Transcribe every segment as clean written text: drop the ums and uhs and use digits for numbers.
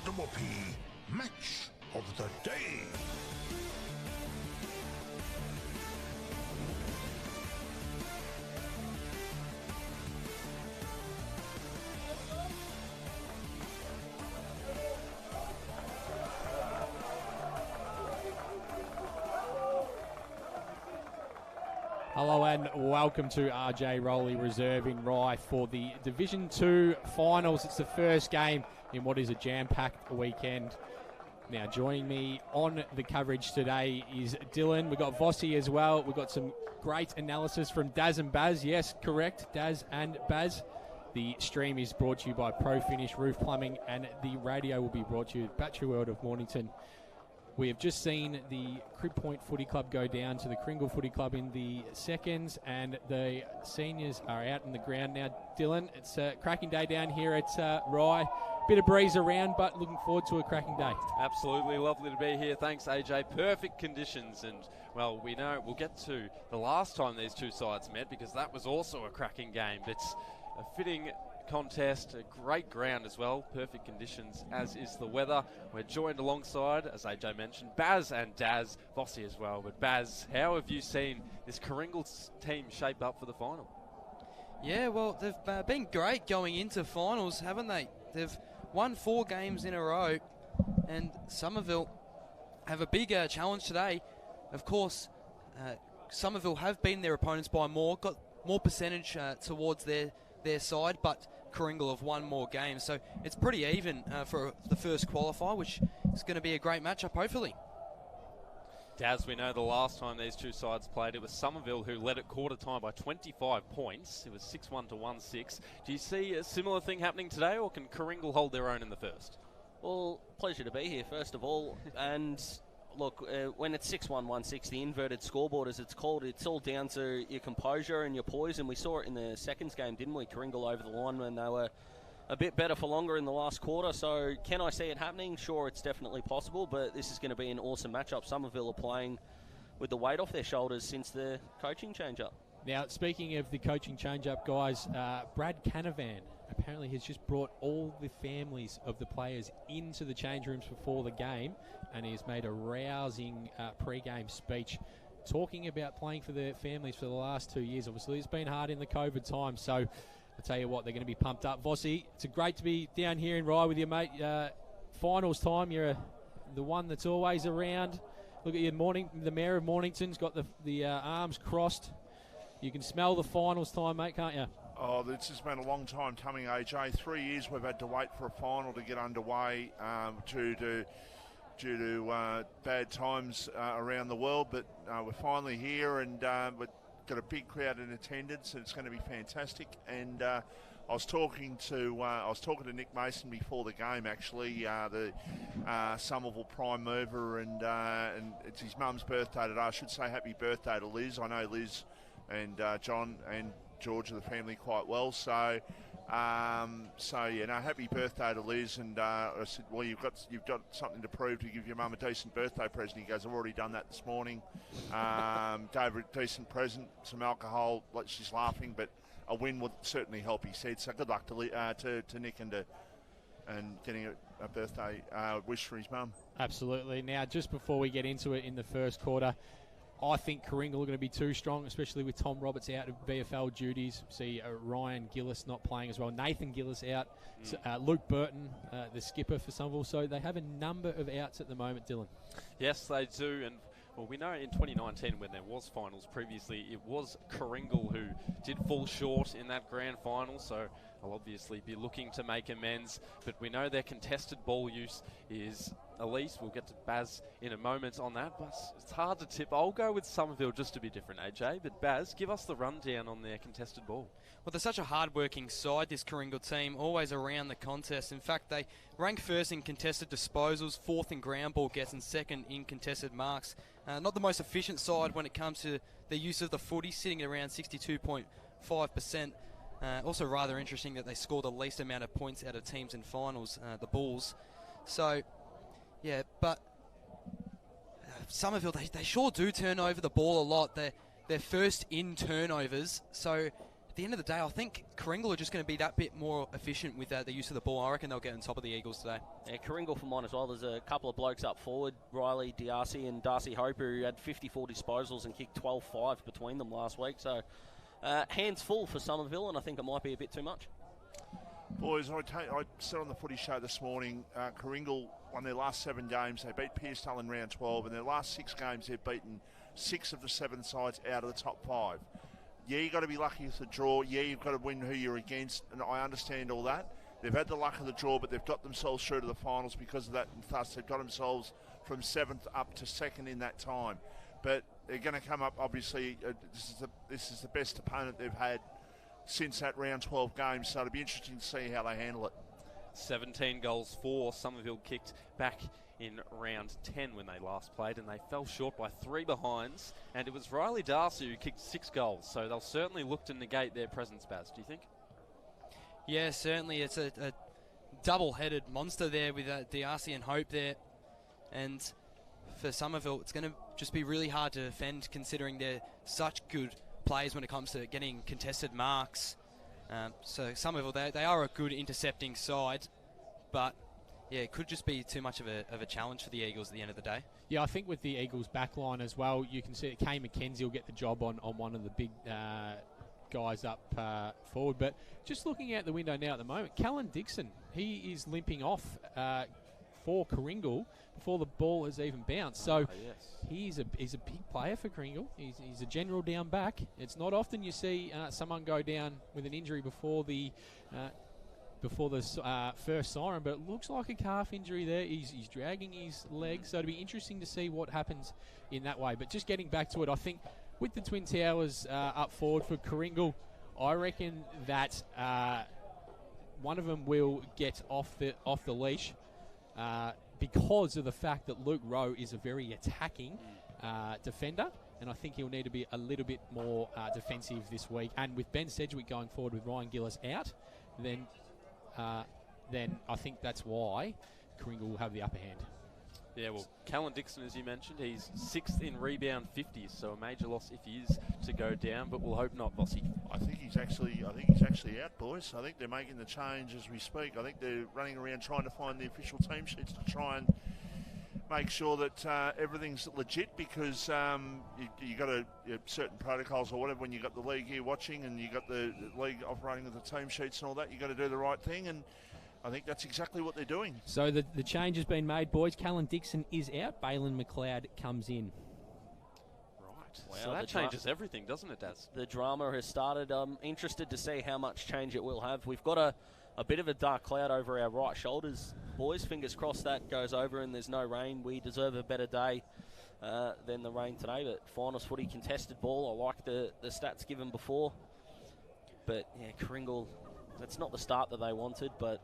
the Whoopee Match of the Day. Hello and welcome to RJ Rowley Reserve in Rye for the Division 2 finals. It's the first game in what is a jam-packed weekend. Now joining me on the coverage today is Dylan. We've got Vossi as well. We've got some great analysis from Daz and Baz. Yes, correct, Daz and Baz. The stream is brought to you by Pro Finish Roof Plumbing, and the radio will be brought to you by Battery World of Mornington. We have just seen the Crib Point Footy Club go down to the Karingal Footy Club in the seconds, and the seniors are out in the ground now. Dylan, it's a cracking day down here at Rye. Bit of breeze around, but looking forward to a cracking day. Absolutely lovely to be here. Thanks, AJ. Perfect conditions, and, well, we know we'll get to the last time these two sides met because that was also a cracking game. It's a fitting contest, a great ground as well, perfect conditions, as is the weather. We're joined alongside, as AJ mentioned, Baz and Daz, Vossi as well. But Baz, how have you seen this Karingal team shape up for the final? Yeah, well, they've been great going into finals, haven't they? They've won 4 games in a row, and Somerville have a big challenge today. Of course, Somerville have beaten their opponents by more, got more percentage towards their side, but Karingal have won more games, so it's pretty even for the first qualifier, which is going to be a great matchup, hopefully. Daz, we know the last time these two sides played, it was Somerville who led at quarter time by 25 points. It was 6-1 to 1-6. Do you see a similar thing happening today, or can Karingal hold their own in the first? Well, pleasure to be here, first of all. And look, when it's 6-1, 1-6, the inverted scoreboard, as it's called, it's all down to your composure and your poise. And we saw it in the seconds game, didn't we? Karingal over the line when they were a bit better for longer in the last quarter. So can I see it happening? Sure, it's definitely possible, but this is going to be an awesome matchup. Somerville are playing with the weight off their shoulders since the coaching change-up. Now, speaking of the coaching change-up, guys, Brad Canavan apparently has just brought all the families of the players into the change rooms before the game, and he has made a rousing pre-game speech talking about playing for their families for the last 2 years. Obviously, it's been hard in the COVID time, so I'll tell you what, they're going to be pumped up. Vossi, it's great to be down here in Rye with you, mate. Finals time, you're the one that's always around. Look at you, the Mayor of Mornington's got the arms crossed. You can smell the finals time, mate, can't you? Oh, this has been a long time coming, AJ. 3 years we've had to wait for a final to get underway due to bad times around the world, but we're finally here, and we've got a big crowd in attendance, and it's going to be fantastic. And I was talking to Nick Mason before the game, actually, the Somerville prime mover, and it's his mum's birthday today. I should say happy birthday to Liz. I know Liz and John and George are the family quite well, so happy birthday to Liz. And I said, well, you've got something to prove to give your mum a decent birthday present. He goes, I've already done that this morning. Gave her a decent present, some alcohol. She's laughing, but a win would certainly help, he said. So good luck to Nick and getting a birthday wish for his mum. Absolutely. Now, just before we get into it in the first quarter, I think Karingal are going to be too strong, especially with Tom Roberts out of VFL duties. See Ryan Gillis not playing as well. Nathan Gillis out. Luke Burton, the skipper for Somerville. So they have a number of outs at the moment, Dylan. Yes, they do. And well, we know in 2019 when there was finals previously, it was Karingal who did fall short in that grand final. So I'll obviously be looking to make amends. But we know their contested ball use is elite. We'll get to Baz in a moment on that, but it's hard to tip. I'll go with Somerville just to be different, AJ. But Baz, give us the rundown on their contested ball. Well, they're such a hard-working side, this Karingal team, always around the contest. In fact, they rank first in contested disposals, fourth in ground ball gets, and second in contested marks. Not the most efficient side when it comes to the use of the footy, sitting at around 62.5%. Also rather interesting that they score the least amount of points out of teams in finals, the Bulls. So, yeah, but Somerville, they sure do turn over the ball a lot. They're first in turnovers, so at the end of the day, I think Karingal are just going to be that bit more efficient with the use of the ball. I reckon they'll get on top of the Eagles today. Yeah, Karingal for mine as well. There's a couple of blokes up forward, Riley D'Arcy and Darcy Hoper, who had 54 disposals and kicked 12-5 between them last week. So hands full for Somerville, and I think it might be a bit too much. Boys, I said on the footy show this morning, Karingal won their last 7 games. They beat Pearstown in round 12. In their last 6 games, they've beaten 6 of the 7 sides out of the top 5. Yeah, you've got to be lucky with the draw. Yeah, you've got to win who you're against, and I understand all that. They've had the luck of the draw, but they've got themselves through to the finals because of that, and thus they've got themselves from 7th up to 2nd in that time. But they're going to come up, obviously, this is the best opponent they've had since that round 12 game, so it'll be interesting to see how they handle it. 17 goals for Somerville kicked back in round 10 when they last played, and they fell short by 3 behinds, and it was Riley Darcy who kicked 6 goals, so they'll certainly look to negate their presence, Baz, do you think? Yeah, certainly. It's a double-headed monster there with D'Arcy and Hope there, and for Somerville it's going to just be really hard to defend considering they're such good players when it comes to getting contested marks. So Somerville, they are a good intercepting side, but yeah, it could just be too much of a challenge for the Eagles at the end of the day. Yeah, I think with the Eagles' back line as well, you can see that Kay McKenzie will get the job on one of the big guys up forward. But just looking out the window now at the moment, Callan Dixon, he is limping off for Karingal before the ball has even bounced. So yes. he's a big player for Karingal. He's a general down back. It's not often you see someone go down with an injury before the first siren, but it looks like a calf injury there. He's dragging his legs, so it'll be interesting to see what happens in that way. But just getting back to it, I think with the Twin Towers up forward for Karingal, I reckon that one of them will get off the leash because of the fact that Luke Rowe is a very attacking defender, and I think he'll need to be a little bit more defensive this week. And with Ben Sedgwick going forward with Ryan Gillis out, then I think that's why Karingal will have the upper hand. Yeah, well, Callan Dixon, as you mentioned, he's 6th in rebound 50s, so a major loss if he is to go down, but we'll hope not, Bossy. I think he's actually out, boys. I think they're making the change as we speak. I think they're running around trying to find the official team sheets to try and make sure that everything's legit, because you got certain protocols or whatever when you got the league here watching and you got the league operating with the team sheets and all that. You got to do the right thing, and I think that's exactly what they're doing. So the change has been made, boys. Callan Dixon is out. Balin McLeod comes in. Right. Wow, so that changes everything, doesn't it, Daz? The drama has started. I'm interested to see how much change it will have. We've got a bit of a dark cloud over our right shoulders, boys. Fingers crossed that goes over and there's no rain. We deserve a better day than the rain today. But finals footy, contested ball. I like the stats given before. But yeah, Karingal, that's not the start that they wanted, but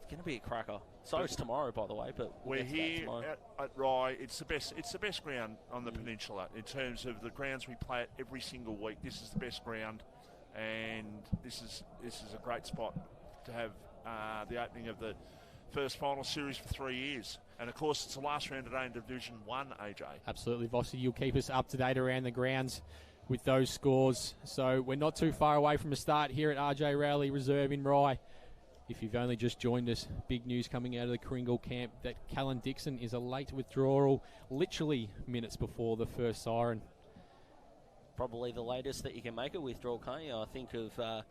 it's going to be a cracker. So is tomorrow, by the way. But we're here at Rye. It's the best ground on the peninsula in terms of the grounds we play at every single week. This is the best ground, and this is a great spot to have the opening of the first final series for 3 years. And of course, it's the last round today in Division 1, AJ. Absolutely, Vossi. You'll keep us up to date around the grounds with those scores. So we're not too far away from a start here at RJ Rowley Reserve in Rye. If you've only just joined us, big news coming out of the Karingal camp that Callan Dixon is a late withdrawal, literally minutes before the first siren. Probably the latest that you can make a withdrawal, can't you? I think of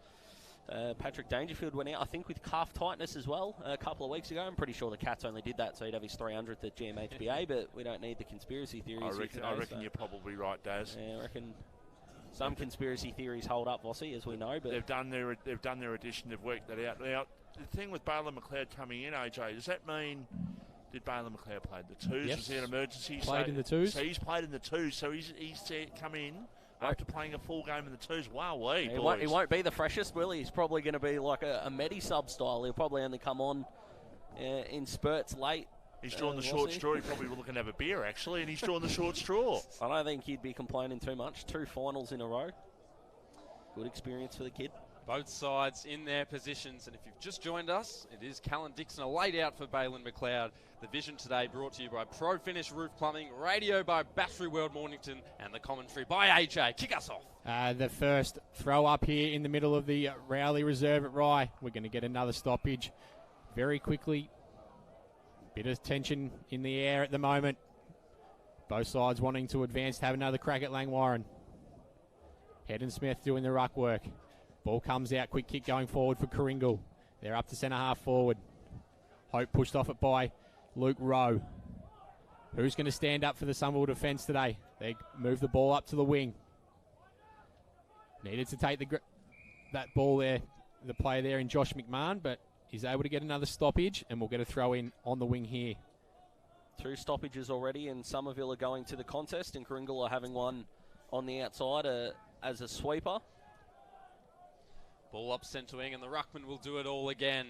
Patrick Dangerfield went out, I think, with calf tightness as well a couple of weeks ago. I'm pretty sure the Cats only did that so he'd have his 300th at GMHBA, but we don't need the conspiracy theories. I reckon you're probably right, Daz. Yeah, I reckon some conspiracy theories hold up, Vossi, as we know. But they've done their addition. They've worked that out. Now, the thing with Balin McLeod coming in, AJ, does that mean did Balin McLeod play the twos? Yes. Was there an emergency? Played in the twos. So he's played in the twos. So he's come in after playing a full game in the twos. Wow, boys. He won't be the freshest, will he? He's probably going to be like a Medi sub style. He'll probably only come on in spurts late. He's drawn the short straw. He probably will looking to have a beer, actually, and he's drawn the short straw. I don't think he'd be complaining too much. 2 finals in a row. Good experience for the kid. Both sides in their positions, and if you've just joined us, it is Callan Dixon, a late out for Balin McLeod. The Vision today brought to you by Pro Finish Roof Plumbing, radio by Battery World Mornington, and the commentary by AJ. Kick us off. The first throw up here in the middle of the Rowley Reserve at Rye. We're going to get another stoppage very quickly. Bit of tension in the air at the moment. Both sides wanting to advance to have another crack at Langwarren. Head and Smith doing the ruck work. Ball comes out, quick kick going forward for Karingal. They're up to centre half forward. Hope pushed off it by Luke Rowe. Who's going to stand up for the Somerville defence today? They move the ball up to the wing. Needed to take that ball there, the play there in Josh McMahon, but he's able to get another stoppage, and we'll get a throw in on the wing here. 2 stoppages already, and Somerville are going to the contest, and Karingal are having one on the outside as a sweeper. Ball up centre wing, and the ruckman will do it all again.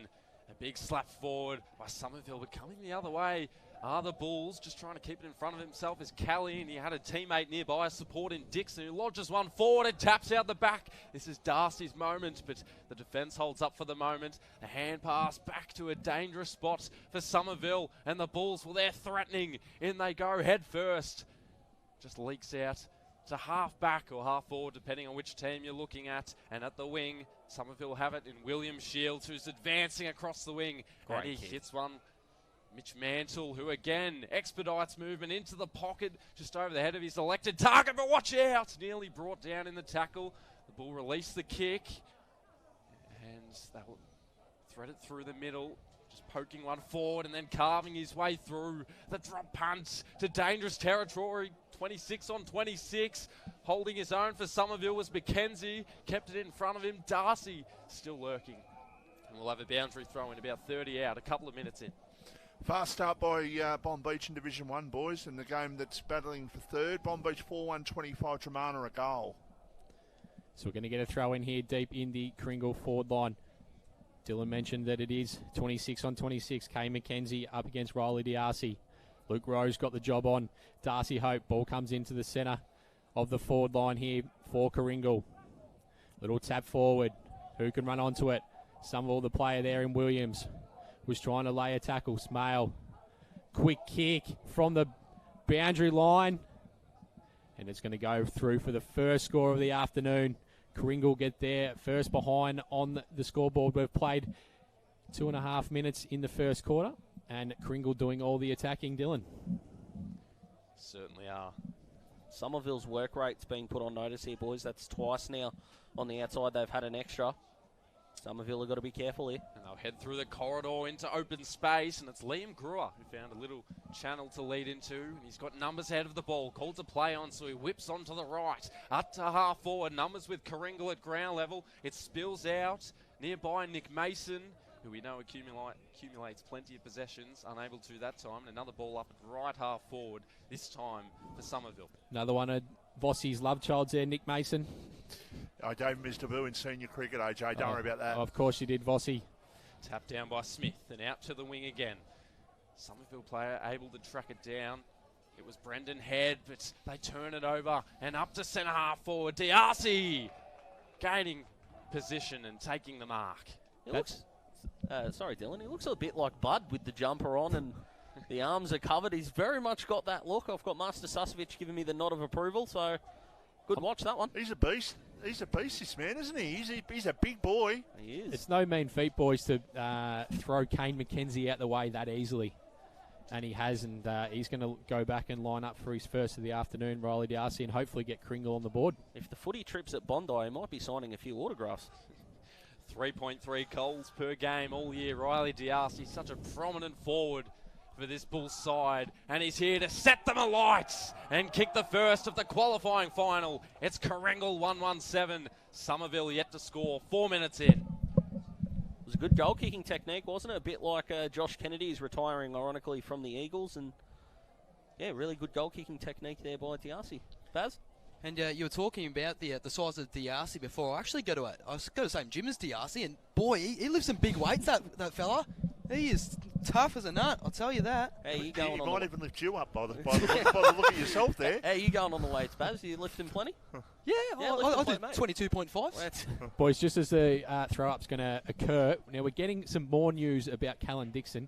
A big slap forward by Somerville, but coming the other way are the Bulls. Just trying to keep it in front of himself is Callie, and he had a teammate nearby supporting Dixon, who lodges one forward and taps out the back. This is Darcy's moment, but the defence holds up for the moment. A hand pass back to a dangerous spot for Somerville, and the Bulls, well, they're threatening. In they go head first. Just leaks out to half back or half forward, depending on which team you're looking at. And at the wing, Somerville have it in William Shields, who's advancing across the wing. Great and he kick. hits one. Mitch Mantle, who again expedites movement into the pocket, just over the head of his elected target, but watch out! Nearly brought down in the tackle. The Bull released the kick, and they'll thread it through the middle. Just poking one forward and then carving his way through. The drop punt to dangerous territory. 26 on 26. Holding his own for Somerville was McKenzie. Kept it in front of him. Darcy still lurking. And we'll have a boundary throw in about 30 out, a couple of minutes in. Fast start by Bomb Beach in Division 1, boys, in the game that's battling for third. Bomb Beach 4-1-25, Tremana a goal. So we're going to get a throw in here deep in the Karingal forward line. Dylan mentioned that it is 26 on 26. Kay McKenzie up against Riley D'Arcy. Luke Rose got the job on Darcy Hope. Ball comes into the centre of the forward line here for Karingal. Little tap forward. Who can run onto it? Somerville, the player there in Williams, was trying to lay a tackle. Smale. Quick kick from the boundary line. And it's going to go through for the first score of the afternoon. Karingal get there first behind on the scoreboard. We've played 2.5 minutes in the first quarter, and Karingal doing all the attacking, Dylan. Certainly are. Somerville's work rate's being put on notice here, boys. That's twice now on the outside they've had an extra. Somerville have got to be careful here. And they'll head through the corridor into open space, and it's Liam Brewer who found a little channel to lead into, and he's got numbers ahead of the ball, called to play on, so he whips onto the right, up to half forward, numbers with Karingal at ground level. It spills out nearby Nick Mason, who we know accumulates plenty of possessions, unable to that time. And another ball up at right half forward, this time for Somerville. Another one of Vossi's love childs there, Nick Mason. I gave him his debut in senior cricket, AJ. Don't worry about that. Of course you did, Vossi. Tapped down by Smith and out to the wing again. Somerville player able to track it down. It was Brendan Head, but they turn it over and up to centre half forward. D'Arcy gaining position and taking the mark. It looks, sorry, Dylan. He looks a bit like Bud with the jumper on and the arms are covered. He's very much got that look. I've got Master Susovic giving me the nod of approval, so good watch that one. He's a beast. He's a beast, this man, isn't he? He's a big boy. He is. It's no mean feat, boys, to throw Kane McKenzie out the way that easily. And he has, and he's going to go back and line up for his first of the afternoon, Riley D'Arcy, and hopefully get Karingal on the board. If the footy trips at Bondi, he might be signing a few autographs. 3.3 goals per game all year. Riley D'Arcy, such a prominent forward for this Bulls side, and he's here to set them alight and kick the first of the qualifying final. It's Karingal 1-1-7. Somerville yet to score. 4 minutes in. It was a good goal-kicking technique, wasn't it? A bit like Josh Kennedy's retiring, ironically, from the Eagles. And, yeah, really good goal-kicking technique there by D'Arcy. Baz? And you were talking about the size of D'Arcy before. I actually go to the same gym as D'Arcy, and boy, he lifts some big weights, that fella. He is tough as a nut, I'll tell you that. Hey, you going He on might the... even lift you up by the look at yourself there. Hey, you going on the weights, Baz? Are you lifting plenty? Yeah, lift I the did plate, mate. 22.5. Boys, just as the throw-up's going to occur, now we're getting some more news about Callan Dixon.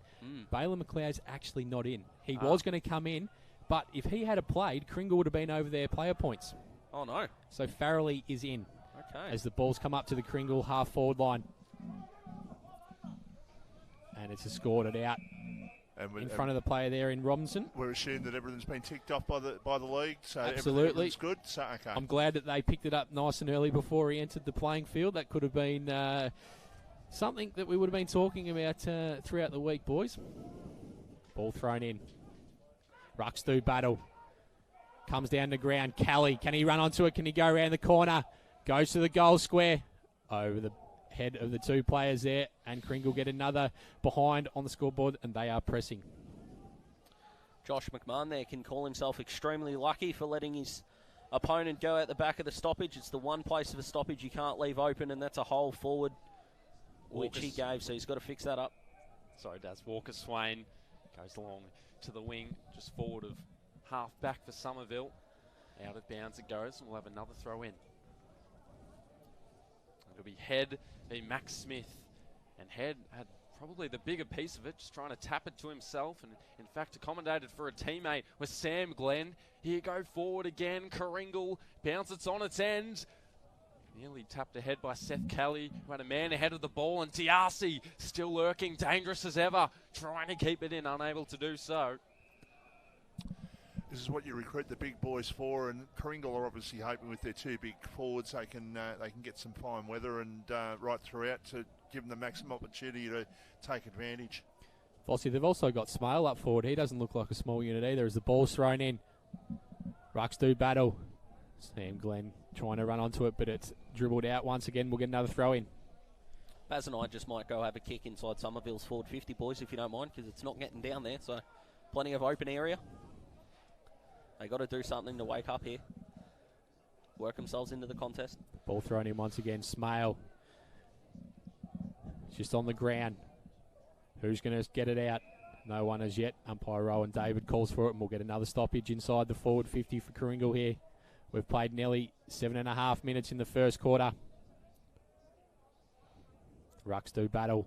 Baylor McLeod's actually not in. He was going to come in, but if he had played, Karingal would have been over their player points. Oh, no. So Farrelly is in Okay. as the balls come up to the Karingal half-forward line. And it's escorted out in front of the player there in Robinson. We're assuming that everything's been ticked off by the league, so Absolutely. everything's good. So, okay. I'm glad that they picked it up nice and early before he entered the playing field. That could have been something that we would have been talking about throughout the week, boys. Ball thrown in. Rucks do battle. Comes down the ground. Kelly, can he run onto it? Can he go around the corner? Goes to the goal square. Over the head of the two players there, and Karingal get another behind on the scoreboard, and they are pressing. Josh McMahon there can call himself extremely lucky for letting his opponent go out the back of the stoppage. It's the one place of a stoppage you can't leave open, and that's a hole forward, which he gave, so he's got to fix that up. Sorry, Daz. Walker Swain goes along to the wing, just forward of half back for Somerville. Out of bounds it goes, and we'll have another throw in. It'll be Head v Max Smith, and Head had probably the bigger piece of it, just trying to tap it to himself, and in fact accommodated for a teammate with Sam Glenn. Here go forward again, Karingal bounces on its end. Nearly tapped ahead by Seth Kelly, who had a man ahead of the ball, and Tiasi still lurking, dangerous as ever, trying to keep it in, unable to do so. This is what you recruit the big boys for, and Karingal are obviously hoping with their two big forwards they can get some fine weather and right throughout to give them the maximum opportunity to take advantage. Vossi, they've also got Smale up forward. He doesn't look like a small unit either as the ball's thrown in. Rucks do battle. Sam Glenn trying to run onto it, but it's dribbled out once again. We'll get another throw in. Baz and I just might go have a kick inside Somerville's forward 50, boys, if you don't mind, because it's not getting down there, so plenty of open area. They got to do something to wake up here. Work themselves into the contest. Ball thrown in once again. Smale. Just on the ground. Who's going to get it out? No one as yet. Umpire Rowan David calls for it, and we'll get another stoppage inside the forward 50 for Karingal here. We've played nearly 7.5 minutes in the first quarter. Rucks do battle.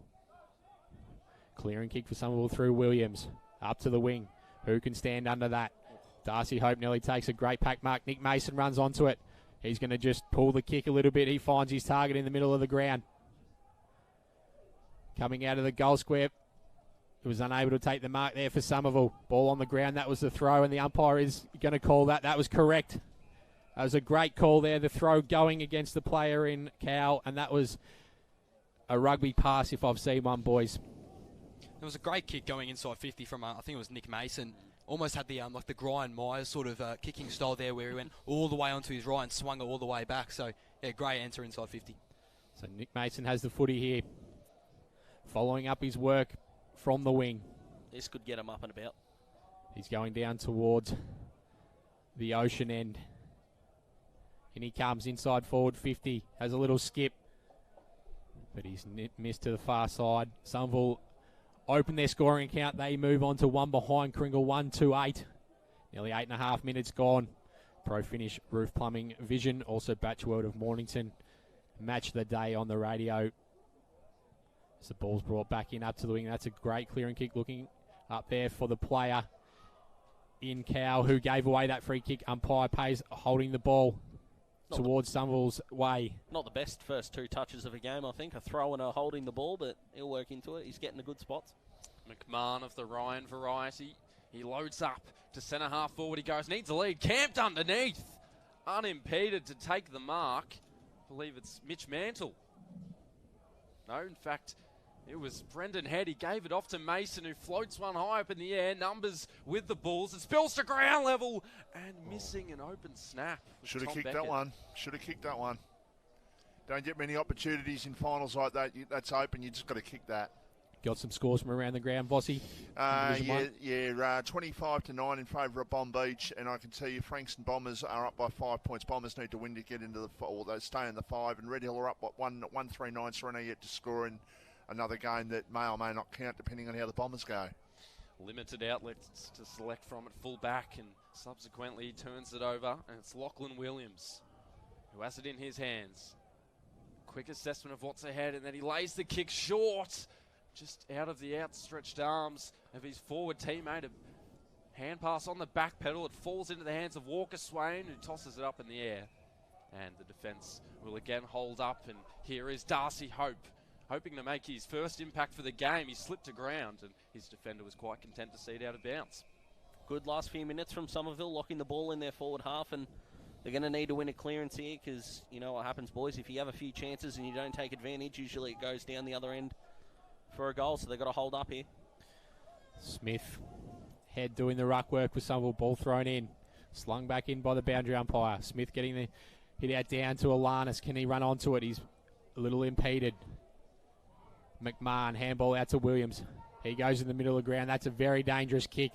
Clearing kick for Somerville through Williams. Up to the wing. Who can stand under that? Darcy Hope nearly takes a great pack mark. Nick Mason runs onto it. He's going to just pull the kick a little bit. He finds his target in the middle of the ground. Coming out of the goal square. He was unable to take the mark there for Somerville. Ball on the ground. That was the throw, and the umpire is going to call that. That was correct. That was a great call there. The throw going against the player in Cow, and that was a rugby pass if I've seen one, boys. There was a great kick going inside 50 from, I think it was Nick Mason. Almost had the like the Brian Myers sort of kicking style there, where he went all the way onto his right and swung it all the way back. So, yeah, great enter inside 50. So Nick Mason has the footy here, following up his work from the wing. This could get him up and about. He's going down towards the ocean end. And he comes inside forward 50, has a little skip, but he's missed to the far side. Somerville open their scoring count. They move on to one behind. Karingal 1-2-8. Nearly 8.5 minutes gone. Pro Finish Roof Plumbing Vision. Also Batch World of Mornington. Match the day on the radio. As the ball's brought back in up to the wing. That's a great clearing kick looking up there for the player in Cow who gave away that free kick. Umpire pays holding the ball towards Somerville's way. Not the best first two touches of a game, I think. A throw and a holding the ball, but he'll work into it. He's getting a good spots. McMahon of the Ryan variety. He loads up to centre half forward. He goes, needs a lead. Camped underneath. Unimpeded to take the mark. I believe it's Mitch Mantle. No, in fact, it was Brendan Head. He gave it off to Mason, who floats one high up in the air. Numbers with the Bulls. It spills to ground level and missing an open snap. Should have kicked that one. Should have kicked that one. Don't get many opportunities in finals like that. That's open. You just got to kick that. Got some scores from around the ground, Vossi. 25-9 in favour of Bomb Beach, and I can tell you Frankston Bombers are up by 5 points. Bombers need to win to get into the, or they stay in the 5, and Red Hill are up by 139. Serena yet to score in another game that may or may not count depending on how the Bombers go. Limited outlets to select from at full back, and subsequently he turns it over, and it's Lachlan Williams who has it in his hands. Quick assessment of what's ahead, and then he lays the kick short, just out of the outstretched arms of his forward teammate. A hand pass on the back pedal. It falls into the hands of Walker Swain, who tosses it up in the air. And the defence will again hold up, and here is Darcy Hope, hoping to make his first impact for the game. He slipped to ground, and his defender was quite content to see it out of bounds. Good last few minutes from Somerville, locking the ball in their forward half, and they're going to need to win a clearance here, because you know what happens, boys. If you have a few chances and you don't take advantage, usually it goes down the other end for a goal, so they've got to hold up here. Smith, head doing the ruck work with Somerville, ball thrown in. Slung back in by the boundary umpire. Smith getting the hit out down to Alanis. Can he run onto it? He's a little impeded. McMahon, handball out to Williams. He goes in the middle of the ground. That's a very dangerous kick.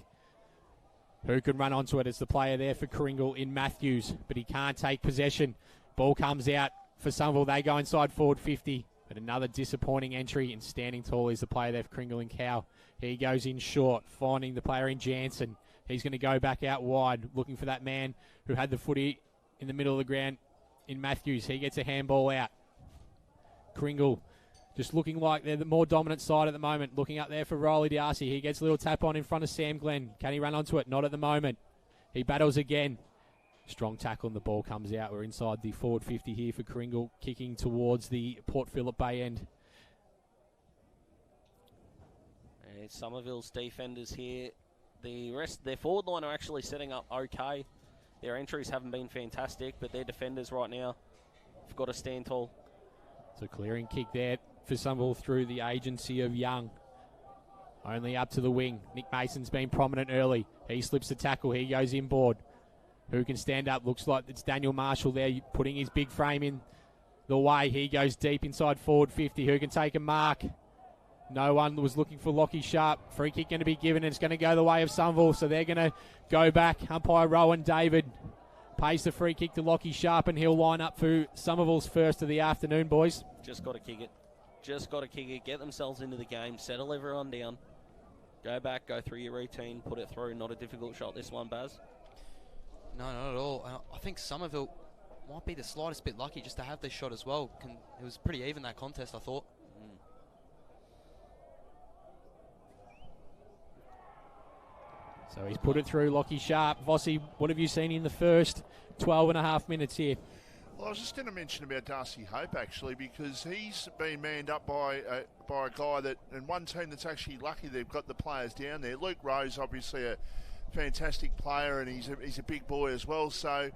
Who can run onto it? It's the player there for Karingal in Matthews, but he can't take possession. Ball comes out for Somerville. They go inside forward 50. But another disappointing entry, and standing tall is the player there for Karingal in Cow. He goes in short, finding the player in Jansen. He's going to go back out wide, looking for that man who had the footy in the middle of the ground in Matthews. He gets a handball out. Karingal just looking like they're the more dominant side at the moment. Looking up there for Riley Darcy. He gets a little tap on in front of Sam Glenn. Can he run onto it? Not at the moment. He battles again. Strong tackle and the ball comes out. We're inside the forward 50 here for Karingal, kicking towards the Port Phillip Bay end. And Somerville's defenders here. The rest, their forward line are actually setting up okay. Their entries haven't been fantastic, but their defenders right now have got to stand tall. So clearing kick there for Somerville through the agency of Young. Only up to the wing. Nick Mason's been prominent early. He slips the tackle. He goes inboard. Who can stand up? Looks like it's Daniel Marshall there, putting his big frame in the way. He goes deep inside forward 50. Who can take a mark? No one was looking for Lockie Sharp. Free kick going to be given, and it's going to go the way of Somerville, so they're going to go back. Umpire Rowan David pays the free kick to Lockie Sharp, and he'll line up for Somerville's first of the afternoon, boys. Just got to kick it. Just got to kick it. Get themselves into the game. Settle everyone down. Go back. Go through your routine. Put it through. Not a difficult shot, this one, Baz. No, not at all. I think Somerville might be the slightest bit lucky just to have this shot as well. It was pretty even, that contest, I thought. So he's put it through Lockie Sharp. Vossi, what have you seen in the first 12 and a half minutes here? Well, I was just going to mention about Darcy Hope, actually, because he's been manned up by a guy that, and one team that's actually lucky they've got the players down there. Luke Rose, obviously a fantastic player, and he's a big boy as well. So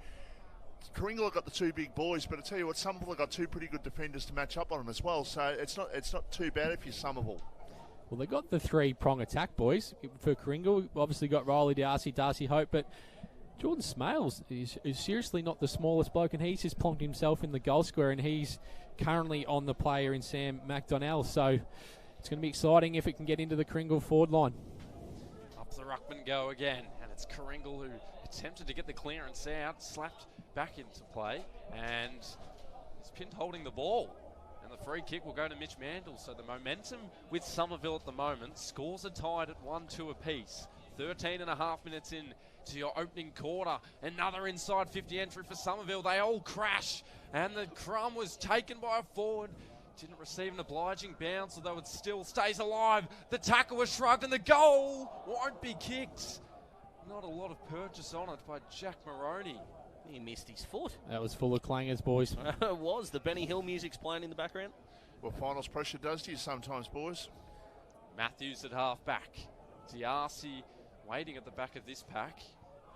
Karingal have got the two big boys, but I tell you what, Somerville have got two pretty good defenders to match up on them as well. So it's not too bad if you're Somerville. Well, they got the three-prong attack, boys, for Karingal. Obviously got Riley Darcy Hope, but Jordan Smales is seriously not the smallest bloke, and he's just plonked himself in the goal square, and he's currently on the player in Sam McDonnell. So it's going to be exciting if it can get into the Karingal forward line. Up the ruckman go again, and it's Karingal who attempted to get the clearance out, slapped back into play, and is pinned holding the ball. And the free kick will go to Mitch Mandel. So the momentum with Somerville at the moment. Scores are tied at 1-2 apiece. 13 and a half minutes in to your opening quarter. Another inside 50 entry for Somerville. They all crash. And the crumb was taken by a forward. Didn't receive an obliging bounce, although it still stays alive. The tackle was shrugged and the goal won't be kicked. Not a lot of purchase on it by Jack Moroney. He missed his foot. That was full of clangers, boys. It was. The Benny Hill music's playing in the background. Well, finals pressure does to you sometimes, boys. Matthews at half back. Diarcy waiting at the back of this pack.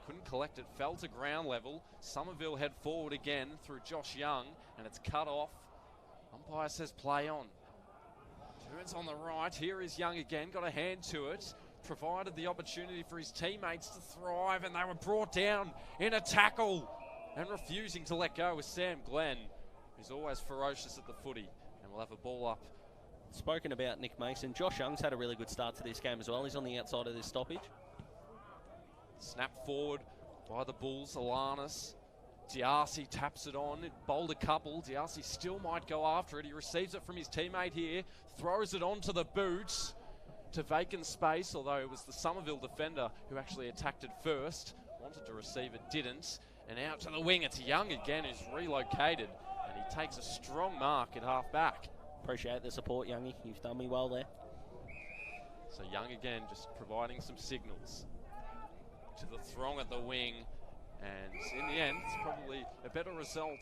Couldn't collect it. Fell to ground level. Somerville head forward again through Josh Young, and it's cut off. Umpire says play on. Turns on the right. Here is Young again. Got a hand to it. Provided the opportunity for his teammates to thrive, and they were brought down in a tackle. And refusing to let go was Sam Glenn, who's always ferocious at the footy. And we'll have a ball up. Spoken about Nick Mason. Josh Young's had a really good start to this game as well. He's on the outside of this stoppage. Snap forward by the Bulls. Alanis Diarcy taps it on, it bowled a couple. Diarcy still might go after it. He receives it from his teammate here, throws it onto the boot to vacant space, although it was the Somerville defender who actually attacked it first. Wanted to receive it, didn't. And out to the wing, it's Young again who's relocated, and he takes a strong mark at half back. Appreciate the support, Youngie. You've done me well there. So Young again just providing some signals to the throng at the wing, and in the end it's probably a better result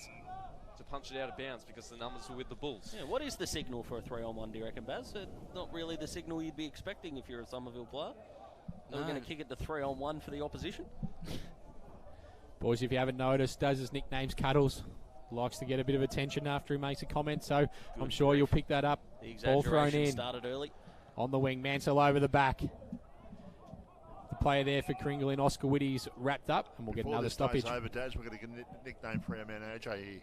to punch it out of bounds because the numbers were with the Bulls. Yeah, what is the signal for a 3-on-1, do you reckon, Baz? Not really the signal you'd be expecting if you're a Somerville player. No. We're going to kick it to 3-on-1 for the opposition. Boys, if you haven't noticed, Daz's nickname's Cuddles. Likes to get a bit of attention after he makes a comment, so good. I'm sure you'll pick that up. The Ball thrown in. Started early. On the wing, Mansell over the back. The player there for Karingal in Oscar Whitty's wrapped up, and we'll get another stoppage. Over, Daz, we're going to get a nickname for our man AJ here.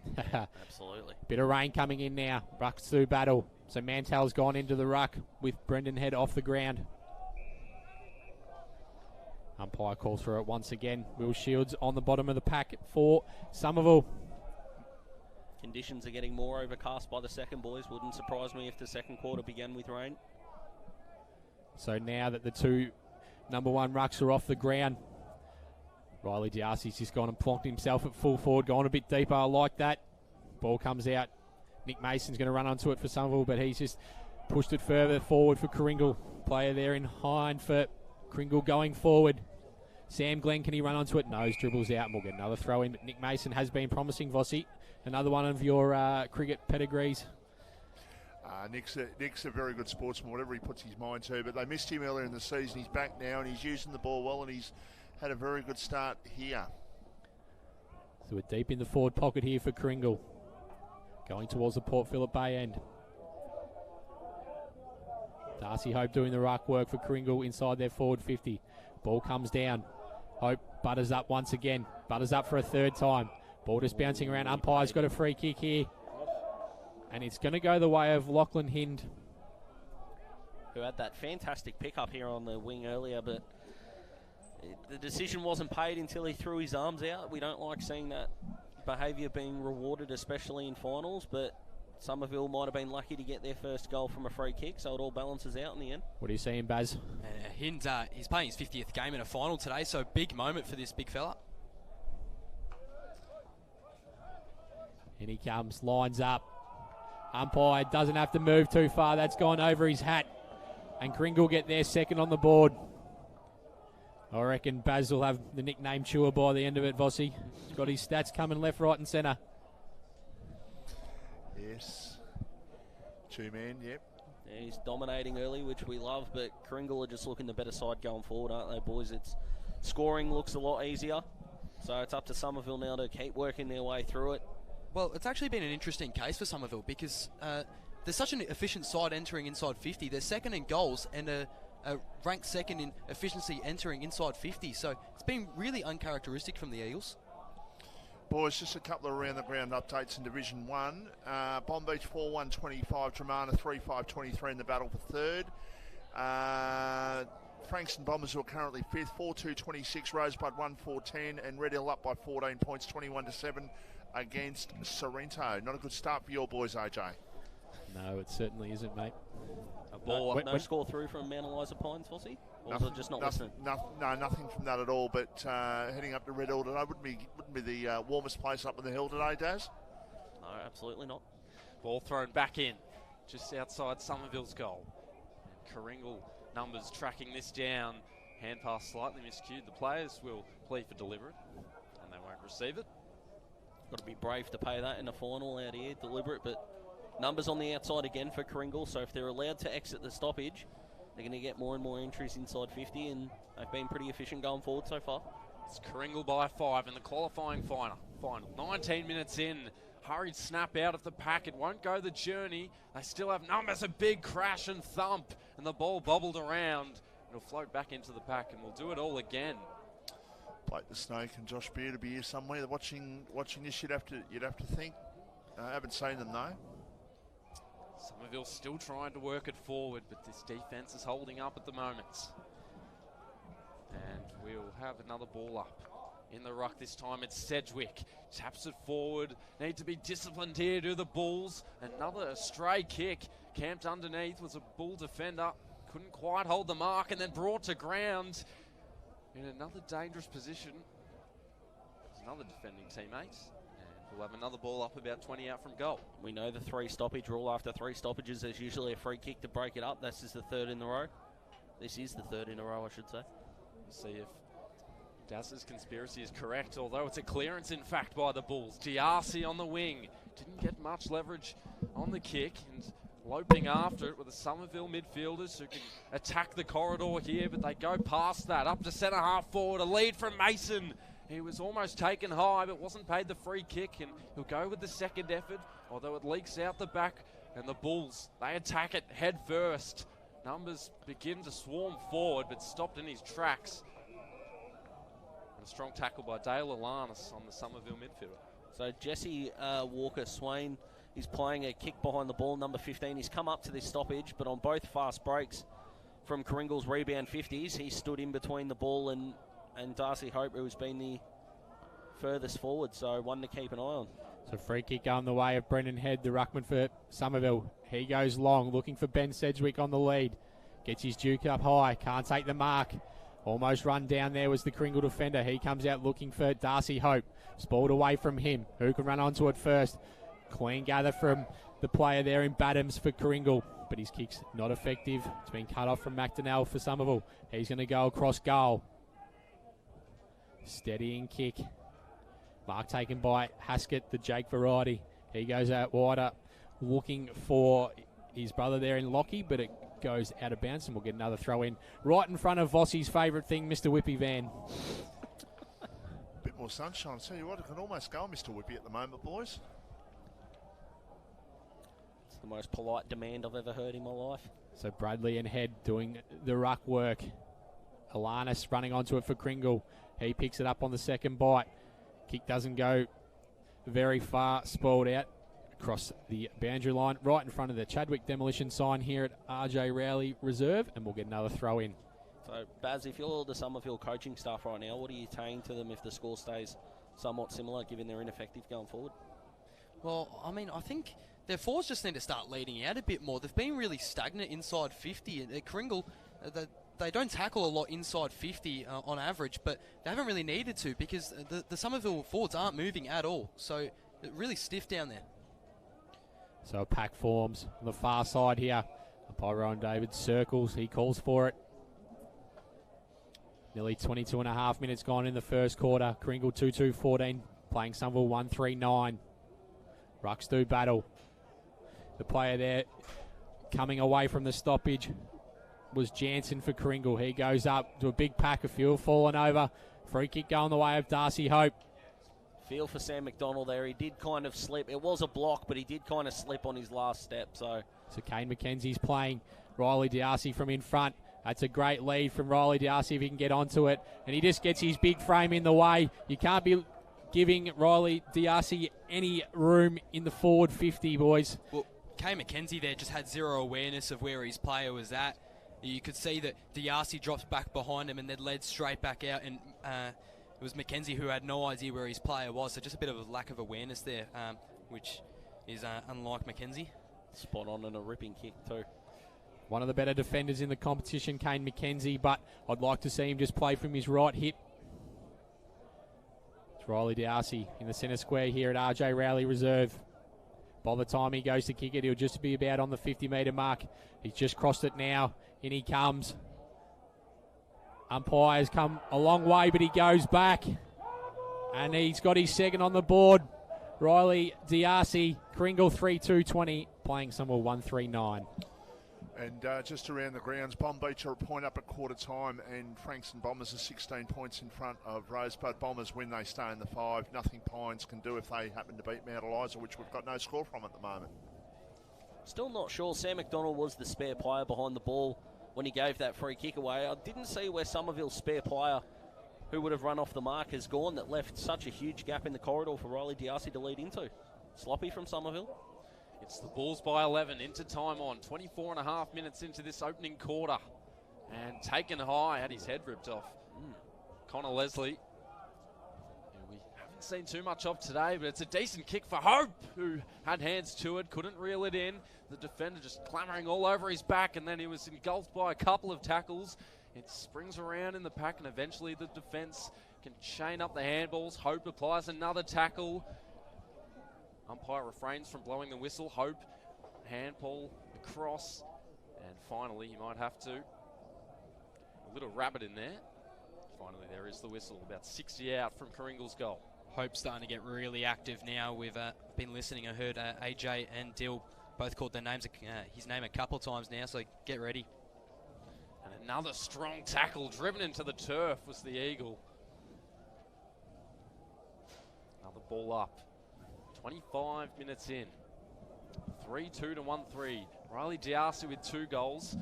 Absolutely. Bit of rain coming in now. Rucks through battle. So Mantell's gone into the ruck with Brendan Head off the ground. Umpire calls for it once again. Will Shields on the bottom of the pack for Somerville. Conditions are getting more overcast by the second, boys. Wouldn't surprise me if the second quarter began with rain. So now that the two number one rucks are off the ground, Riley Diarcy's just gone and plonked himself at full forward, gone a bit deeper. I like that. Ball comes out. Nick Mason's going to run onto it for Somerville, but he's just pushed it further forward for Karingal. Player there in hind for Karingal going forward. Sam Glenn, can he run onto it? No, dribbles out, and we'll get another throw in. But Nick Mason has been promising, Vossi. Another one of your cricket pedigrees. Nick's a very good sportsman, whatever he puts his mind to, but they missed him earlier in the season. He's back now, and he's using the ball well, and he's had a very good start here. So we're deep in the forward pocket here for Karingal. Going towards the Port Phillip Bay end. Darcy Hope doing the ruck work for Karingal inside their forward 50. Ball comes down. Hope butters up once again. Butters up for a third time. Ball just bouncing around. Umpire's got a free kick here. And it's going to go the way of Lachlan Hind, who had that fantastic pickup here on the wing earlier, but the decision wasn't paid until he threw his arms out. We don't like seeing that behaviour being rewarded, especially in finals, but Somerville might have been lucky to get their first goal from a free kick, so it all balances out in the end. What are you seeing, Baz? Hind, he's playing his 50th game in a final today, so big moment for this big fella. And he comes, lines up. Umpire doesn't have to move too far. That's gone over his hat. And Karingal get their second on the board. I reckon Baz will have the nickname Chewer by the end of it, Vossi. He's got his stats coming left, right and centre. Yes. Two-man, yep. Yeah, he's dominating early, which we love, but Karingal are just looking the better side going forward, aren't they, boys? It's scoring looks a lot easier. So it's up to Somerville now to keep working their way through it. Well, it's actually been an interesting case for Somerville because they're such an efficient side entering inside 50. They're second in goals and a ranked second in efficiency entering inside 50. So it's been really uncharacteristic from the Eagles. Boys, just a couple of around-the-ground updates in Division 1. Bomb Beach 4-1-25, Dramana 3-5-23 in the battle for third. Frankston Bombers, who are currently fifth, 4-2-26, Rosebud 1-4-10, and Red Hill up by 14 points, 21-7 against Sorrento. Not a good start for your boys, AJ. No, it certainly isn't, mate. A ball, no score through from Mount Eliza Pines, Fossey? Or was it just not listening? No, nothing from that at all, but heading up to Red Hill today wouldn't be the warmest place up in the hill today, Daz? No, absolutely not. Ball thrown back in, just outside Somerville's goal. And Karingal numbers tracking this down. Hand pass slightly miscued. The players will plead for deliberate, and they won't receive it. Got to be brave to pay that in a final out here, deliberate, but numbers on the outside again for Karingal, so if they're allowed to exit the stoppage, they're going to get more and more entries inside 50, and they've been pretty efficient going forward so far. It's Karingal by 5 in the qualifying final. 19 minutes in, hurried snap out of the pack. It won't go the journey. They still have numbers, a big crash and thump, and the ball bobbled around. It'll float back into the pack, and we'll do it all again. Blake the Snake and Josh Beard to be here somewhere. Watching this, you'd have to think. I haven't seen them though. Somerville still trying to work it forward, but this defence is holding up at the moment. And we'll have another ball up. In the ruck this time, it's Sedgwick. Taps it forward. Need to be disciplined here, do the Bulls. Another stray kick. Camped underneath, was a Bull defender. Couldn't quite hold the mark, and then brought to ground in another dangerous position. There's another defending teammate. And we'll have another ball up about 20 out from goal. We know the 3 stoppage rule. After 3 stoppages, there's usually a free kick to break it up. This is the 3rd in a row. This is the 3rd in a row, I should say. Let's see if Daz's conspiracy is correct, although it's a clearance, in fact, by the Bulls. D'Arcy on the wing. Didn't get much leverage on the kick, and loping after it with the Somerville midfielders who can attack the corridor here, but they go past that. Up to centre half forward, a lead from Mason. He was almost taken high, but wasn't paid the free kick, and he'll go with the second effort, although it leaks out the back, and the Bulls, they attack it head first. Numbers begin to swarm forward, but stopped in his tracks. And a strong tackle by Dale Alanis on the Somerville midfielder. So Jesse Walker-Swain is playing a kick behind the ball, number 15. He's come up to this stoppage, but on both fast breaks from Karingal's rebound 50s, he stood in between the ball and Darcy Hope, who's been the furthest forward, so one to keep an eye on. So free kick going the way of Brendan Head, the ruckman for Somerville. He goes long, looking for Ben Sedgwick on the lead. Gets his duke up high, can't take the mark. Almost run down there was the Karingal defender. He comes out looking for Darcy Hope. Spoiled away from him. Who can run onto it first? Clean gather from the player there in Badhams for Karingal, but his kick's not effective. It's been cut off from McDonnell for Somerville. He's going to go across goal. Steadying kick. Mark taken by Haskett, the Jake variety. He goes out wider, looking for his brother there in Lockie, but it goes out of bounds, and we'll get another throw in right in front of Vossi's favourite thing, Mr. Whippy Van. Bit more sunshine. I'll tell you what, it can almost go Mr. Whippy at the moment, boys. It's the most polite demand I've ever heard in my life. So Bradley and Head doing the ruck work. Alanis running onto it for Karingal. He picks it up on the second bite. Kick doesn't go very far, spoiled out across the boundary line, right in front of the Chadwick demolition sign here at RJ Rowley Reserve, and we'll get another throw in. So, Baz, if you're the Somerville coaching staff right now, what are you saying to them if the score stays somewhat similar, given they're ineffective going forward? Well, I mean, I think their forwards just need to start leading out a bit more. They've been really stagnant inside 50. At Karingal, they don't tackle a lot inside 50 on average, but they haven't really needed to because the Somerville forwards aren't moving at all. So, really stiff down there. So a pack forms on the far side here. Pyro David circles. He calls for it. Nearly 22 and a half minutes gone in the first quarter. Karingal 2-2-14. Playing Somerville 1-3-9. Rucks do battle. The player there coming away from the stoppage was Jansen for Karingal. He goes up to a big pack. A few have fallen over. Free kick going the way of Darcy Hope. Feel for Sam McDonald there. He did kind of slip. It was a block, but he did kind of slip on his last step. So Kane McKenzie's playing Riley D'Arcy from in front. That's a great lead from Riley D'Arcy if he can get onto it. And he just gets his big frame in the way. You can't be giving Riley D'Arcy any room in the forward 50, boys. Well, Kane McKenzie there just had zero awareness of where his player was at. You could see that D'Arcy drops back behind him and then led straight back out, and it was McKenzie who had no idea where his player was, so just a bit of a lack of awareness there, which is unlike McKenzie. Spot on and a ripping kick too. One of the better defenders in the competition, Kane McKenzie, but I'd like to see him just play from his right hip. It's Riley D'Arcy in the centre square here at RJ Rowley Reserve. By the time he goes to kick it, he'll just be about on the 50-metre mark. He's just crossed it now. In he comes. Umpire's come a long way, but he goes back. And he's got his second on the board. Riley D'Arcy, Karingal 3-2-20, playing Somerville 1-3-9. And just around the grounds, Bomb Beach are a point up at quarter time, and Frankston Bombers are 16 points in front of Rosebud Bombers when they stay in the 5. Nothing Pines can do if they happen to beat Mount Eliza, which we've got no score from at the moment. Still not sure. Sam McDonald was the spare player behind the ball when he gave that free kick away. I didn't see where Somerville's spare player, who would have run off the mark, has gone, that left such a huge gap in the corridor for Riley D'Arcy to lead into. Sloppy from Somerville. It's the Bulls by 11 into time on. 24 and a half minutes into this opening quarter. And taken high, had his head ripped off. Connor Leslie seen too much of today, but it's a decent kick for Hope, who had hands to it, couldn't reel it in. The defender just clambering all over his back, and then he was engulfed by a couple of tackles. It springs around in the pack, and eventually the defence can chain up the handballs. Hope applies another tackle. Umpire refrains from blowing the whistle. Hope, handball across, and finally he might have to. A little rabbit in there. Finally there is the whistle. About 60 out from Karingal's goal. Hope's starting to get really active now. We've been listening. I heard AJ and Dill both called their names, his name a couple of times now, so get ready. And another strong tackle driven into the turf was the Eagle. Another ball up. 25 minutes in. 3-2 to 1-3. Riley D'Arcy with 2 goals.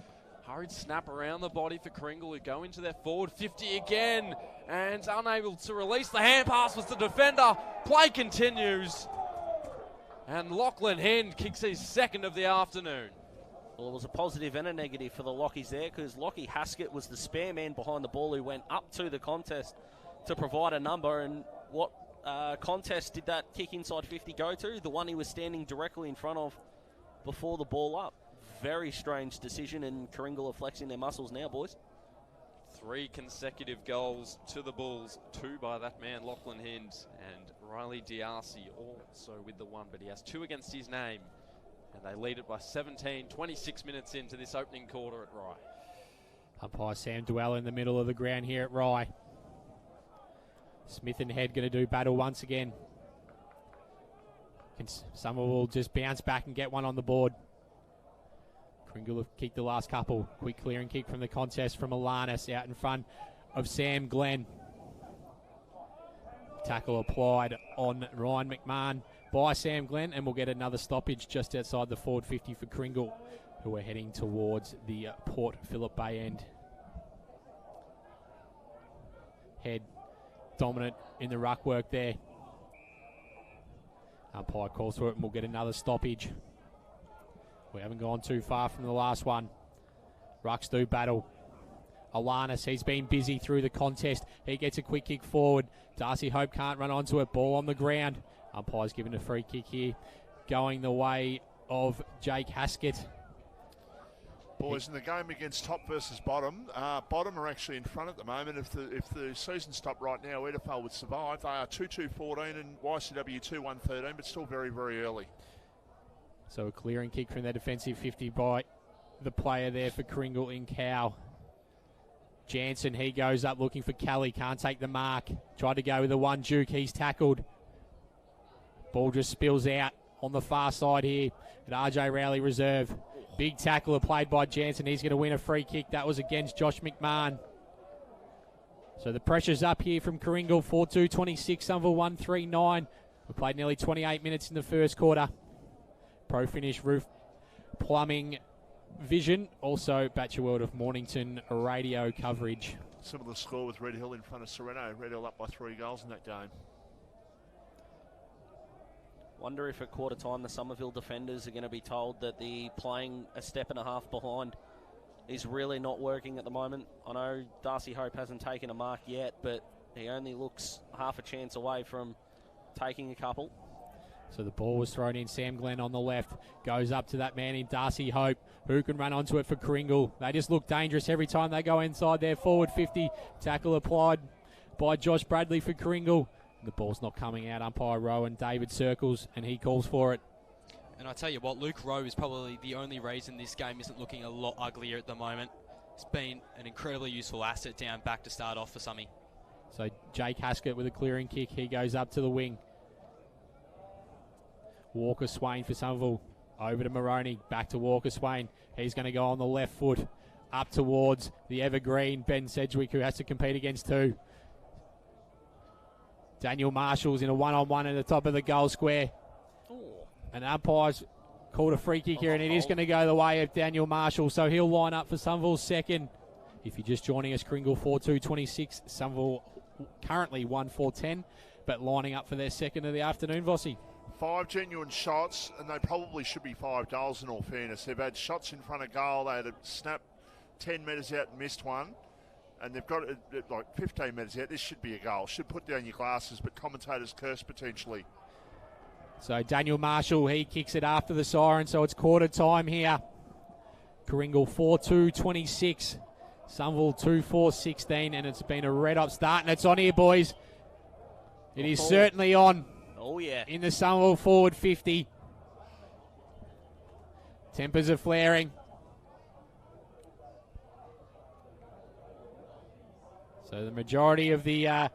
Hurried snap around the body for Karingal, who go into their forward 50 again. And unable to release the hand pass was the defender. Play continues. And Lachlan Hind kicks his second of the afternoon. Well, it was a positive and a negative for the Lockies there, because Lockie Haskett was the spare man behind the ball who went up to the contest to provide a number. And what contest did that kick inside 50 go to? The one he was standing directly in front of before the ball up. Very strange decision, and Karingal are flexing their muscles now, boys. 3 consecutive goals to the Bulls, 2 by that man, Lachlan Hind, and Riley D'Arcy also with the 1, but he has 2 against his name, and they lead it by 17, 26 minutes into this opening quarter at Rye. Umpire Sam Dwell in the middle of the ground here at Rye. Smith and Head going to do battle once again. Somerville will just bounce back and get one on the board. Karingal have kicked the last couple. Quick clearing kick from the contest from Alanis out in front of Sam Glenn. Tackle applied on Ryan McMahon by Sam Glenn, and we'll get another stoppage just outside the forward 50 for Karingal, who are heading towards the Port Phillip Bay end. Head dominant in the ruck work there. Umpire calls for it, and we'll get another stoppage. We haven't gone too far from the last one. Rucks do battle. Alanis, he's been busy through the contest. He gets a quick kick forward. Darcy Hope can't run onto it. Ball on the ground. Umpire's given a free kick here, going the way of Jake Haskett. Boys, in the game against top versus bottom, bottom are actually in front at the moment. If the season stopped right now, Mpnfl would survive. They are 2-2-14 and YCW 2-1-13, but still very, very early. So a clearing kick from their defensive 50 by the player there for Karingal in Cow. Jansen, he goes up looking for Kelly, can't take the mark. Tried to go with the one Duke, he's tackled. Ball just spills out on the far side here at RJ Rowley Reserve. Big tackle applied by Jansen, he's going to win a free kick. That was against Josh McMahon. So the pressure's up here from Karingal, 4-2-26, Somerville 1-3-9. We played nearly 28 minutes in the first quarter. Pro Finish Roof Plumbing Vision, also Batcher World of Mornington radio coverage. Similar score with Red Hill in front of Sereno. Red Hill up by 3 goals in that game. Wonder if at quarter time the Somerville defenders are going to be told that the playing a step and a half behind is really not working at the moment. I know Darcy Hope hasn't taken a mark yet, but he only looks half a chance away from taking a couple. So the ball was thrown in. Sam Glenn on the left goes up to that man in Darcy Hope, who can run onto it for Karingal. They just look dangerous every time they go inside their forward 50. Tackle applied by Josh Bradley for Karingal. The ball's not coming out. Umpire Rowan, David circles, and he calls for it. And I tell you what, Luke Rowe is probably the only reason this game isn't looking a lot uglier at the moment. It's been an incredibly useful asset down back to start off for Summy. So Jake Haskett with a clearing kick. He goes up to the wing. Walker Swain for Somerville. Over to Moroney. Back to Walker Swain. He's going to go on the left foot. Up towards the evergreen Ben Sedgwick, who has to compete against 2. Daniel Marshall's in a one-on-one at the top of the goal square. Ooh. And umpire's called a free kick here, and it is going to go the way of Daniel Marshall. So he'll line up for Somerville's second. If you're just joining us, Karingal 4-2-26. Somerville currently 1-4-10, but lining up for their second of the afternoon, Vossi. 5 genuine shots, and they probably should be 5 goals in all fairness. They've had shots in front of goal. They had a snap 10 metres out and missed one. and they've got it like 15 metres out. This should be a goal. Should put down your glasses, but commentators curse potentially. So Daniel Marshall, he kicks it after the siren, so it's quarter time here. Karingal 4-2-26. Somerville 2-4-16, and it's been a red-hot start, and it's on here, boys. It is certainly on. Oh, yeah. In the Somerville forward 50. Tempers are flaring. So the majority of the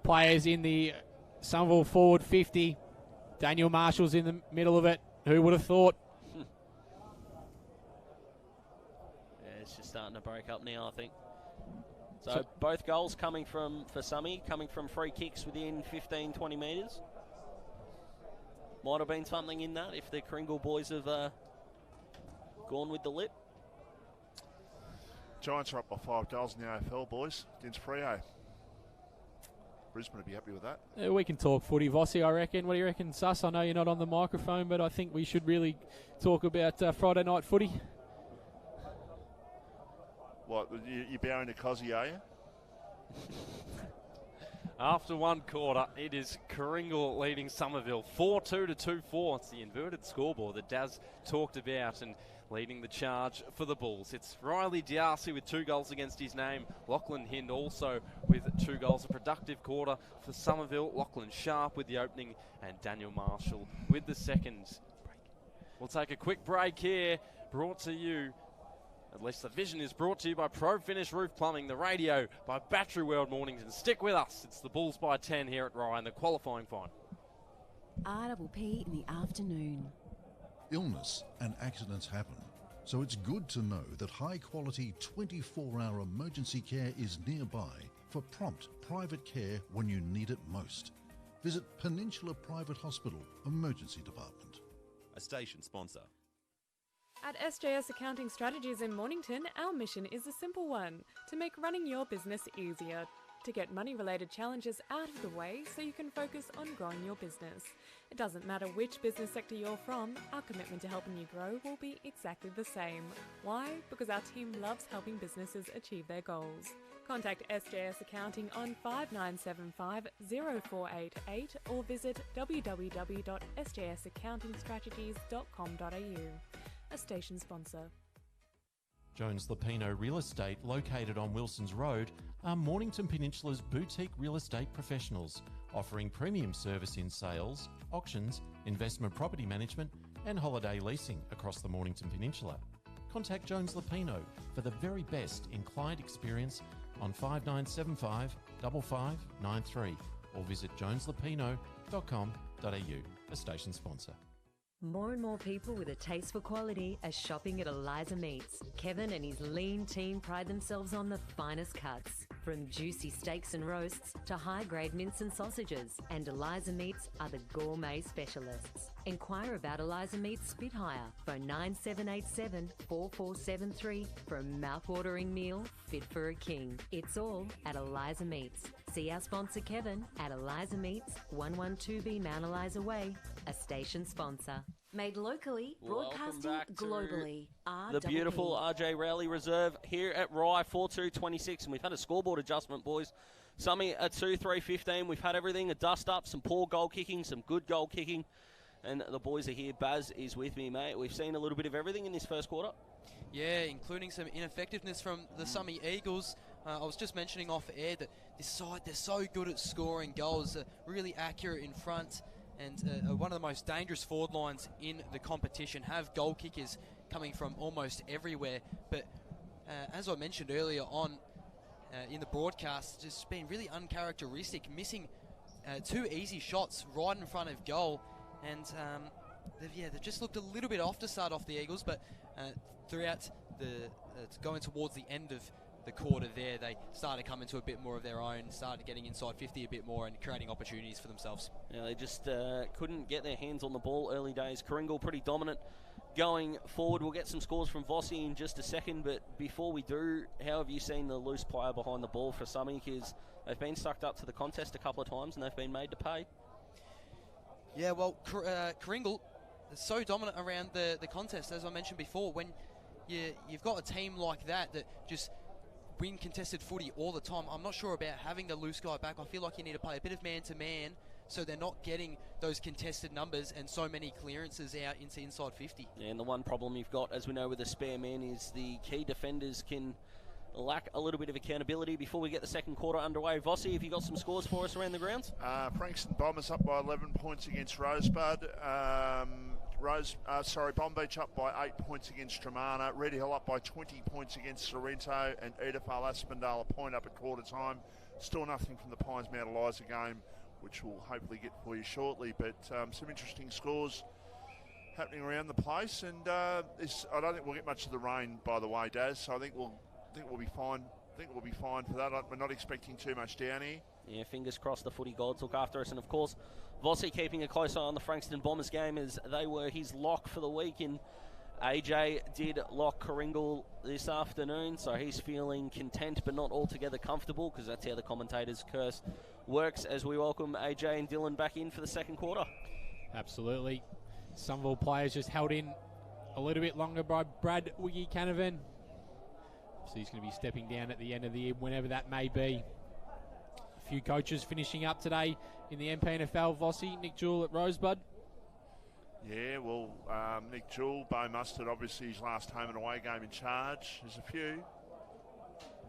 players in the Somerville forward 50. Daniel Marshall's in the middle of it. Who would have thought? Yeah, it's just starting to break up now, I think. So both goals coming for Summy, coming from free kicks within 15, 20 metres. Might have been something in that if the Karingal boys have gone with the lip. Giants are up by 5 goals in the AFL, boys, against Freo. Brisbane would be happy with that. We can talk footy, Vossi, I reckon. What do you reckon, Sus? I know you're not on the microphone, but I think we should really talk about Friday night footy. What, you're bowing to Cozzy, are you? After one quarter, it is Karingal leading Somerville 4-2 to 2-4. It's the inverted scoreboard that Daz talked about, and leading the charge for the Bulls. It's Riley D'Arcy with 2 goals against his name. Lachlan Hind also with 2 goals. A productive quarter for Somerville. Lachlan Sharp with the opening, and Daniel Marshall with the second. We'll take a quick break here, brought to you, at least the vision is brought to you by Pro Finish Roof Plumbing, the radio by Battery World Mornington. Stick with us. It's the Bulls by 10 here at Rye in the qualifying final. RPP in the afternoon. Illness and accidents happen, so it's good to know that high-quality 24-hour emergency care is nearby for prompt private care when you need it most. Visit Peninsula Private Hospital Emergency Department. A station sponsor. At SJS Accounting Strategies in Mornington, our mission is a simple one: to make running your business easier, to get money-related challenges out of the way so you can focus on growing your business. It doesn't matter which business sector you're from, our commitment to helping you grow will be exactly the same. Why? Because our team loves helping businesses achieve their goals. Contact SJS Accounting on 5975 0488 or visit www.sjsaccountingstrategies.com.au. A station sponsor. Jones Lapino Real Estate, located on Wilson's Road, are Mornington Peninsula's boutique real estate professionals, offering premium service in sales, auctions, investment property management and holiday leasing across the Mornington Peninsula. Contact Jones Lapino for the very best in client experience on 5975 5593 or visit joneslapino.com.au, a station sponsor. More and more people with a taste for quality are shopping at Eliza Meats. Kevin and his lean team pride themselves on the finest cuts, from juicy steaks and roasts to high-grade mince and sausages. And Eliza Meats are the gourmet specialists. Inquire about Eliza Meats Spitfire. Phone 9787 4473 for a mouth-watering meal fit for a king. It's all at Eliza Meats. See our sponsor Kevin at Eliza Meats, 112B Mount Eliza Way, a station sponsor. Made locally, broadcasting globally. The beautiful RJ Rowley Reserve here at Rye, 4-2-26, and we've had a scoreboard adjustment, boys. Summy at 2-3-15. We've had everything, a dust-up, some poor goal kicking, some good goal kicking, and the boys are here. Baz is with me, mate. We've seen a little bit of everything in this first quarter. Yeah, including some ineffectiveness from the Summy Eagles. I was just mentioning off air that this side, they're so good at scoring goals, really accurate in front, and one of the most dangerous forward lines in the competition, have goal kickers coming from almost everywhere. But as I mentioned earlier on in the broadcast, just been really uncharacteristic, missing 2 easy shots right in front of goal. And they've just looked a little bit off to start off the Eagles, but throughout going towards the end of the quarter there, they started coming to a bit more of their own, started getting inside 50 a bit more and creating opportunities for themselves. Yeah, they just couldn't get their hands on the ball early days. Karingal pretty dominant going forward. We'll get some scores from Vossi in just a second, but before we do, how have you seen the loose player behind the ball for Summy? Because they've been sucked up to the contest a couple of times and they've been made to pay. Yeah, well, Karingal is so dominant around the contest, as I mentioned before. When you've got a team like that just win contested footy all the time. I'm not sure about having the loose guy back. I feel like you need to play a bit of man-to-man so they're not getting those contested numbers and so many clearances out into inside 50. Yeah, and the one problem you've got, as we know with the spare man, is the key defenders can lack a little bit of accountability before we get the second quarter underway. Vossi, have you got some scores for us around the grounds? Frankston Bombers up by 11 points against Rosebud. Bomb Beach up by 8 points against Stromana. Red Hill up by 20 points against Sorrento. And Edithvale Aspendale a point up at quarter time. Still nothing from the Pines Mount Eliza game, which we'll hopefully get for you shortly. But some interesting scores happening around the place. And I don't think we'll get much of the rain, by the way, Daz. So I think we'll be fine. We'll be fine for that. We're not expecting too much down here. Yeah, fingers crossed the footy gods look after us. And of course, Vossi keeping a close eye on the Frankston Bombers game as they were his lock for the week. And AJ did lock Karingal this afternoon, so he's feeling content but not altogether comfortable, because that's how the commentators' curse works, as we welcome AJ and Dylan back in for the second quarter. Absolutely. Somerville players just held in a little bit longer by Brad Wiggy Canavan. So he's going to be stepping down at the end of the year, whenever that may be. A few coaches finishing up today in the Mpnfl. Vossi, Nick Jewell at Rosebud. Yeah, well, Nick Jewell, Bo Mustard, obviously his last home and away game in charge. There's a few.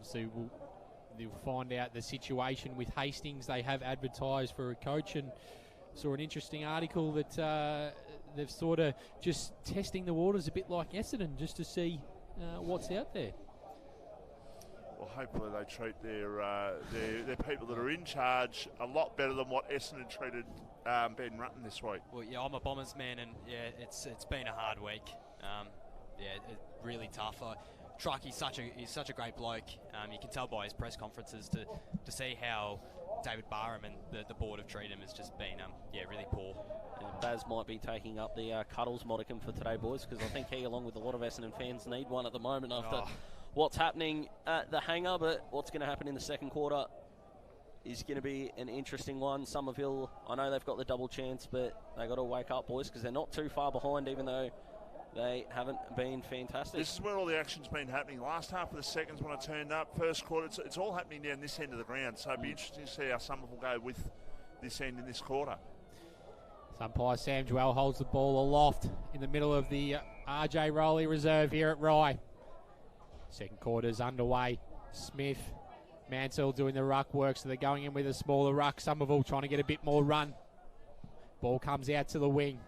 So they'll find out the situation with Hastings. They have advertised for a coach, and saw an interesting article that they've sort of just testing the waters a bit like Essendon, just to see what's out there. Well, hopefully they treat their people that are in charge a lot better than what Essendon treated Ben Rutten this week. Well, yeah, I'm a Bombers man, and yeah, it's been a hard week. It's really tough. Truck, he's such a great bloke. You can tell by his press conferences to see how David Barham and the board have treated him has just been really poor. Baz might be taking up the Cuddles modicum for today, boys, because I think he, along with a lot of Essendon fans, need one at the moment after what's happening at the hangar. But what's going to happen in the second quarter is going to be an interesting one. Somerville, I know they've got the double chance, but they got to wake up, boys, because they're not too far behind, even though they haven't been fantastic. This is where all the action's been happening. Last half of the seconds when I turned up, first quarter, it's all happening down this end of the ground. So it'd be interesting to see how Somerville go with this end in this quarter. Umpire Sam Joel holds the ball aloft in the middle of the RJ Rowley reserve here at Rye. Second quarter's underway. Smith, Mansell doing the ruck work, so they're going in with a smaller ruck. Somerville trying to get a bit more run. Ball comes out to the wing.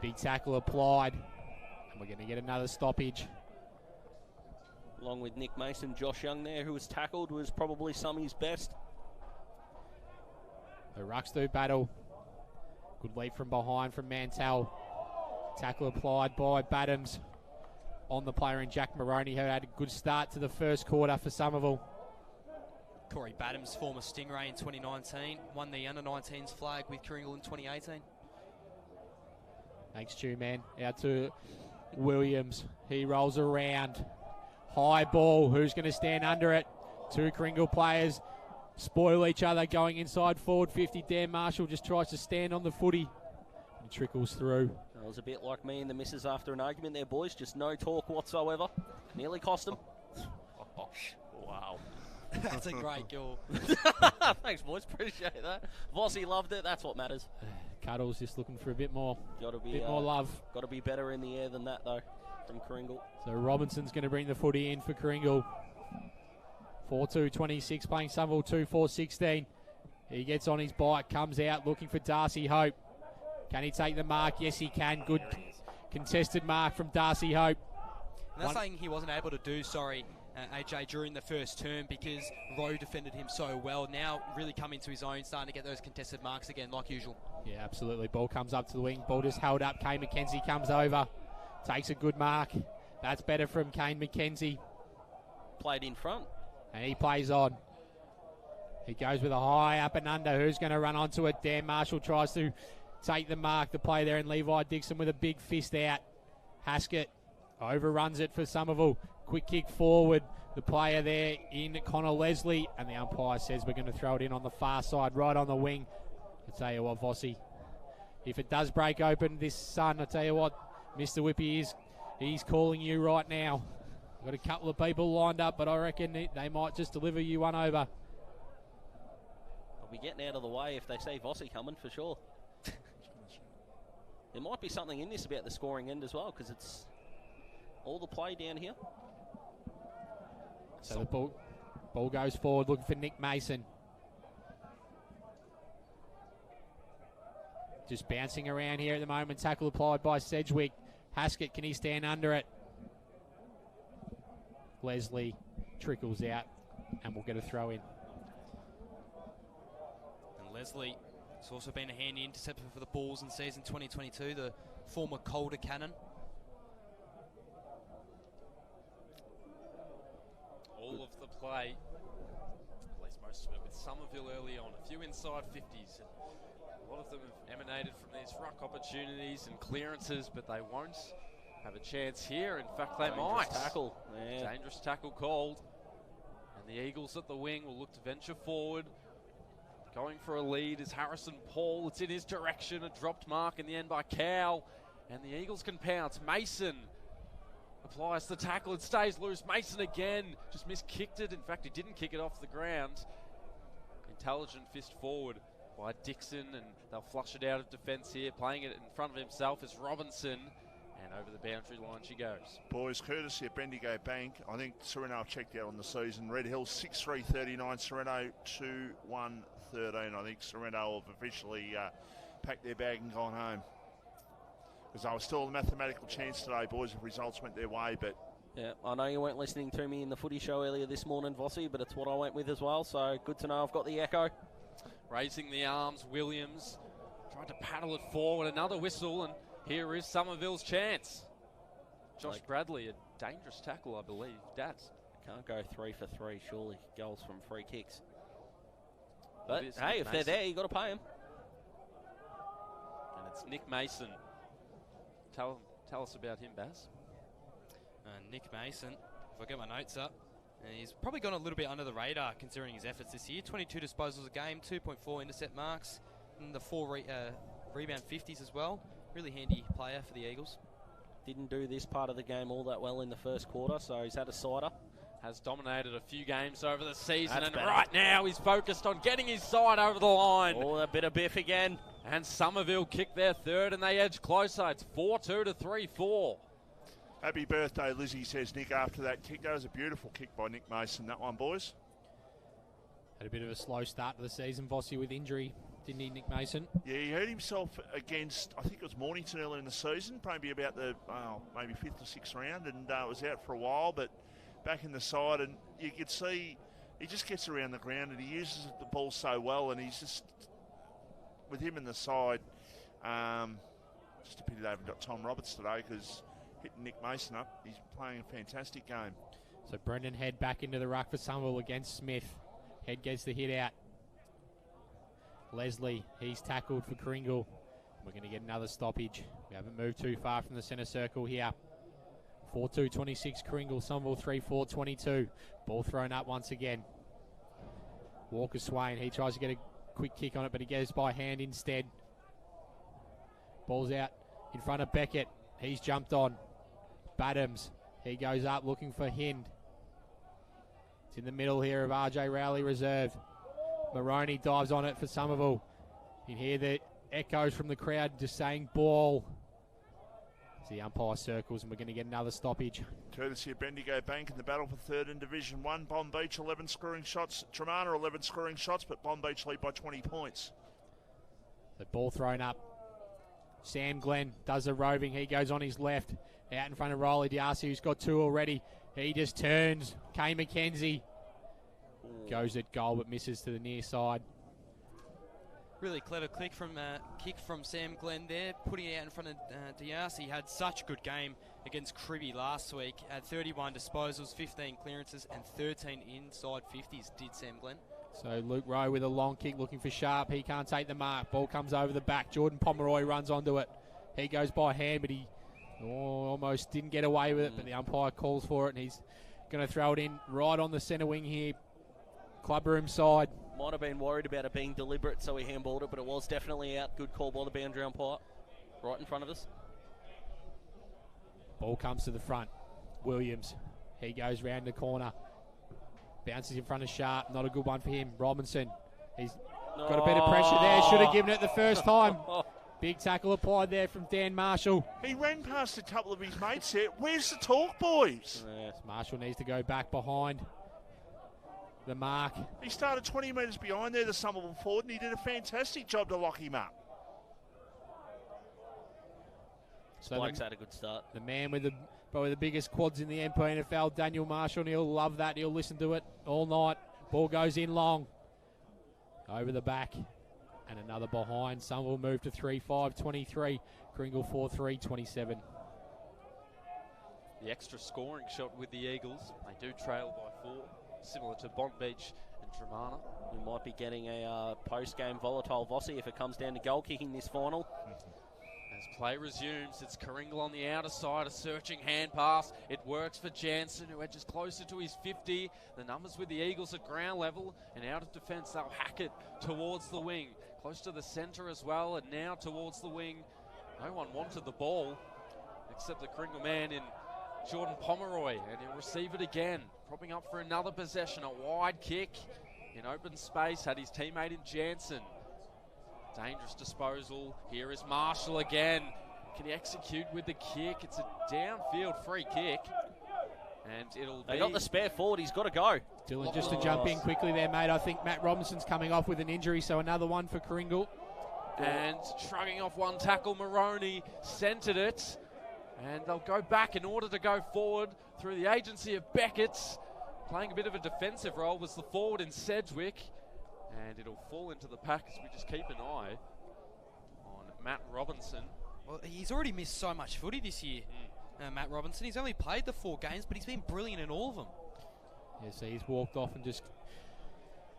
Big tackle applied. And we're going to get another stoppage. Along with Nick Mason, Josh Young there, who was tackled, was probably Summy's best. The rucks do battle. Good lead from behind from Mantell. Tackle applied by Badams on the player in Jack Moroney, who had a good start to the first quarter for Somerville. Corey Badams, former Stingray in 2019, won the under-19s flag with Karingal in 2018. Thanks, Stu, man. Out to Williams. He rolls around. High ball. Who's going to stand under it? Two Karingal players spoil each other going inside forward 50. Dan Marshall just tries to stand on the footy. He trickles through. That was a bit like me and the missus after an argument there, boys. Just no talk whatsoever. Nearly cost them. Wow. That's a great goal. Thanks, boys. Appreciate that. Vossi loved it. That's what matters. Cuddles just looking for a bit more. Bit more love. Got to be better in the air than that, though, from Karingal. So Robinson's going to bring the footy in for Karingal. 4-2-26 playing Somerville 2-4-16. He gets on his bike, comes out looking for Darcy Hope. Can he take the mark? Yes, he can. Good contested mark from Darcy Hope. And that's something he wasn't able to do, AJ, during the first term, because Rowe defended him so well. Now really coming to his own, starting to get those contested marks again, like usual. Yeah, absolutely. Ball comes up to the wing. Ball just held up. Kane McKenzie comes over. Takes a good mark. That's better from Kane McKenzie. Played in front. And he plays on. He goes with a high up and under. Who's going to run onto it? Dan Marshall tries to take the mark. The play there, and Levi Dixon with a big fist out. Haskett overruns it for Somerville. Quick kick forward. The player there in Connor Leslie. And the umpire says we're going to throw it in on the far side, right on the wing. I tell you what, Vossi, if it does break open this sun, I tell you what, Mr. Whippy he's calling you right now. Got a couple of people lined up, but I reckon they might just deliver you one over. I'll be getting out of the way if they see Vossi coming, for sure. There might be something in this about the scoring end as well, because it's all the play down here. So the ball goes forward, looking for Nick Mason. Just bouncing around here at the moment. Tackle applied by Sedgwick. Haskett, can he stand under it? Leslie trickles out and we'll get a throw in. And Leslie has also been a handy interceptor for the Bulls in season 2022, the former Calder Cannon. All of the play, at least most of it, with Somerville early on. A few inside 50s. A lot of them have emanated from these ruck opportunities and clearances, but they won't have a chance here. In fact, they might. Tackle. Yeah. Dangerous tackle called. And the Eagles at the wing will look to venture forward. Going for a lead is Harrison Paul. It's in his direction. A dropped mark in the end by Cow. And the Eagles can pounce. Mason applies the tackle. It stays loose. Mason again. Just miskicked it. In fact, he didn't kick it off the ground. Intelligent fist forward by Dixon, and they'll flush it out of defence here. Playing it in front of himself is Robinson, and over the boundary line she goes. Boys, courtesy of Bendigo Bank. I think Sereno have checked out on the season. Red Hill 6-3-39, Sereno 2-1-13. I think Sereno have officially packed their bag and gone home. Because they were still a mathematical chance today, boys, if results went their way, but... Yeah, I know you weren't listening to me in the footy show earlier this morning, Vossi, but it's what I went with as well, so good to know I've got the echo. Raising the arms, Williams tried to paddle it forward. Another whistle, and here is Somerville's chance. Josh Bradley, a dangerous tackle, I believe. Daz. Can't go 3 for 3, surely. Goals from free kicks. But, hey, if they're there, you got to pay them. And it's Nick Mason. Tell us about him, Baz. Nick Mason, if I get my notes up, and he's probably gone a little bit under the radar considering his efforts this year. 22 disposals a game, 2.4 intercept marks, and the 4 rebound 50s as well. Really handy player for the Eagles. Didn't do this part of the game all that well in the first quarter, so he's had a cider. Has dominated a few games over the season, and right now he's focused on getting his side over the line. Oh, a bit of biff again. And Somerville kick their third, and they edge closer. It's 4-2 to 3-4. Happy birthday, Lizzie, says Nick, after that kick. That was a beautiful kick by Nick Mason, that one, boys. Had a bit of a slow start to the season, Vossi, with injury, didn't he, Nick Mason? Yeah, he hurt himself against, I think it was Mornington earlier in the season, maybe about the maybe 5th or 6th round, and was out for a while, but back in the side, and you could see he just gets around the ground and he uses the ball so well, and he's just, with him in the side, just a pity they haven't got Tom Roberts today, because hitting Nick Mason up, he's playing a fantastic game. So Brendan Head back into the ruck for Somerville against Smith. Head gets the hit out. Leslie, he's tackled for Karingal. We're going to get another stoppage. We haven't moved too far from the centre circle here. 4-2-26 Karingal, Somerville 3-4-22. Ball thrown up once again. Walker Swain, he tries to get a quick kick on it, but he gets by hand instead. Ball's out in front of Beckett. He's jumped on. Badams, he goes up looking for Hind. It's in the middle here of RJ Rowley reserve. Maroney dives on it for Somerville. You can hear the echoes from the crowd just saying ball. As the umpire circles, and we're going to get another stoppage. Courtesy of Bendigo Bank in the battle for third in Division 1. Bomb Beach 11 scoring shots. Tremarna 11 scoring shots, but Bomb Beach lead by 20 points. The ball thrown up. Sam Glenn does a roving. He goes on his left. Out in front of Riley D'Arcy, who's got 2 already. He just turns. Kay McKenzie goes at goal, but misses to the near side. Really clever kick from Sam Glenn there, putting it out in front of D'Arcy. Had such a good game against Cribby last week. Had 31 disposals, 15 clearances, and 13 inside 50s, did Sam Glenn. So Luke Rowe with a long kick looking for Sharp. He can't take the mark. Ball comes over the back. Jordan Pomeroy runs onto it. He goes by hand, but he almost didn't get away with it, but the umpire calls for it, and he's going to throw it in right on the centre wing here. Clubroom side. Might have been worried about it being deliberate, so he handballed it, but it was definitely out. Good call by the boundary umpire. Right in front of us. Ball comes to the front. Williams. He goes round the corner. Bounces in front of Sharp. Not a good one for him. Robinson. He's got a bit of pressure there. Should have given it the first time. Big tackle applied there from Dan Marshall. He ran past a couple of his mates there. Where's the talk, boys? Marshall needs to go back behind the mark. He started 20 metres behind there, the Somerville forward, and he did a fantastic job to lock him up. So Bloke's had a good start. The man with probably the biggest quads in the Mpnfl, Daniel Marshall, and he'll love that. He'll listen to it all night. Ball goes in long. Over the back. And another behind. Somerville move to 3-5-23. Karingal 4-3-27. The extra scoring shot with the Eagles. They do trail by 4, similar to Bont Beach and Dramana. We might be getting a post-game volatile Vossi if it comes down to goal kicking this final. As play resumes, it's Karingal on the outer side, a searching hand pass. It works for Jansen, who edges closer to his 50. The numbers with the Eagles at ground level, and out of defence, they'll hack it towards the wing. Close to the centre as well, and now towards the wing. No one wanted the ball, except the Karingal man in Jordan Pomeroy, and he'll receive it again. Propping up for another possession, a wide kick in open space, had his teammate in Jansen. Dangerous disposal. Here is Marshall again. Can he execute with the kick? It's a downfield free kick. And it'll be... They got the spare forward. He's got to go. Dylan, just to jump in quickly there, mate. I think Matt Robinson's coming off with an injury, so another one for Karingal. And shrugging off one tackle, Maroney centred it. And they'll go back in order to go forward through the agency of Beckett. Playing a bit of a defensive role was the forward in Sedgwick. And it'll fall into the pack as we just keep an eye on Matt Robinson. Well, he's already missed so much footy this year, Matt Robinson. He's only played the 4 games, but he's been brilliant in all of them. Yeah, so he's walked off and just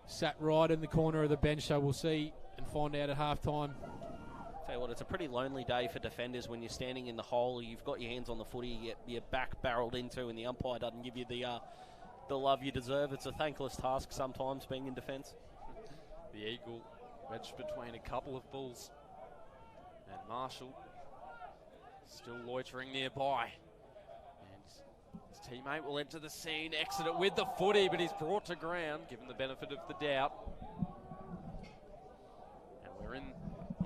sat right in the corner of the bench, so we'll see and find out at halftime. Tell you what, it's a pretty lonely day for defenders when you're standing in the hole, you've got your hands on the footy, you get your back barreled into, and the umpire doesn't give you the love you deserve. It's a thankless task sometimes being in defence. The Eagle wedged between a couple of bulls, and Marshall still loitering nearby. And his teammate will enter the scene, exit it with the footy, but he's brought to ground, given the benefit of the doubt. And we're in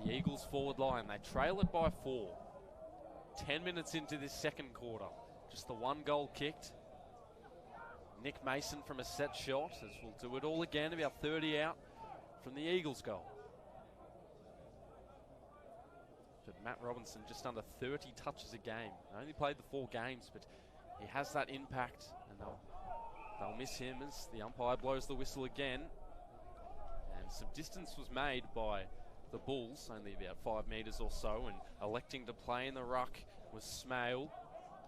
the Eagles' forward line. They trail it by 4. 10 minutes into this second quarter. Just the 1 goal kicked. Nick Mason from a set shot, as we'll do it all again, about 30 out from the Eagles' goal. But Matt Robinson just under 30 touches a game. Only played the 4 games, but he has that impact, and they'll miss him as the umpire blows the whistle again. And some distance was made by the Bulls, only about 5 metres or so, and electing to play in the ruck was Smale.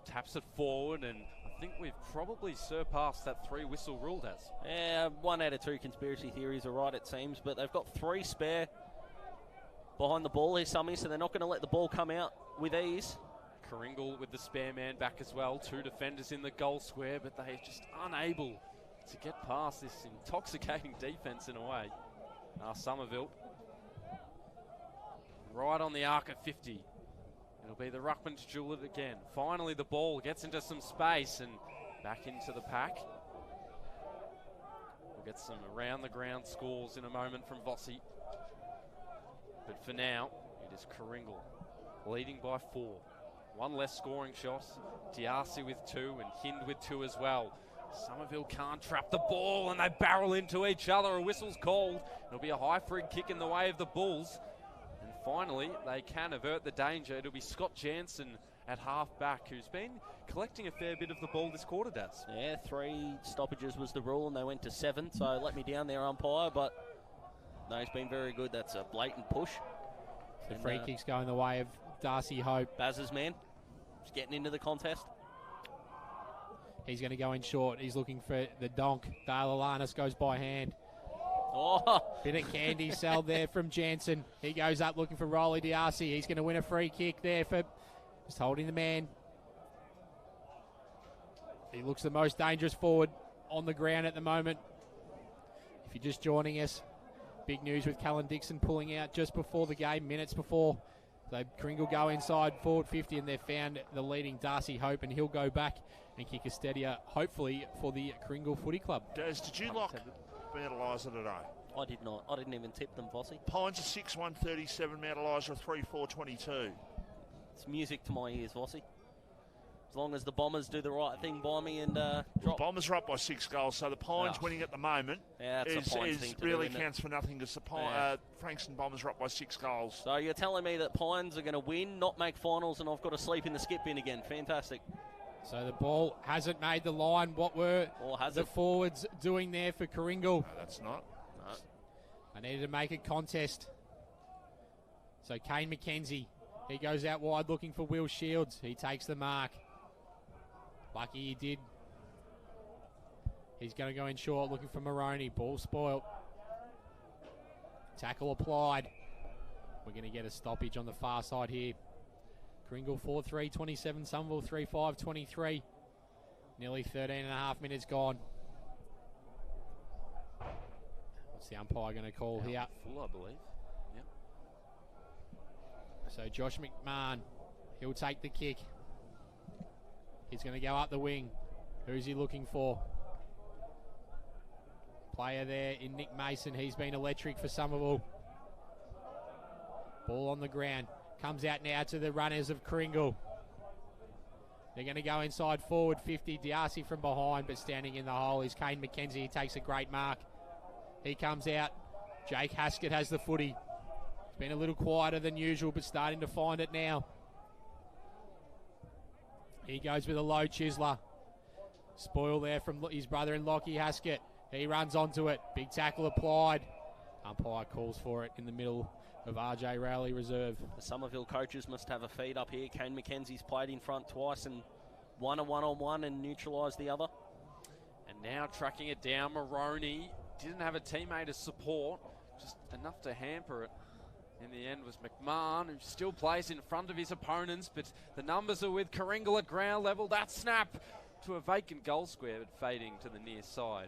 Taps it forward, and I think we've probably surpassed that 3-whistle rule, Daz. Yeah, 1 out of 2 conspiracy theories are right, it seems, but they've got 3 spare behind the ball here, Summy, so they're not going to let the ball come out with ease. Karingal with the spare man back as well. 2 defenders in the goal square, but they're just unable to get past this intoxicating defence in a way. Somerville right on the arc of 50. It'll be the Ruckman's Jewel again. Finally, the ball gets into some space and back into the pack. We'll get some around-the-ground scores in a moment from Vossi. But for now, it is Karingal leading by 4. 1 less scoring shot. Diarcy with 2 and Hind with 2 as well. Somerville can't trap the ball and they barrel into each other. A whistle's called. It'll be a high frig kick in the way of the Bulls. Finally, they can avert the danger. It'll be Scott Jansen at half-back, who's been collecting a fair bit of the ball this quarter, Daz. Yeah, 3 stoppages was the rule, and they went to 7, so let me down there, umpire, but no, he's been very good. That's a blatant push. The free kick's going the way of Darcy Hope. Baz's man, he's getting into the contest. He's going to go in short. He's looking for the donk. Dale Alanis goes by hand. Oh. Bit of candy sell there from Jansen. He goes up looking for Rolly Diarcy. He's going to win a free kick there for just holding the man. He looks the most dangerous forward on the ground at the moment. If you're just joining us, big news with Callan Dixon pulling out just before the game, minutes before. So Karingal go inside forward 50 and they've found the leading Darcy Hope, and he'll go back and kick a steadier, hopefully, for the Karingal Footy Club. Des, did you lock Mount Eliza today? I did not. I didn't even tip them, Vossi. Pines are 6-1-37, Mount Eliza 3-4-22. It's music to my ears, Vossi. As long as the Bombers do the right thing by me and drop. Bombers are up by 6 goals, so the Pines winning at the moment really counts for nothing because the Frankston Bombers are up by 6 goals. So you're telling me that Pines are going to win, not make finals, and I've got to sleep in the skip bin again. Fantastic. So the ball hasn't made the line. What were the forwards doing there for Karingal? No, that's not. No. I needed to make a contest. So Kane McKenzie, he goes out wide looking for Will Shields. He takes the mark. Lucky he did. He's going to go in short looking for Maroney. Ball spoiled. Tackle applied. We're going to get a stoppage on the far side here. Karingal 4-3-27, Somerville 3-5-23. Nearly 13 and a half minutes gone. What's the umpire going to call here? Full, I believe. Yep. So Josh McMahon, he'll take the kick. He's going to go up the wing. Who's he looking for? Player there in Nick Mason. He's been electric for Somerville. Ball on the ground. Comes out now to the runners of Karingal. They're going to go inside forward 50. D'Arcy from behind, but standing in the hole is Kane McKenzie. He takes a great mark. He comes out. Jake Haskett has the footy. It's been a little quieter than usual, but starting to find it now. He goes with a low chiseler. Spoil there from his brother in Lockie Haskett. He runs onto it. Big tackle applied. Umpire calls for it in the middle of RJ Rowley Reserve. The Somerville coaches must have a feed up here. Kane McKenzie's played in front twice and won a one-on-one and neutralised the other. And now tracking it down, Maroney didn't have a teammate as support, just enough to hamper it. In the end was McMahon, who still plays in front of his opponents, but the numbers are with Karingal at ground level. That snap to a vacant goal square, but fading to the near side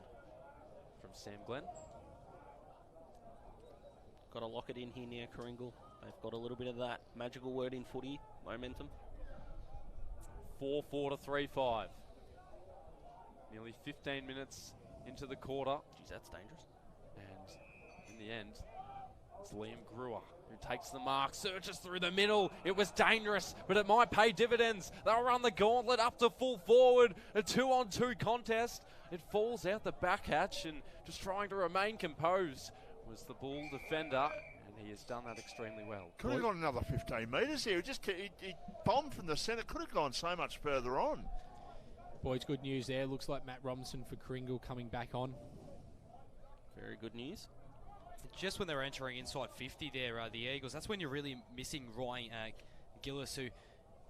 from Sam Glenn. Got to lock it in here near Karingal. They've got a little bit of that magical word in footy, momentum. 4-4 to 3-5. Nearly 15 minutes into the quarter. Geez, that's dangerous. And in the end, it's Liam Brewer who takes the mark, searches through the middle. It was dangerous, but it might pay dividends. They'll run the gauntlet up to full forward. A 2-on-2 contest. It falls out the back hatch, and just trying to remain composed was the Bull defender, and he has done that extremely well. Could have gone another 15 metres here. He bombed from the centre. Could have gone so much further on. Boys, good news there. Looks like Matt Robinson for Karingal coming back on. Very good news. Just when they're entering inside 50 there, the Eagles, that's when you're really missing Ryan Gillis, who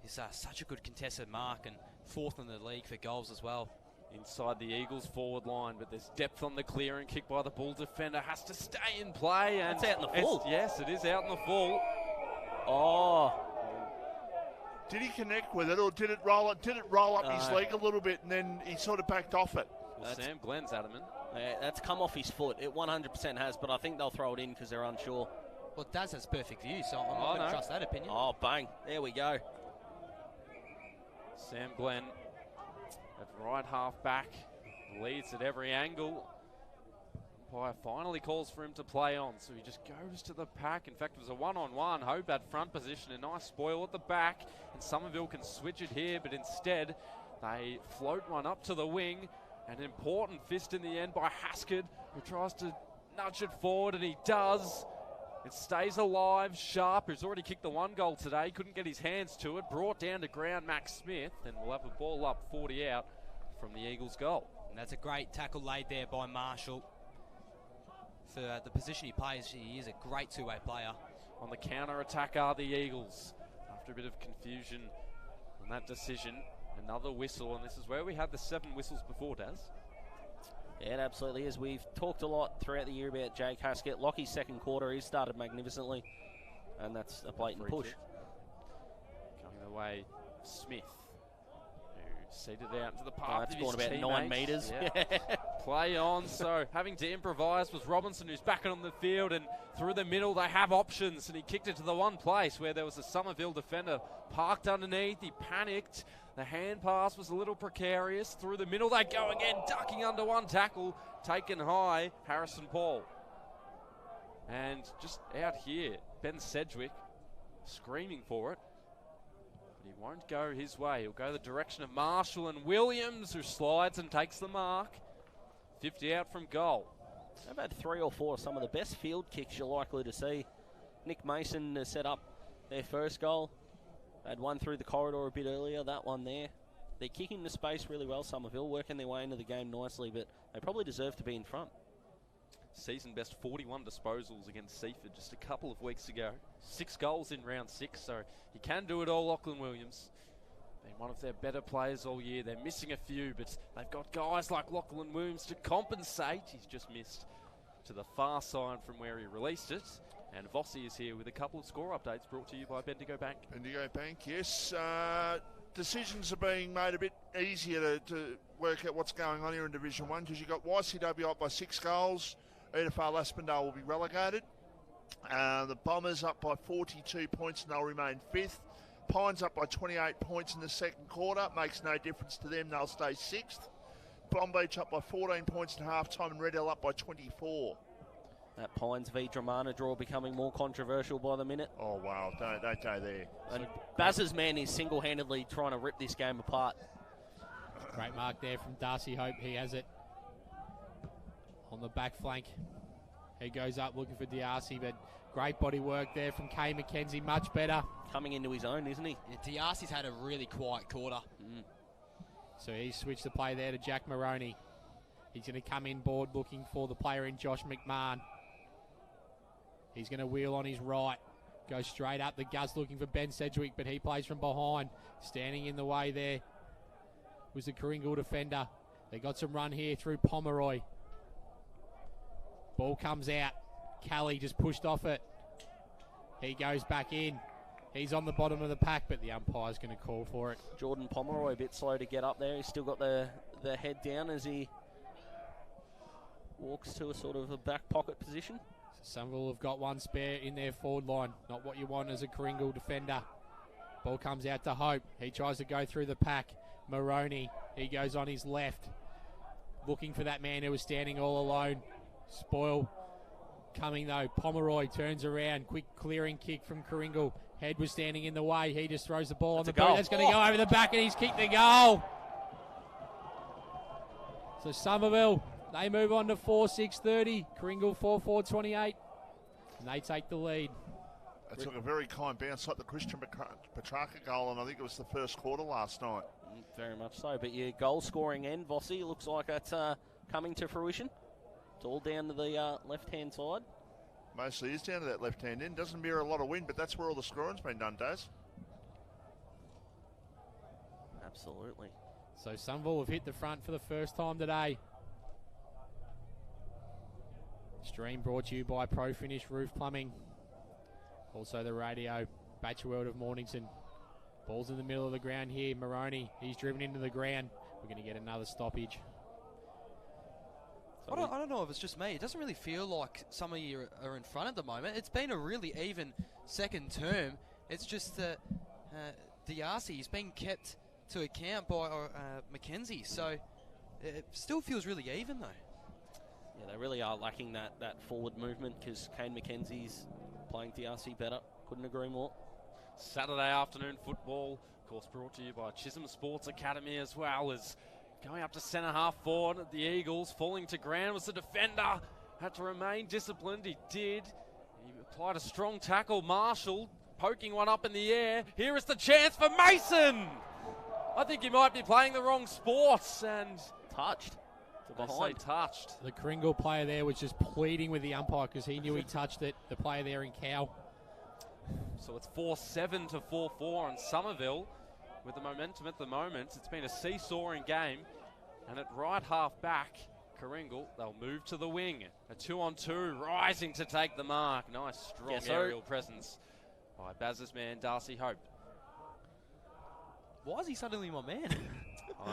is such a good contested mark and fourth in the league for goals as well. Inside the Eagles forward line, but there's depth on the clear and kick by the Bull defender. Has to stay in play. And it's out in the full. Yes, it is out in the full. Oh. Did he connect with it, or did it roll up? Did it roll up his leg a little bit, and then he sort of backed off it? Well, Sam Glenn's adamant. That's come off his foot. It 100% has, but I think they'll throw it in because they're unsure. Well, Daz has perfect view, so I'm not going to trust that opinion. Oh, bang. There we go. Sam Glenn at right half back, leads at every angle. Umpire finally calls for him to play on, so he just goes to the pack. In fact, it was a one-on-one. Hobart front position, a nice spoil at the back, and Somerville can switch it here, but instead they float one up to the wing. An important fist in the end by Haskett, who tries to nudge it forward, and he does. It stays alive. Sharp, who's already kicked the 1 goal today, couldn't get his hands to it. Brought down to ground Max Smith, and we'll have a ball up 40 out from the Eagles' goal. And that's a great tackle laid there by Marshall. For the position he plays, he is a great two-way player. On the counter-attack are the Eagles. After a bit of confusion on that decision, another whistle, and this is where we had the 7 whistles before, Daz. Yeah, it absolutely is. We've talked a lot throughout the year about Jake Haskett. Lockie's second quarter, he started magnificently, and that's a blatant push. Coming the way of Smith, who Seated out into the path. That's gone about 9 metres. Yeah. Play on. So having to improvise was Robinson, who's back on the field, and through the middle they have options, and he kicked it to the one place where there was a Somerville defender parked underneath. He panicked. The hand pass was a little precarious. Through the middle they go again, ducking under one tackle, taken high, Harrison Paul. And just out here, Ben Sedgwick screaming for it. But he won't go his way. He'll go the direction of Marshall and Williams, who slides and takes the mark. 50 out from goal. They've had 3 or 4 of some of the best field kicks you're likely to see. Nick Mason has set up their first goal. They had one through the corridor a bit earlier, that one there. They're kicking the space really well, Somerville, working their way into the game nicely, but they probably deserve to be in front. Season best 41 disposals against Seaford just a couple of weeks ago. 6 goals in round 6, so he can do it all, Lachlan Williams. Been one of their better players all year. They're missing a few, but they've got guys like Lachlan Williams to compensate. He's just missed to the far side from where he released it. And Vossi is here with a couple of score updates brought to you by Bendigo Bank. Bendigo Bank, yes. Decisions are being made a bit easier to work out what's going on here in Division 1 because you've got YCW up by 6 goals. Edifal Aspendale will be relegated. The Bombers up by 42 points and they'll remain 5th. Pines up by 28 points in the second quarter. Makes no difference to them. They'll stay 6th. Blom Beach up by 14 points at half-time and Red Hill up by 24. That Pines v Dramana draw becoming more controversial by the minute. Oh, wow. Don't go there. And Baz's man is single-handedly trying to rip this game apart. Great mark there from Darcy Hope. He has it on the back flank. He goes up looking for D'Arcy, but great body work there from Kay McKenzie. Much better. Coming into his own, isn't he? Yeah, D'Arcy's had a really quiet quarter. So he switched the play there to Jack Maroney. He's going to come in board looking for the player in Josh McMahon. He's going to wheel on his right. Goes straight up the guts looking for Ben Sedgwick, but he plays from behind. Standing in the way there was the Karingal defender. They got some run here through Pomeroy. Ball comes out. Kelly just pushed off it. He goes back in. He's on the bottom of the pack, but the umpire's going to call for it. Jordan Pomeroy a bit slow to get up there. He's still got the head down as he walks to a sort of a back pocket position. Somerville have got one spare in their forward line. Not what you want as a Karingal defender. Ball comes out to Hope. He tries to go through the pack. Maroney, he goes on his left. Looking for that man who was standing all alone. Spoil coming though. Pomeroy turns around. Quick clearing kick from Karingal. Head was standing in the way. He just throws the ball on the boot. That's going to go over the back and he's kicked the goal. So Somerville, they move on to 4-6-30. Karingal 4-4-28. And they take the lead. That took a very kind bounce like the Christian Petrarca goal, and I think it was the first quarter last night. Very much so. But your goal scoring end, Vossi, looks like it's coming to fruition. It's all down to the left-hand side. Mostly is down to that left-hand end. Doesn't mirror a lot of wind, but that's where all the scoring's been done, Daz. Absolutely. So Somerville have hit the front for the first time today. Stream brought to you by Pro Finish Roof Plumbing. Also the radio, Batcher World of Mornington. Ball's in the middle of the ground here. Maroney, he's driven into the ground. We're going to get another stoppage. I don't know if it's just me. It doesn't really feel like some of you are in front at the moment. It's been a really even second term. It's just that D'Arcy is being kept to account by Mackenzie. So it still feels really even though. Yeah, they really are lacking that forward movement because Kane McKenzie's playing D'Arcy better. Couldn't agree more. Saturday afternoon football, of course, brought to you by Chisholm Sports Academy as well as going up to centre half forward. The Eagles falling to ground was the defender. Had to remain disciplined. He did. He applied a strong tackle. Marshall poking one up in the air. Here is the chance for Mason. I think he might be playing the wrong sports and touched. Behind. Touched. The Karingal player there was just pleading with the umpire because he knew he touched it. The player there in Cow. So it's 4-7 to 4-4 on Somerville with the momentum at the moment. It's been a seesawing game. And at right half back, Karingal, they'll move to the wing. A 2-on-2 rising to take the mark. Nice strong aerial presence by Baz's man, Darcy Hope. Why is he suddenly my man?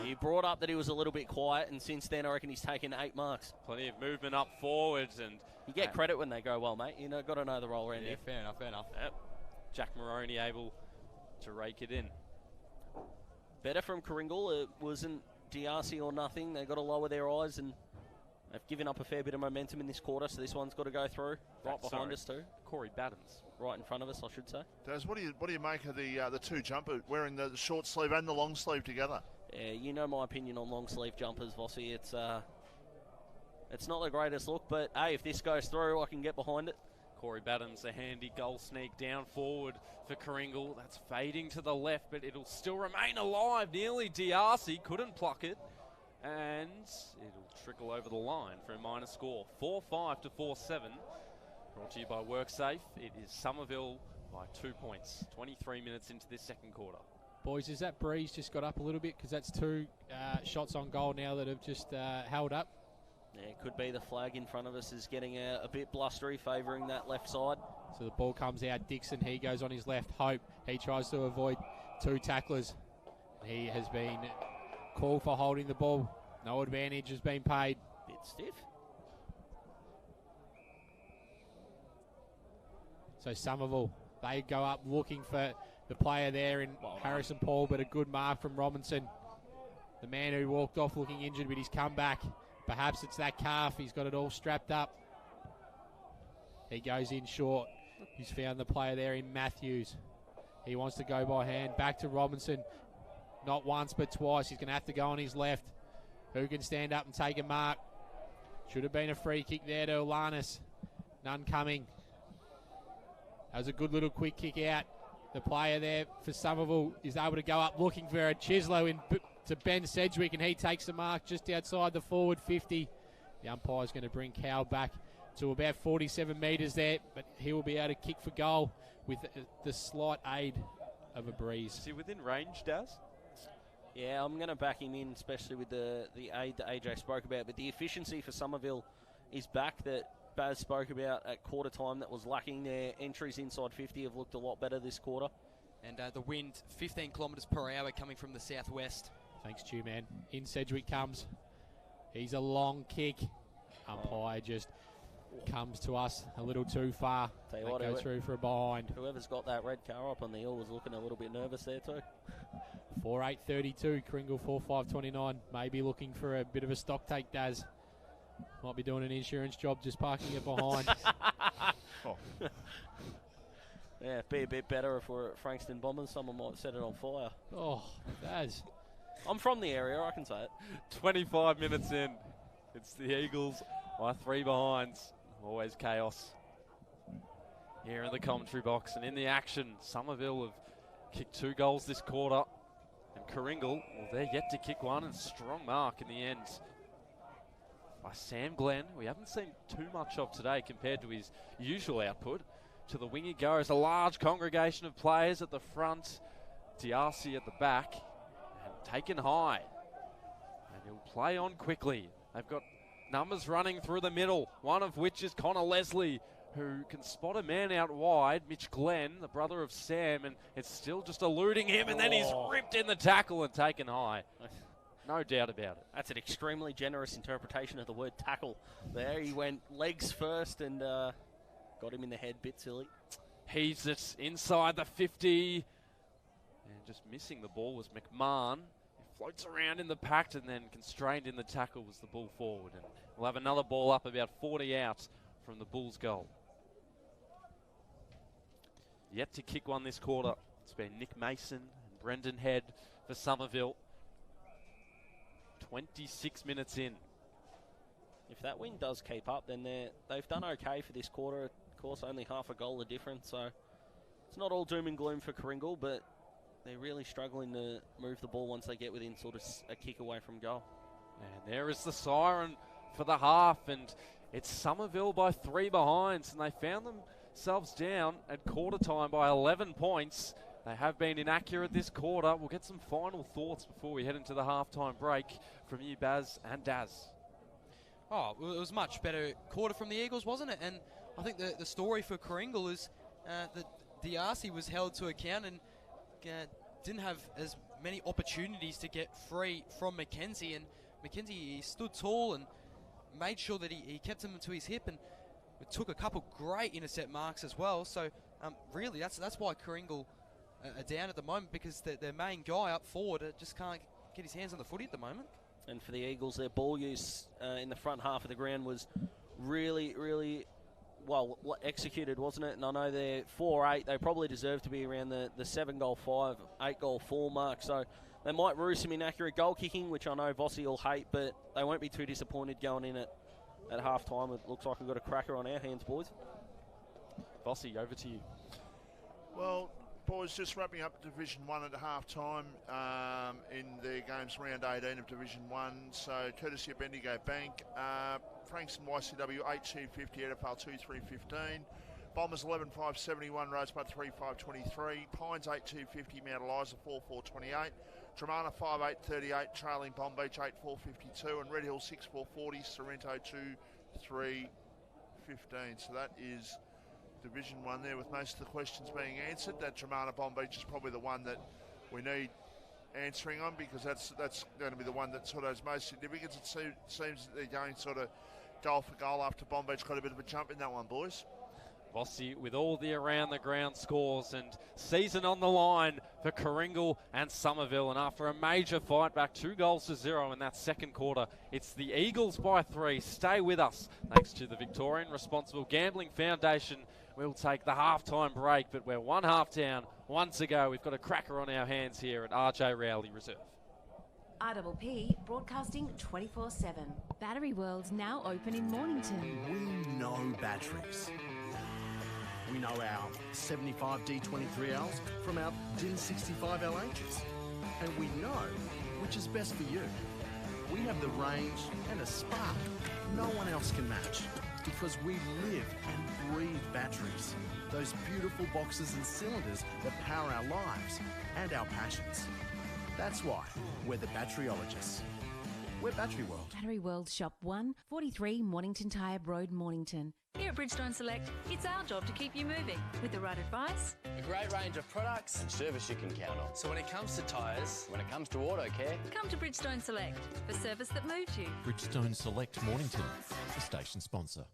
He brought up that he was a little bit quiet, and since then I reckon he's taken 8 marks. Plenty of movement up forwards, and you get credit when they go well, mate. You know, got to know the role around here. Fair enough, fair enough. Yep. Jack Moroney able to rake it in. Better from Karingal. It wasn't DRC or nothing. They got to lower their eyes, and they've given up a fair bit of momentum in this quarter, so this one's got to go through. Right behind us too. Corey Battens. Right in front of us, I should say. Daz, what do you make of the two jumper wearing the short sleeve and the long sleeve together? Yeah, you know my opinion on long sleeve jumpers, Vossi. It's not the greatest look, but hey, if this goes through, I can get behind it. Corey Battens, a handy goal sneak down forward for Karingal. That's fading to the left, but it'll still remain alive. Nearly DRC couldn't pluck it, and it'll trickle over the line for a minor score. 4-5 to 4-7. Brought to you by WorkSafe. It is Somerville by 2 points. 23 minutes into this second quarter. Boys, has that breeze just got up a little bit? Because that's 2 shots on goal now that have just held up. Yeah, it could be the flag in front of us is getting a bit blustery, favouring that left side. So the ball comes out. Dixon, he goes on his left. Hope, he tries to avoid 2 tacklers. He has been called for holding the ball. No advantage has been paid. Bit stiff. So Somerville, they go up looking for the player there in Harrison Paul, but a good mark from Robinson. The man who walked off looking injured, but he's come back. Perhaps it's that calf. He's got it all strapped up. He goes in short. He's found the player there in Matthews. He wants to go by hand. Back to Robinson. Not once, but twice. He's going to have to go on his left. Who can stand up and take a mark? Should have been a free kick there to Olanis. None coming. That was a good little quick kick out. The player there for Somerville is able to go up looking for a Chislow to Ben Sedgwick, and he takes the mark just outside the forward 50. The umpire's going to bring Cow back to about 47 metres there, but he will be able to kick for goal with the slight aid of a breeze. Is he within range, Daz? Yeah, I'm going to back him in, especially with the aid that AJ spoke about. But the efficiency for Somerville is back that Baz spoke about at quarter time that was lacking. Their entries inside 50 have looked a lot better this quarter. And the wind, 15 kilometres per hour coming from the southwest. Thanks, Stu, man. In Sedgwick comes. He's a long kick. Umpire just comes to us a little too far. Tell you they what, go through for a behind. Whoever's got that red car up on the hill was looking a little bit nervous there too. 4.8.32, Kringle 4.5.29. Maybe looking for a bit of a stock take, Daz. Might be doing an insurance job, just parking it behind. Yeah, it'd be a bit better if we're at Frankston Bombers. Someone might set it on fire. Oh, Daz. I'm from the area, I can say it. 25 minutes in. It's the Eagles by 3 behinds. Always chaos here in the commentary box. And in the action, Somerville have kicked 2 goals this quarter. And Karingal, well, they're yet to kick one. And strong mark in the end by Sam Glenn. We haven't seen too much of today compared to his usual output. To the wing he goes. A large congregation of players at the front. DRC at the back. And taken high. And he'll play on quickly. They've got numbers running through the middle. One of which is Connor Leslie, who can spot a man out wide. Mitch Glenn, the brother of Sam. And it's still just eluding him. And then he's ripped in the tackle and taken high. No doubt about it. That's an extremely generous interpretation of the word tackle there. He went legs first and got him in the head, bit silly. He's it inside the 50. And just missing the ball was McMahon. He floats around in the pact and then constrained in the tackle was the ball forward. And we'll have another ball up about 40 out from the Bulls' goal. Yet to kick one this quarter. It's been Nick Mason and Brendan Head for Somerville. 26 minutes in. If that win does keep up, then they've done okay for this quarter. Of course, only half a goal the difference, so it's not all doom and gloom for Karingal, but they're really struggling to move the ball once they get within sort of a kick away from goal. And there is the siren for the half, and it's Somerville by 3 behinds, and they found themselves down at quarter time by 11 points. They have been inaccurate this quarter. We'll get some final thoughts before we head into the halftime break from you, Baz and Daz. Oh, well, it was much better quarter from the Eagles, wasn't it? And I think the story for Karingal is that DRC was held to account and didn't have as many opportunities to get free from Mackenzie, and Mackenzie, he stood tall and made sure that he kept him to his hip, and took a couple great intercept marks as well. So really, that's why Karingal are down at the moment, because their main guy up forward just can't get his hands on the footy at the moment. And for the Eagles, their ball use in the front half of the ground was really, really well executed, wasn't it? And I know they're 4-8. They probably deserve to be around the 7-goal 5, 8-goal 4 mark. So they might rue some inaccurate goal kicking, which I know Vossi will hate, but they won't be too disappointed going in at half time. It looks like we've got a cracker on our hands, boys. Vossi, over to you. Well, boys, just wrapping up Division 1 at half time in the games round 18 of Division 1. So courtesy of Bendigo Bank, Frankston YCW 8-250, Edifal 2-3-15, Bombers 11-5-71, Rosebud 3-5-23, Pines 8-250, Mount Eliza 4-4-28, Tremana 5-8-38, trailing Bomb Beach 8-4-52, and Red Hill 6-4-40, Sorrento 2-3-15. So that is Division 1 there, with most of the questions being answered. That Tremana Bomb Beach is probably the one that we need answering on, because that's going to be the one that sort of has most significance. It seems that they're going sort of goal for goal after Bomb Beach got a bit of a jump in that one, boys. Vossi with all the around the ground scores, and season on the line for Karingal and Somerville. And after a major fight back, 2-0 in that second quarter, it's the Eagles by 3. Stay with us. Thanks to the Victorian Responsible Gambling Foundation, we'll take the halftime break, but we're one half down, one to go. We've got a cracker on our hands here at RJ Rowley Reserve. RPP broadcasting 24/7. Battery World's now open in Mornington. We know batteries. We know our 75 D23Ls from our DIN 65 LHs. And we know which is best for you. We have the range and a spark no one else can match, because we live and breathe batteries. Those beautiful boxes and cylinders that power our lives and our passions. That's why we're the batteryologists. We're Battery World. Battery World Shop 1, 43 Mornington Tyre Road, Mornington. Here at Bridgestone Select, it's our job to keep you moving with the right advice, a great range of products and service you can count on. So when it comes to tyres, when it comes to auto care, come to Bridgestone Select for service that moves you. Bridgestone Select Mornington, the station sponsor.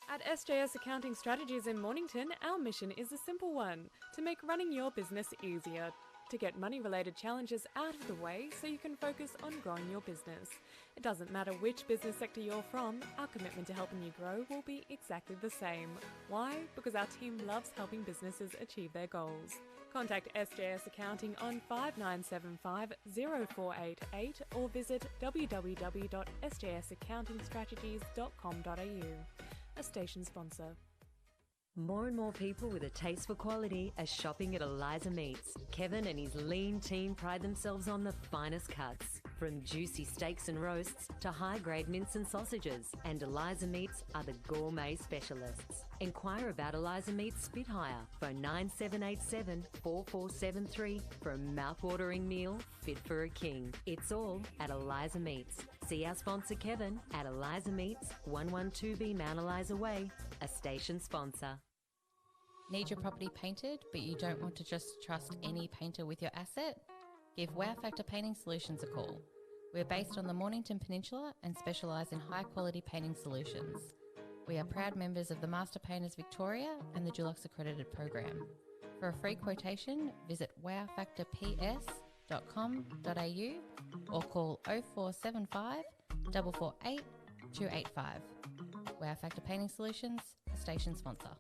At SJS Accounting Strategies in Mornington, our mission is a simple one: to make running your business easier. To get money-related challenges out of the way so you can focus on growing your business. It doesn't matter which business sector you're from, our commitment to helping you grow will be exactly the same. Why? Because our team loves helping businesses achieve their goals. Contact SJS Accounting on 5975 0488 or visit www.sjsaccountingstrategies.com.au. A station sponsor. More and more people with a taste for quality are shopping at Eliza Meats. Kevin and his lean team pride themselves on the finest cuts, from juicy steaks and roasts to high-grade mince and sausages. And Eliza Meats are the gourmet specialists. Inquire about Eliza Meats Spit Hire. Phone 9787 4473 for a mouth-watering meal fit for a king. It's all at Eliza Meats. See our sponsor Kevin at Eliza Meats, 112B Mount Eliza Way, a station sponsor. Need your property painted, but you don't want to just trust any painter with your asset? Give Wow Factor Painting Solutions a call. We're based on the Mornington Peninsula and specialise in high-quality painting solutions. We are proud members of the Master Painters Victoria and the Dulux Accredited Program. For a free quotation, visit wowfactorps.com.au or call 0475 448 285. Wow Factor Painting Solutions, a station sponsor.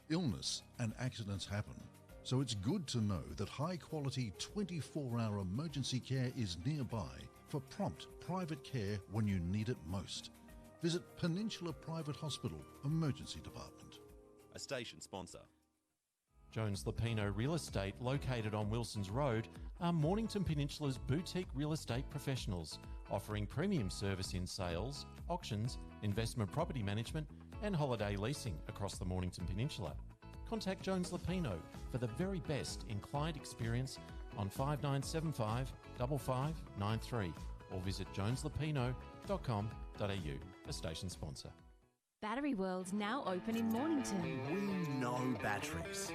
Illness and accidents happen, so it's good to know that high-quality 24-hour emergency care is nearby for prompt private care when you need it most. Visit Peninsula Private Hospital Emergency Department. A station sponsor. Jones Lapino Real Estate, located on Wilson's Road, are Mornington Peninsula's boutique real estate professionals, offering premium service in sales, auctions, investment property management and holiday leasing across the Mornington Peninsula. Contact Jones Lapino for the very best in client experience on 5975 5593 or visit joneslapino.com.au, a station sponsor. Battery World's now open in Mornington. We know batteries.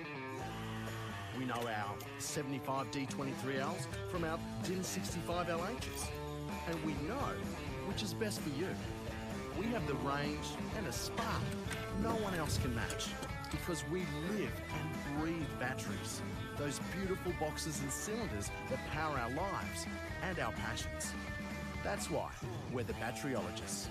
We know our 75 D23Ls from our DIN 65 LHs. And we know which is best for you. We have the range and a spark no one else can match, because we live and breathe batteries. Those beautiful boxes and cylinders that power our lives and our passions. That's why we're the batteryologists.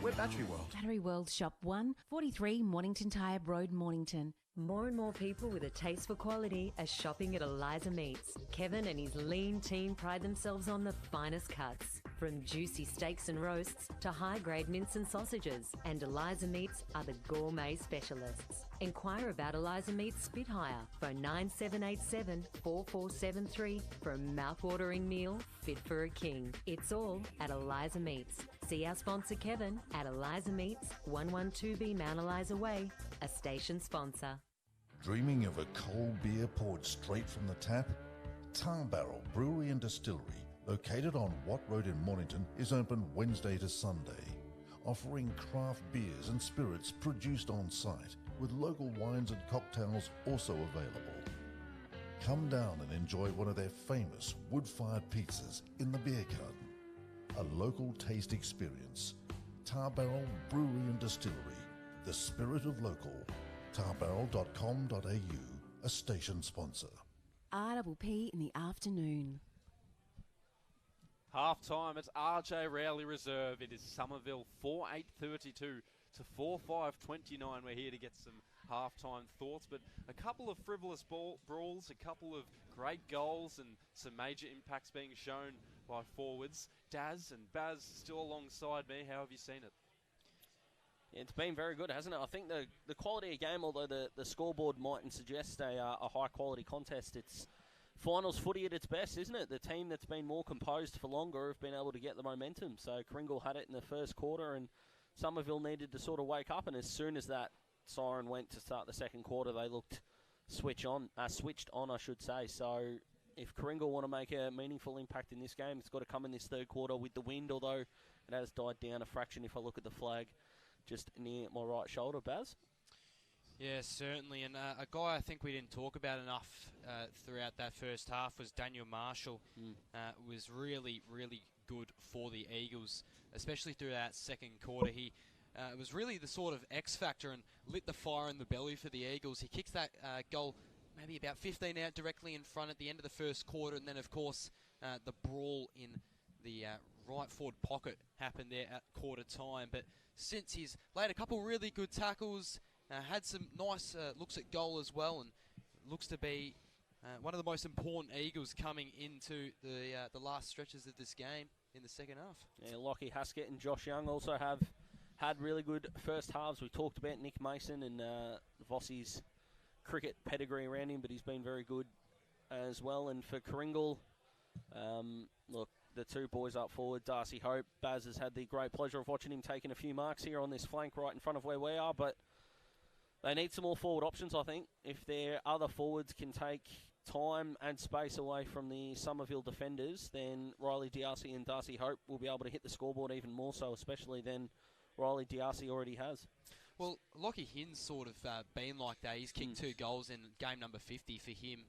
We're Battery World. Battery World Shop 1, 43 Mornington Tyre Road, Mornington. More and more people with a taste for quality are shopping at Eliza Meats. Kevin and his lean team pride themselves on the finest cuts, from juicy steaks and roasts to high-grade mince and sausages. And Eliza Meats are the gourmet specialists. Inquire about Eliza Meats Spit Hire. Phone 9787 4473 for a mouth-watering meal fit for a king. It's all at Eliza Meats. See our sponsor Kevin at Eliza Meats, 112B Mount Eliza Way, a station sponsor. Dreaming of a cold beer poured straight from the tap? Tar Barrel Brewery and Distillery, located on Watt Road in Mornington, is open Wednesday to Sunday, offering craft beers and spirits produced on site, with local wines and cocktails also available. Come down and enjoy one of their famous wood-fired pizzas in the beer garden. A local taste experience. Tar Barrel Brewery and Distillery, the spirit of local. tarbarrel.com.au, a station sponsor. RPP in the afternoon. Half time, it's RJ Rowley Reserve. It is Somerville 4-8-32 to 4-5-29. We're here to get some half-time thoughts, but a couple of frivolous brawls, a couple of great goals, and some major impacts being shown by forwards. Daz and Baz still alongside me. How have you seen it? Yeah, it's been very good, hasn't it? I think the quality of game, although the scoreboard mightn't suggest a high-quality contest, it's finals footy at its best, isn't it? The team that's been more composed for longer have been able to get the momentum. So Karingal had it in the first quarter, and Somerville needed to sort of wake up, and as soon as that siren went to start the second quarter, they looked switched on, I should say. So if Karingal want to make a meaningful impact in this game, it's got to come in this third quarter with the wind, although it has died down a fraction if I look at the flag just near my right shoulder. Baz? Yeah, certainly. And a guy I think we didn't talk about enough throughout that first half was Daniel Marshall. Was really, really good for the Eagles, especially through that second quarter. He was really the sort of X factor and lit the fire in the belly for the Eagles. He kicks that goal maybe about 15 out directly in front at the end of the first quarter, and then, of course, the brawl in the right forward pocket happened there at quarter time. But since he's laid a couple really good tackles, had some nice looks at goal as well, and looks to be one of the most important Eagles coming into the last stretches of this game in the second half. Yeah, Lockie Haskett and Josh Young also have had really good first halves. We talked about Nick Mason and Vossi's cricket pedigree around him, but he's been very good as well. And for Karingal, look, the two boys up forward, Darcy Hope. Baz has had the great pleasure of watching him taking a few marks here on this flank right in front of where we are, but they need some more forward options, I think. If their other forwards can take time and space away from the Somerville defenders, then Riley D'Arcy and Darcy Hope will be able to hit the scoreboard even more so, especially than Riley D'Arcy already has. Well, Lockie Hinn's sort of been like that. He's kicked 2 goals in game number 50 for him.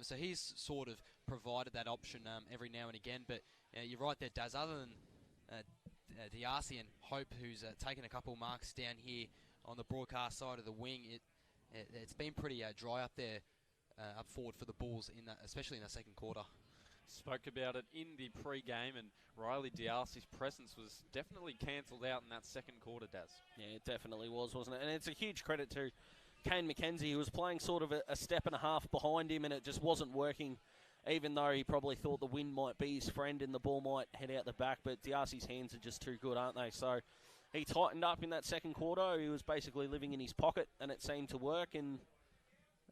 So he's sort of provided that option every now and again. But you're right there, Daz. Other than D'Arcy and Hope, who's taken a couple marks down here on the broadcast side of the wing, it's been pretty dry up there, up forward for the Bulls, especially in the second quarter. Spoke about it in the pre-game, and Riley D'Arcy's presence was definitely cancelled out in that second quarter, Daz. Yeah, it definitely was, wasn't it? And it's a huge credit to Kane McKenzie, who was playing sort of a step and a half behind him, and it just wasn't working, even though he probably thought the wind might be his friend and the ball might head out the back. But D'Arcy's hands are just too good, aren't they? So he tightened up in that second quarter. He was basically living in his pocket, and it seemed to work, and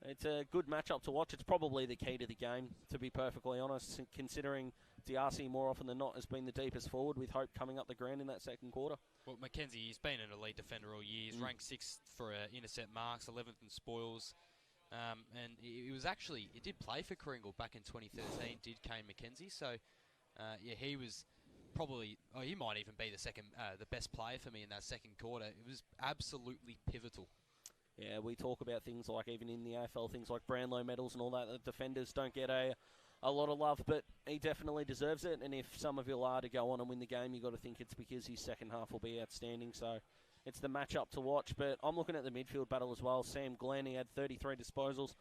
it's a good matchup to watch. It's probably the key to the game, to be perfectly honest, considering D'Arcy more often than not has been the deepest forward, with Hope coming up the ground in that second quarter. Well, McKenzie, he's been an elite defender all year. He's ranked 6th for intercept marks, 11th in spoils. And he was actually, he did play for Karingal back in 2013, did Kane McKenzie. So, yeah, he was probably, he might even be the best player for me in that second quarter. It was absolutely pivotal. Yeah, we talk about things like, even in the AFL, things like Brownlow medals and all that. The defenders don't get a lot of love, but he definitely deserves it. And if Somerville are to go on and win the game, you've got to think it's because his second half will be outstanding. So it's the matchup to watch. But I'm looking at the midfield battle as well. Sam Glenn, he had 33 disposals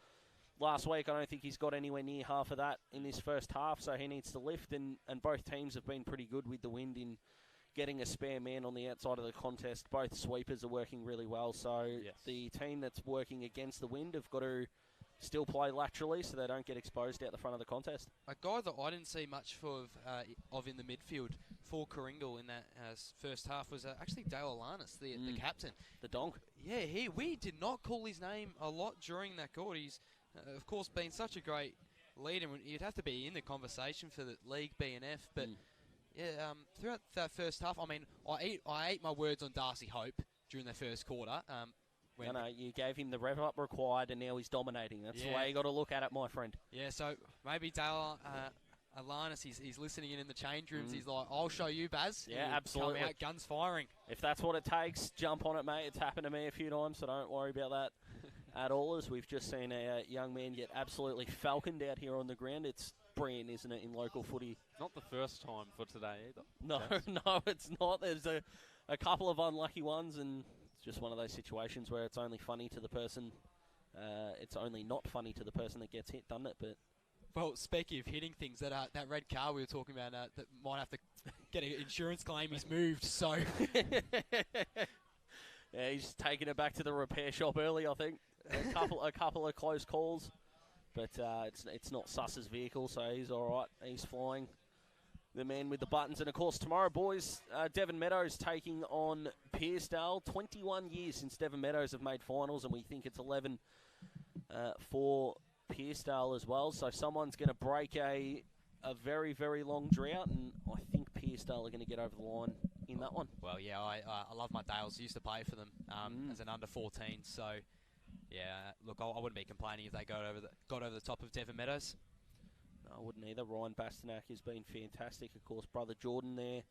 last week. I don't think he's got anywhere near half of that in this first half, so he needs to lift. And both teams have been pretty good with the wind in getting a spare man on the outside of the contest. Both sweepers are working really well, so the team that's working against the wind have got to still play laterally so they don't get exposed out the front of the contest. A guy that I didn't see much of in the midfield for Karingal in that first half was actually Dale Alanis, the captain. The donk. Yeah, we did not call his name a lot during that quarter. He's, of course, been such a great leader. You'd have to be in the conversation for the league BNF, but throughout that first half, I mean, I ate my words on Darcy Hope during the first quarter. No, you gave him the rev up required, and now he's dominating. That's the way you got to look at it, my friend. Yeah, so maybe Dale Alanis, he's listening in the change rooms. He's like, I'll show you, Baz. Yeah, absolutely. Come out, guns firing. If that's what it takes, jump on it, mate. It's happened to me a few times, so don't worry about that at all, as we've just seen a young man get absolutely falconed out here on the ground. It's brilliant, isn't it, in local footy? Not the first time for today either. No, no, it's not. There's a couple of unlucky ones, and it's just one of those situations where it's only funny to the person. It's only not funny to the person that gets hit, doesn't it? But well, speaking of hitting things, that red car we were talking about that might have to get an insurance claim. He's moved, so yeah, he's taking it back to the repair shop early, I think. A couple of close calls, but it's not Suss's vehicle, so he's all right. He's flying. The man with the buttons. And, of course, tomorrow, boys, Devon Meadows taking on Pearcedale. 21 years since Devon Meadows have made finals, and we think it's 11 for Pearcedale as well. So someone's going to break a very, very long drought, and I think Pearcedale are going to get over the line in that one. Well, yeah, I love my Dales. Used to play for them as an under-14, so yeah, look, I wouldn't be complaining if they got over the top of Devon Meadows. I wouldn't either. Ryan Bastanak has been fantastic. Of course, brother Jordan there,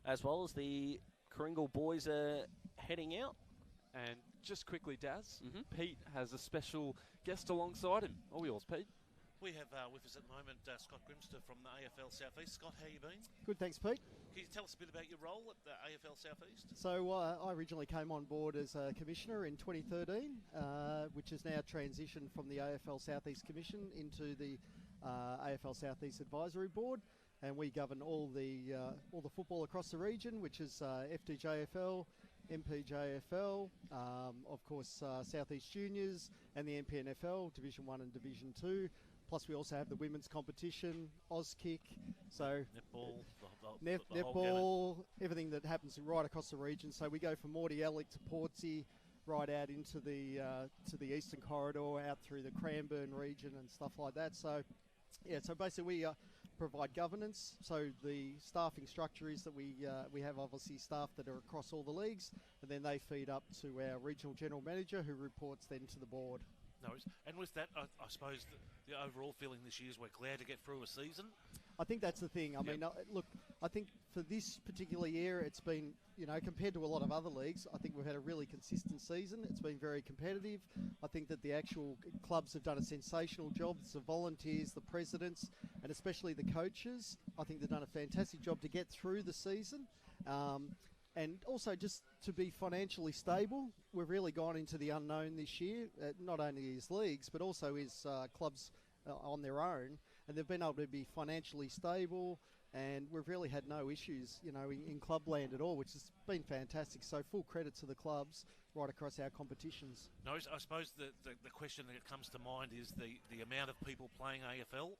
as well as the Karingal boys are heading out. And just quickly, Daz, Pete has a special guest alongside him. All yours, Pete. We have with us at the moment Scott Grimster from the AFL Southeast. Scott, how you been? Good, thanks, Pete. Can you tell us a bit about your role at the AFL Southeast? So I originally came on board as a commissioner in 2013, which has now transitioned from the AFL Southeast Commission into the AFL Southeast Advisory Board, and we govern all the football across the region, which is FDJFL, MPJFL, of course Southeast Juniors, and the Mpnfl, Division 1 and Division 2. Plus we also have the women's competition, Auskick, so netball, everything that happens right across the region. So we go from Mordialloc to Portsea, right out into the Eastern Corridor, out through the Cranbourne region and stuff like that. So yeah, so basically we provide governance. So the staffing structure is that we have obviously staff that are across all the leagues, and then they feed up to our regional general manager, who reports then to the board. No worries. And with that, I suppose the overall feeling this year is we're glad to get through a season. I think that's the thing. I mean, look, I think for this particular year, it's been, compared to a lot of other leagues, I think we've had a really consistent season. It's been very competitive. I think that the actual clubs have done a sensational job. It's the volunteers, the presidents, and especially the coaches. I think they've done a fantastic job to get through the season. And also just to be financially stable. We've really gone into the unknown this year, not only as leagues, but also as clubs on their own. And they've been able to be financially stable, and we've really had no issues, in clubland at all, which has been fantastic. So full credit to the clubs right across our competitions. No, I suppose the question that comes to mind is the amount of people playing AFL.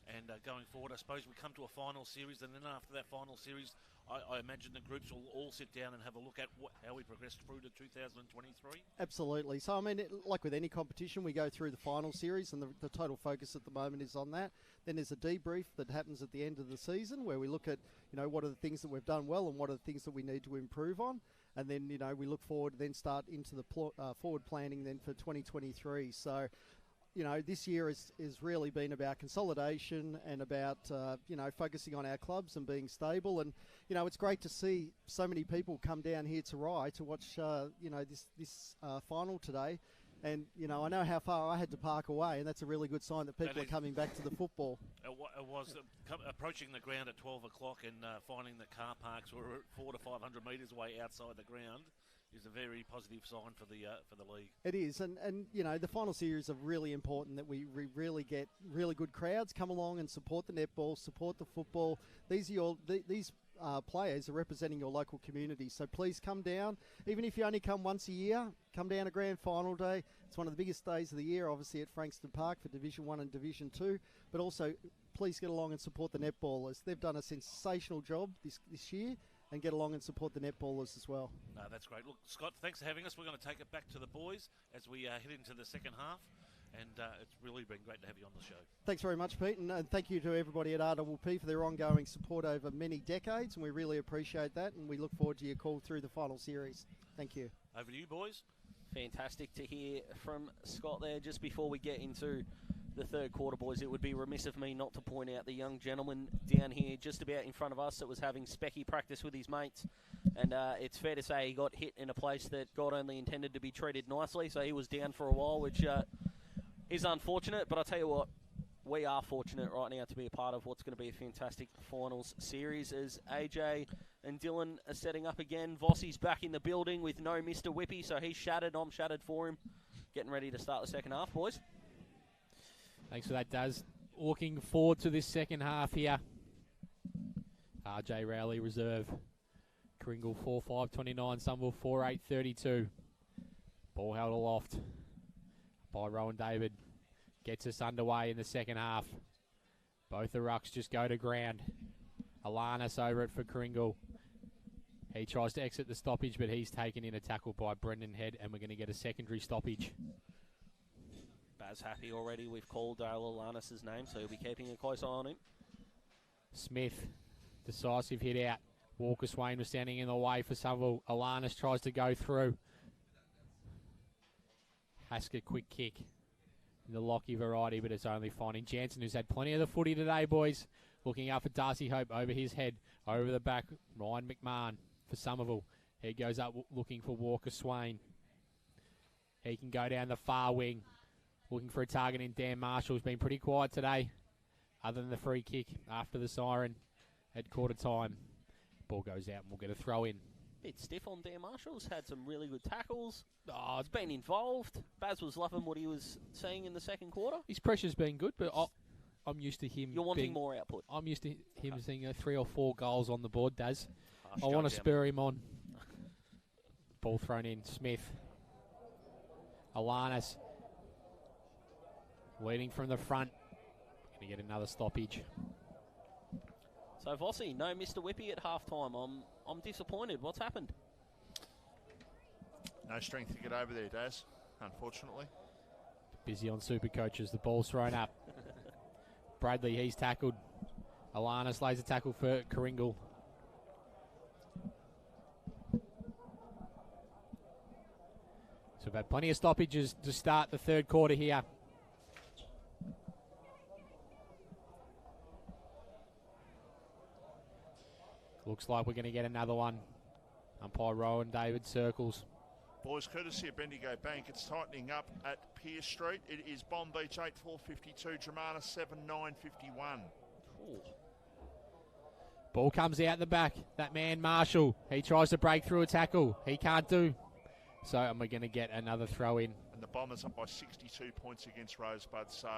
And going forward, I suppose we come to a final series, and then after that final series, I imagine the groups will all sit down and have a look at how we progress through to 2023. Absolutely. So, I mean, like with any competition, we go through the final series, and the total focus at the moment is on that. Then there's a debrief that happens at the end of the season, where we look at, what are the things that we've done well and what are the things that we need to improve on. And then, we look forward, then start into the forward planning then for 2023. So, this year has really been about consolidation and about, focusing on our clubs and being stable. And, it's great to see so many people come down here to Rye to watch, this final today. And, you know, I know how far I had to park away, and that's a really good sign that people are coming back to the football. It was approaching the ground at 12 o'clock and finding the car parks were 400 to 500 metres away outside the ground is a very positive sign for the league. It is, and you know, the final series are really important that we really get really good crowds come along and support the netball, support the football. These players are representing your local community, so please come down. Even if you only come once a year, come down to Grand Final Day. It's one of the biggest days of the year, obviously, at Frankston Park for Division 1 and Division 2, but also please get along and support the netballers. They've done a sensational job this year, and get along and support the netballers as well. No, that's great. Look, Scott, thanks for having us. We're going to take it back to the boys as we head into the second half, and it's really been great to have you on the show. Thanks very much, Pete, and thank you to everybody at RWP for their ongoing support over many decades, and we really appreciate that, and we look forward to your call through the final series. Thank you. Over to you, boys. Fantastic to hear from Scott there. Just before we get into the third quarter, boys, it would be remiss of me not to point out the young gentleman down here just about in front of us that was having specky practice with his mates, and it's fair to say he got hit in a place that God only intended to be treated nicely, so he was down for a while, which is unfortunate, but I'll tell you what, we are fortunate right now to be a part of what's going to be a fantastic finals series as AJ and Dylan are setting up again. Vossi's back in the building with no Mr. Whippy, so he's shattered. I'm shattered for him. Getting ready to start the second half, boys. Thanks for that, Daz. Looking forward to this second half here. RJ Rowley reserve. Karingal 4-5-29, Somerville 4-8-32. Ball held aloft by Rowan David. Gets us underway in the second half. Both the rucks just go to ground. Alanis over it for Karingal. He tries to exit the stoppage, but he's taken in a tackle by Brendan Head, and we're going to get a secondary stoppage. Baz happy already. We've called Dale Alanis' name, so he'll be keeping a close eye on him. Smith, decisive hit out. Walker Swain was standing in the way for Somerville. Alanis tries to go through. Haskett, quick kick. In the Lockie variety, but it's only finding Jansen, who's had plenty of the footy today, boys. Looking out for Darcy Hope over his head. Over the back, Ryan McMahon for Somerville. He goes up looking for Walker Swain. He can go down the far wing. Looking for a target in Dan Marshall, who's been pretty quiet today, other than the free kick after the siren at quarter time. Ball goes out and we'll get a throw in. Bit stiff on Dan Marshall's, had some really good tackles. Oh, it's been involved. Baz was loving what he was seeing in the second quarter. His pressure's been good, but I'm used to him. You're wanting more output. I'm used to him seeing 3 or 4 goals on the board, Daz. I want to spur him on. Ball thrown in. Smith. Alanis. Leading from the front. Going to get another stoppage. So Vossi, no Mr. Whippy at halftime. I'm disappointed. What's happened? No strength to get over there, Daz, unfortunately. Busy on super coaches. The ball's thrown up. Bradley, he's tackled. Alanis lays a tackle for Karingal. So we've had plenty of stoppages to start the third quarter here. Looks like we're going to get another one. Umpire Rowan David circles. Boys, courtesy of Bendigo Bank, it's tightening up at Pierce Street. It is Bomb Beach 8-4-52, Dramana 7-9-51. Ball comes out the back. That man, Marshall, he tries to break through a tackle. He can't do. So, and we're going to get another throw in. And the Bombers up by 62 points against Rosebud. So,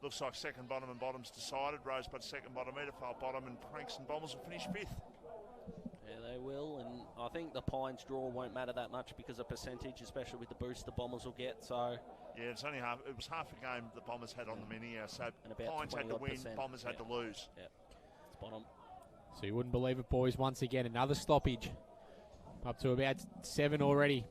looks like second bottom and bottom's decided. Rosebud second bottom, Mpnfl bottom, and Frankston Bombers will finish 5th. Yeah, they will, and I think the Pines draw won't matter that much because of percentage, especially with the boost the Bombers will get. So yeah, it's only half. It was half a game the Bombers had on them anyhow. So Pines had to win, Bombers had to lose. Yeah, it's bottom. So you wouldn't believe it, boys. Once again, another stoppage. Up to about 7 already.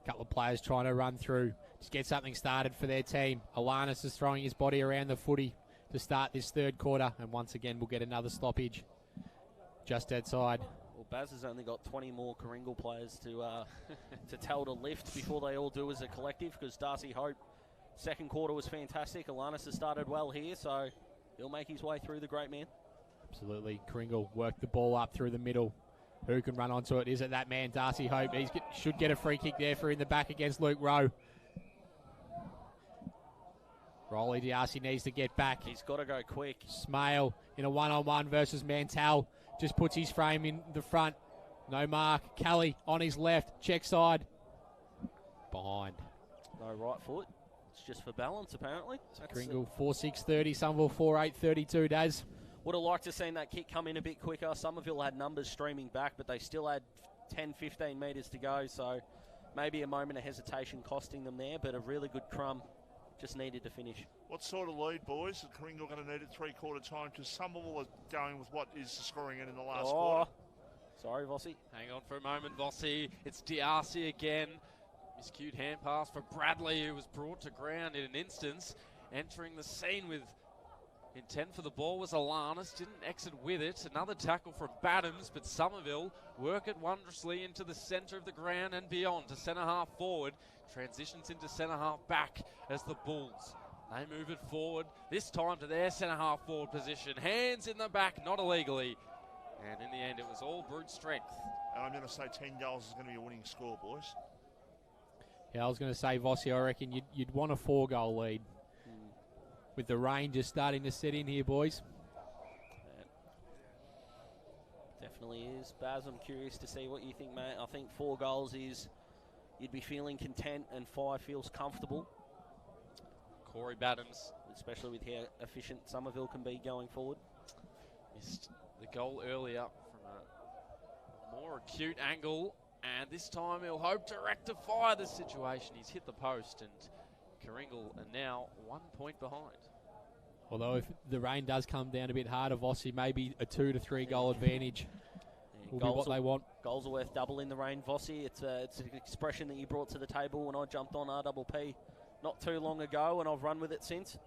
Couple of players trying to run through. Just get something started for their team. Alanis is throwing his body around the footy to start this third quarter. And once again, we'll get another stoppage just outside. Well, Baz has only got 20 more Karingal players to tell to lift before they all do as a collective, because Darcy Hope, second quarter was fantastic. Alanis has started well here, so he'll make his way through, the great man. Absolutely. Karingal worked the ball up through the middle. Who can run onto it? Is it that man, Darcy Hope? He should get a free kick there for in the back against Luke Rowe. Rolly D'Arcy needs to get back. He's got to go quick. Smale in a one-on-one versus Mantel. Just puts his frame in the front. No mark. Kelly on his left. Check side. Behind. No right foot. It's just for balance, apparently. Karingal 4-6-30. Somerville 4-8-32, Daz. Would have liked to have seen that kick come in a bit quicker. Somerville had numbers streaming back, but they still had 10, 15 metres to go, so maybe a moment of hesitation costing them there, but a really good crumb. Just needed to finish. What sort of lead, boys? Is Karingal going to need at three-quarter time? Because Somerville are going with what is the scoring in the last quarter. Sorry, Vossi. Hang on for a moment, Vossi. It's D'Arcy again. Miscued hand pass for Bradley, who was brought to ground in an instance. Entering the scene with intent for the ball was Alanis. Didn't exit with it. Another tackle from Badams, but Somerville work it wondrously into the centre of the ground and beyond to centre half forward. Transitions into centre half back as the Bulls. They move it forward, this time to their centre half forward position. Hands in the back, not illegally. And in the end, it was all brute strength. And I'm going to say 10 goals is going to be a winning score, boys. Yeah, I was going to say, Vossi, I reckon you'd want a 4-goal lead. With the rain just starting to set in here, boys. Definitely is. Baz, I'm curious to see what you think, mate. I think 4 goals is, you'd be feeling content, and 5 feels comfortable. Corey Badams. Especially with how efficient Somerville can be going forward. Missed the goal earlier from a more acute angle, and this time he'll hope to rectify the situation. He's hit the post, and Karingal are now 1 point behind. Although if the rain does come down a bit harder, Vossi, maybe a 2 to 3 goal advantage will be what they want. Goals are worth double in the rain, Vossi. It's an expression that you brought to the table when I jumped on RPP not too long ago, and I've run with it since.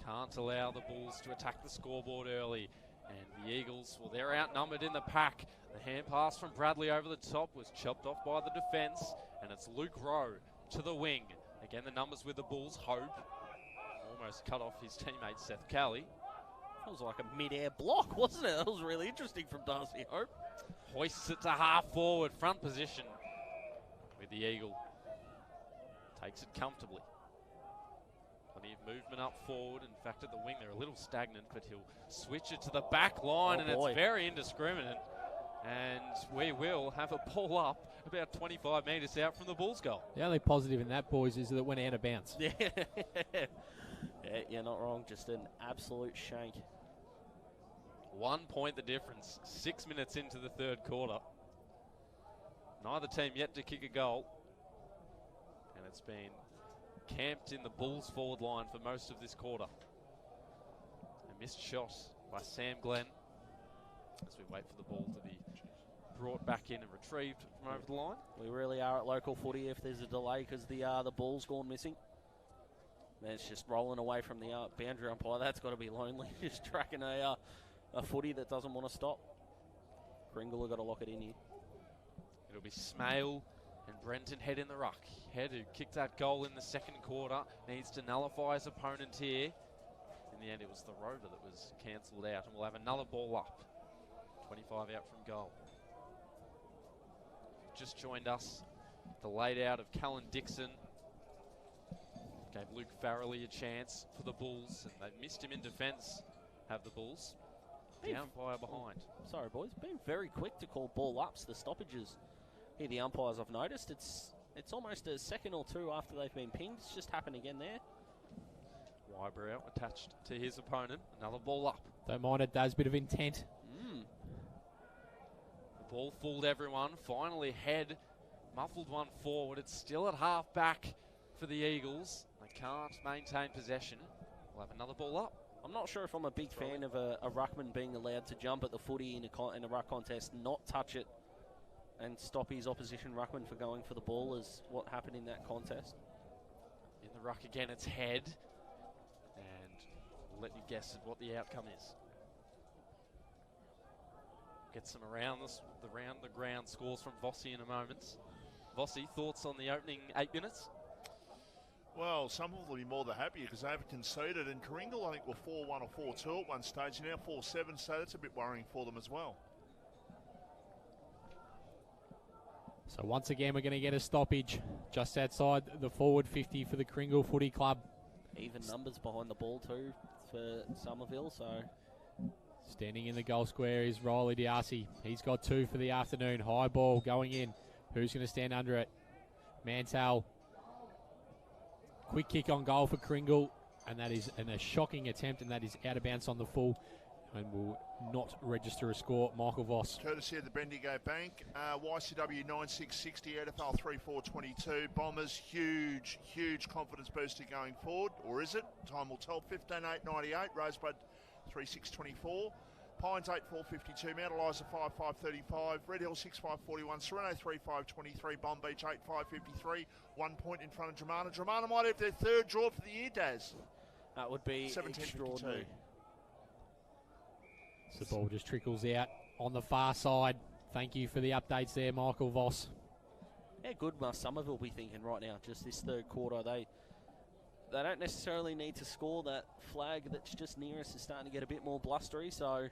Can't allow the Bulls to attack the scoreboard early. And the Eagles, well, they're outnumbered in the pack. The hand pass from Bradley over the top was chopped off by the defence, and it's Luke Rowe to the wing. Again, the numbers with the Bulls. Hope almost cut off his teammate Seth Kelly. That was like a mid-air block, wasn't it? That was really interesting from Darcy Hope. Hoists it to half forward, front position with the Eagle. Takes it comfortably. Plenty of movement up forward. In fact, at the wing, they're a little stagnant, but he'll switch it to the back line, and it's very indiscriminate. And we will have a ball up about 25 metres out from the Bulls' goal. The only positive in that, boys, is that it went out of bounds. Yeah, you're not wrong. Just an absolute shank. 1 point the difference. 6 minutes into the third quarter. Neither team yet to kick a goal. And it's been camped in the Bulls' forward line for most of this quarter. A missed shot by Sam Glenn as we wait for the ball to be brought back in and retrieved from over the line. We really are at local footy if there's a delay because the ball's gone missing. And it's just rolling away from the boundary umpire. That's got to be lonely, just tracking a footy that doesn't want to stop. Karingal have got to lock it in here. It'll be Smale and Brenton Head in the ruck. Head, who kicked that goal in the second quarter, needs to nullify his opponent here. In the end, it was the Rover that was cancelled out, and we'll have another ball up. 25 out from goal. Just joined us. The laid out of Callan Dixon gave Luke Farrelly a chance for the Bulls, and they've missed him in defence, have the Bulls. The umpire behind. Sorry, boys. Been very quick to call ball ups, the stoppages. Here, the umpires, I've noticed. It's almost a second or two after they've been pinged. It's just happened again there. Wybrow attached to his opponent. Another ball up. Don't mind it, does. Bit of intent. The ball fooled everyone. Finally, Head muffled one forward. It's still at half back for the Eagles. They can't maintain possession. We'll have another ball up. I'm not sure if I'm a big fan of a ruckman being allowed to jump at the footy in a ruck contest, not touch it, and stop his opposition ruckman for going for the ball, is what happened in that contest. In the ruck again, it's Head. And we'll let you guess at what the outcome is. Get some around the ground scores from Vossi in a moment. Vossi, thoughts on the opening 8 minutes? Well, some of them will be more than happy because they haven't conceded. And Karingal, I think, were 4-1 or 4-2 at one stage. Now 4-7, so that's a bit worrying for them as well. So once again, we're going to get a stoppage just outside the forward 50 for the Karingal Footy Club. Even numbers behind the ball too for Somerville, so... Standing in the goal square is Riley D'Arcy. He's got 2 for the afternoon. High ball going in. Who's going to stand under it? Mantel. Quick kick on goal for Karingal, and that is a shocking attempt, and that is out of bounds on the full and will not register a score. Michael Voss. Courtesy of the Bendigo Bank. YCW 9660, EFL 3422. Bombers, huge confidence booster going forward. Or is it? Time will tell. 15.898. Rosebud 3624. Pines 8.452. Mount Eliza 5.535. Red Hill 6.541. Sereno 3.523. Bomb Beach 8.553. 1 point in front of Dramana. Dramana might have their third draw for the year, Daz. That would be extraordinary. So the ball just trickles out on the far side. Thank you for the updates there, Michael Voss. Yeah, good must Somerville be thinking right now. Just this third quarter, they don't necessarily need to score. That flag that's just near us is starting to get a bit more blustery, so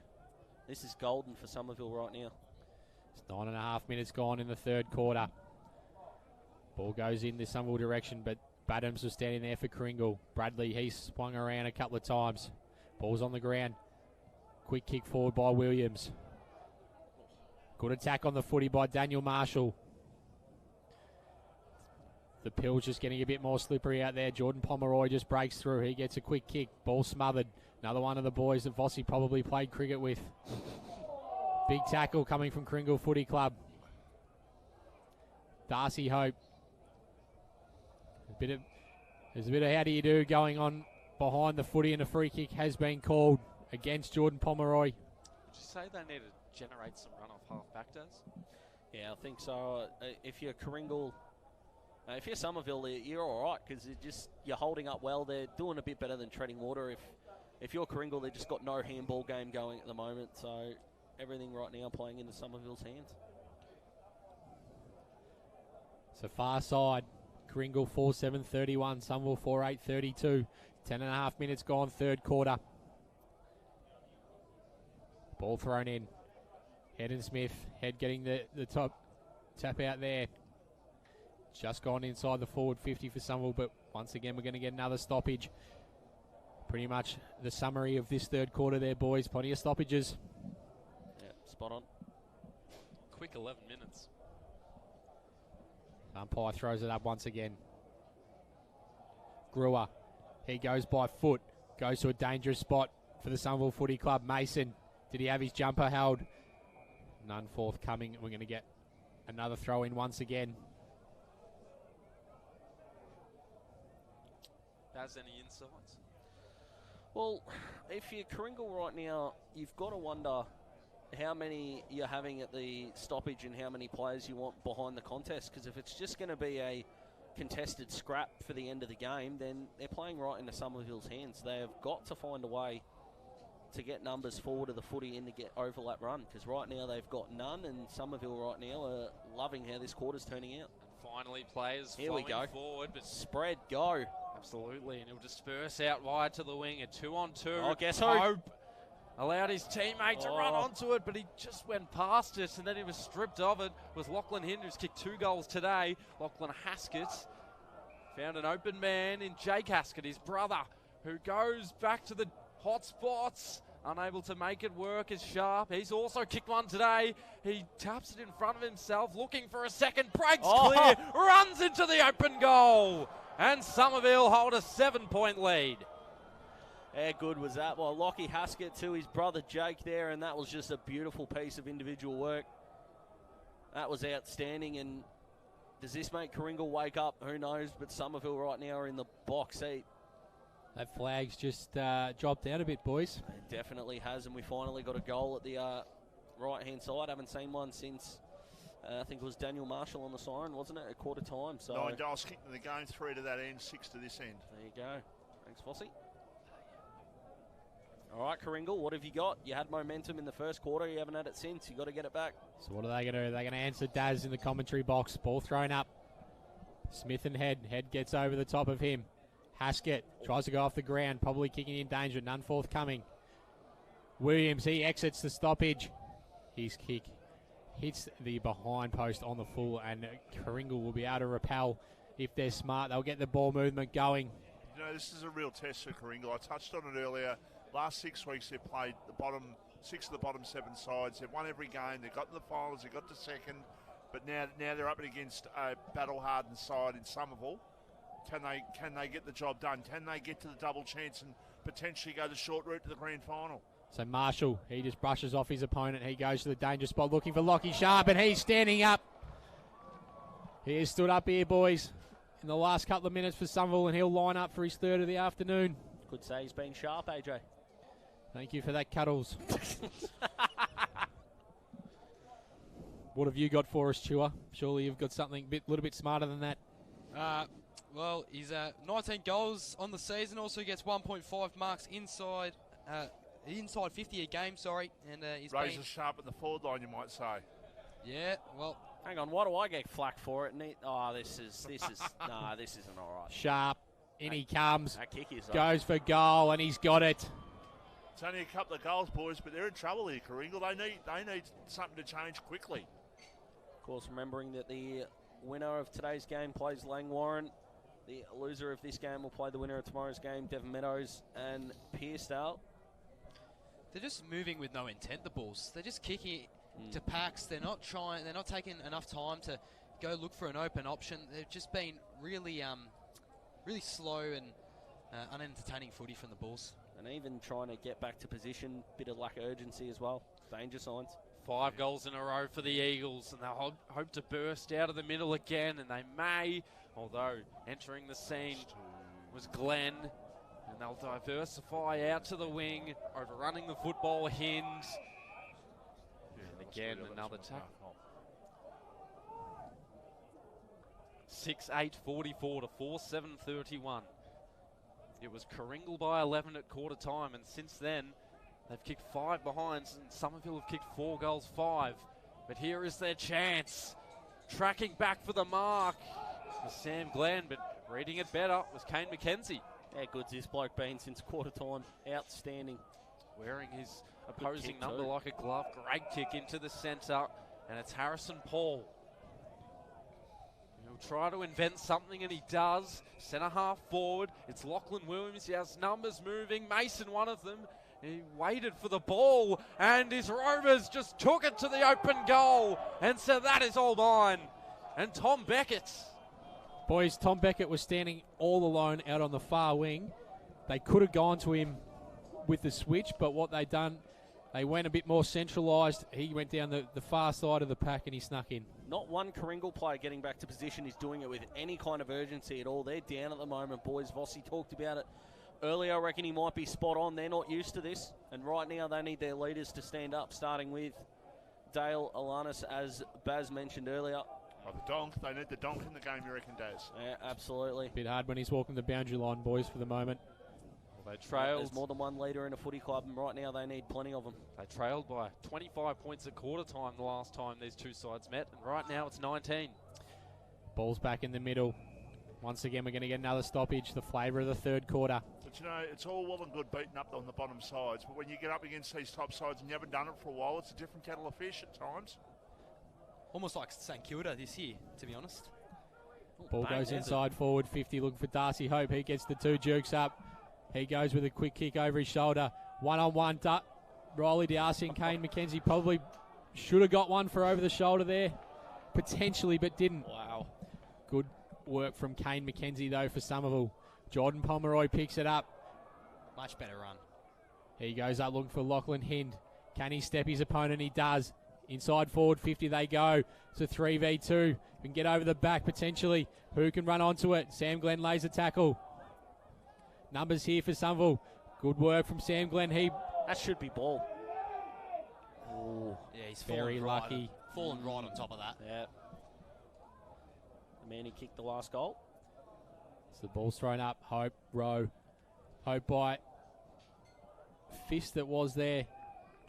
this is golden for Somerville right now. It's 9.5 minutes gone in the third quarter. Ball goes in the Somerville direction, but Badhams was standing there for Karingal. Bradley, he swung around a couple of times. Ball's on the ground. Quick kick forward by Williams. Good attack on the footy by Daniel Marshall. The pill's just getting a bit more slippery out there. Jordan Pomeroy just breaks through. He gets a quick kick. Ball smothered. Another one of the boys that Vossi probably played cricket with. Big tackle coming from Karingal Footy Club. Darcy Hope. There's a bit of how do you do going on behind the footy, and a free kick has been called against Jordan Pomeroy. Would you say they need to generate some run off half back, Daz? Yeah, I think so. If you're Karingal, if you're Somerville, you're all right because you're holding up well. They're doing a bit better than treading water. If you're Karingal, they've just got no handball game going at the moment. So everything right now playing into Somerville's hands. So far side, Karingal 4-7-31, Somerville 4-8-32. 10.5 minutes gone, third quarter. Ball thrown in. Head and Smith. Head getting the top tap out there. Just gone inside the forward 50 for Somerville, but once again we're going to get another stoppage. Pretty much the summary of this third quarter there, boys. Plenty of stoppages. Yeah, spot on. Quick 11 minutes. Umpire throws it up once again. Brewer. He goes by foot. Goes to a dangerous spot for the Somerville Footy Club. Mason. Did he have his jumper held? None forthcoming. We're going to get another throw in once again. Has any insights? Well, if you're Karingal right now, you've got to wonder how many you're having at the stoppage and how many players you want behind the contest. Because if it's just going to be a contested scrap for the end of the game, then they're playing right into Somerville's hands. They have got to find a way to get numbers forward of the footy and to get overlap run. Because right now they've got none, and Somerville right now are loving how this quarter's turning out. And finally, players Here we go. Forward, but spread go. Absolutely, and he'll disperse out wide to the wing. A 2-on-2. Oh, guess who? Hope allowed his teammate to run onto it, but he just went past it, and then he was stripped of it. It was Lachlan Hind, who's kicked 2 goals today. Lachlan Haskett found an open man in Jake Haskett, his brother, who goes back to the hot spots. Unable to make it work is Sharp. He's also kicked one today. He taps it in front of himself, looking for a second. Breaks clear, runs into the open goal. And Somerville hold a 7-point lead. How good was that? Well, Lockie Haskett to his brother Jake there, and that was just a beautiful piece of individual work. That was outstanding, and does this make Karingal wake up? Who knows, but Somerville right now are in the box seat. That flag's just dropped out a bit, boys. It definitely has, and we finally got a goal at the right-hand side. Haven't seen one since, I think it was Daniel Marshall on the siren, wasn't it, at quarter time? So 9 goals kicked in the game, 3 to that end, 6 to this end. There you go. Thanks, Fossey. All right, Karingal, what have you got? You had momentum in the first quarter. You haven't had it since. You've got to get it back. So what are they going to do? They're going to answer Daz in the commentary box. Ball thrown up. Smith and Head. Head gets over the top of him. Haskett tries to go off the ground, probably kicking in danger. None forthcoming. Williams, he exits the stoppage. His kick hits the behind post on the full, and Karingal will be able to repel if they're smart. They'll get the ball movement going. You know, this is a real test for Karingal. I touched on it earlier. Last 6 weeks they've played the bottom 6 of the bottom 7 sides. They've won every game. They've got to the finals. They've got to second. But now they're up against a battle-hardened side in Somerville. Can they get the job done? Can they get to the double chance and potentially go the short route to the grand final? So Marshall, he just brushes off his opponent. He goes to the danger spot looking for Lockie Sharp, and he's standing up. He has stood up here, boys, in the last couple of minutes for Somerville, and he'll line up for his third of the afternoon. Could say he's been sharp, AJ. Thank you for that, Cuddles. What have you got for us, Chua? Surely you've got something a little bit smarter than that. Well, he's 19 goals on the season. Also gets 1.5 marks inside 50 a game. Sorry, and he's razor sharp at the forward line, you might say. Yeah. Well, hang on. Why do I get flack for it? This isn't all right. Sharp, in he comes. That kick is goes for goal, and he's got it. It's only a couple of goals, boys, but they're in trouble here, Karingal. They need something to change quickly. Of course, remembering that the winner of today's game plays Langwarren. The loser of this game will play the winner of tomorrow's game, Devon Meadows and Pearcedale. They're just moving with no intent, the Bulls. They're just kicking to packs. They're not trying. They're not taking enough time to go look for an open option. They've just been really slow and unentertaining footy from the Bulls. And even trying to get back to position, bit of lack of urgency as well. Danger signs. 5 goals in a row for the Eagles, and they'll hope to burst out of the middle again, and they may, although entering the scene was Glenn, and they'll diversify out to the wing, overrunning the football Hinds. And again, another tackle. 6-8-44 to 4-7-31. It was Karingal by 11 at quarter time, and since then, they've kicked 5 behinds, and Somerville have kicked 4 goals, 5. But here is their chance. Tracking back for the mark was Sam Glenn, but reading it better was Kane McKenzie. How good's this bloke been since quarter time? Outstanding. Wearing his opposing number like a glove. Great kick into the centre, and it's Harrison Paul. He'll try to invent something, and he does. Centre half forward. It's Lachlan Williams. He has numbers moving. Mason, one of them. He waited for the ball, and his Rovers just took it to the open goal. And so that is all mine. And Tom Beckett. Boys, Tom Beckett was standing all alone out on the far wing. They could have gone to him with the switch, but what they done, they went a bit more centralised. He went down the far side of the pack, and he snuck in. Not one Karingal player getting back to position is doing it with any kind of urgency at all. They're down at the moment, boys. Vossi talked about it earlier. I reckon he might be spot on. They're not used to this, and right now they need their leaders to stand up, starting with Dale Alanis, as Baz mentioned earlier. Oh, the donk. They need the donk in the game, you reckon, Daz? Yeah, absolutely. Bit hard when he's walking the boundary line, boys, for the moment. Well, they trailed. There's more than one leader in a footy club, and right now they need plenty of them. They trailed by 25 points at quarter time the last time these two sides met, and right now it's 19. Ball's back in the middle. Once again, we're going to get another stoppage, the flavour of the third quarter. But, you know, it's all well and good beating up on the bottom sides, but when you get up against these top sides and you haven't done it for a while, it's a different kettle of fish at times. Almost like St Kilda this year, to be honest. Ball goes inside forward, 50, looking for Darcy Hope. He gets the 2 jukes up. He goes with a quick kick over his shoulder. One-on-one, Riley Darcy and Kane McKenzie probably should have got one for over the shoulder there. Potentially, but didn't. Wow. Good work from Kane McKenzie, though, for Somerville. Jordan Pomeroy picks it up. Much better run. He goes up looking for Lachlan Hind. Can he step his opponent? He does. Inside forward 50 they go. It's a 3v2. Can get over the back potentially. Who can run onto it? Sam Glenn lays a tackle. Numbers here for Somerville. Good work from Sam Glenn. That should be ball. Ooh. Yeah, he's very lucky. Fallen right on top of that. Yeah. The man who kicked the last goal. So the ball's thrown up. Hope, row. Hope by fist that was there.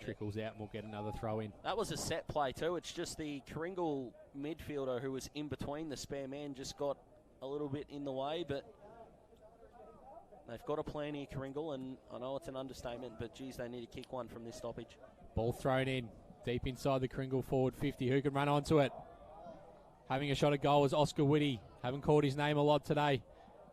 Trickles out and we'll get another throw in. That was a set play too. It's just the Karingal midfielder who was in between the spare man just got a little bit in the way, but they've got a plan here, Karingal, and I know it's an understatement, but geez, they need to kick one from this stoppage. Ball thrown in. Deep inside the Karingal forward 50. Who can run onto it? Having a shot at goal is Oscar Whitty. Haven't called his name a lot today.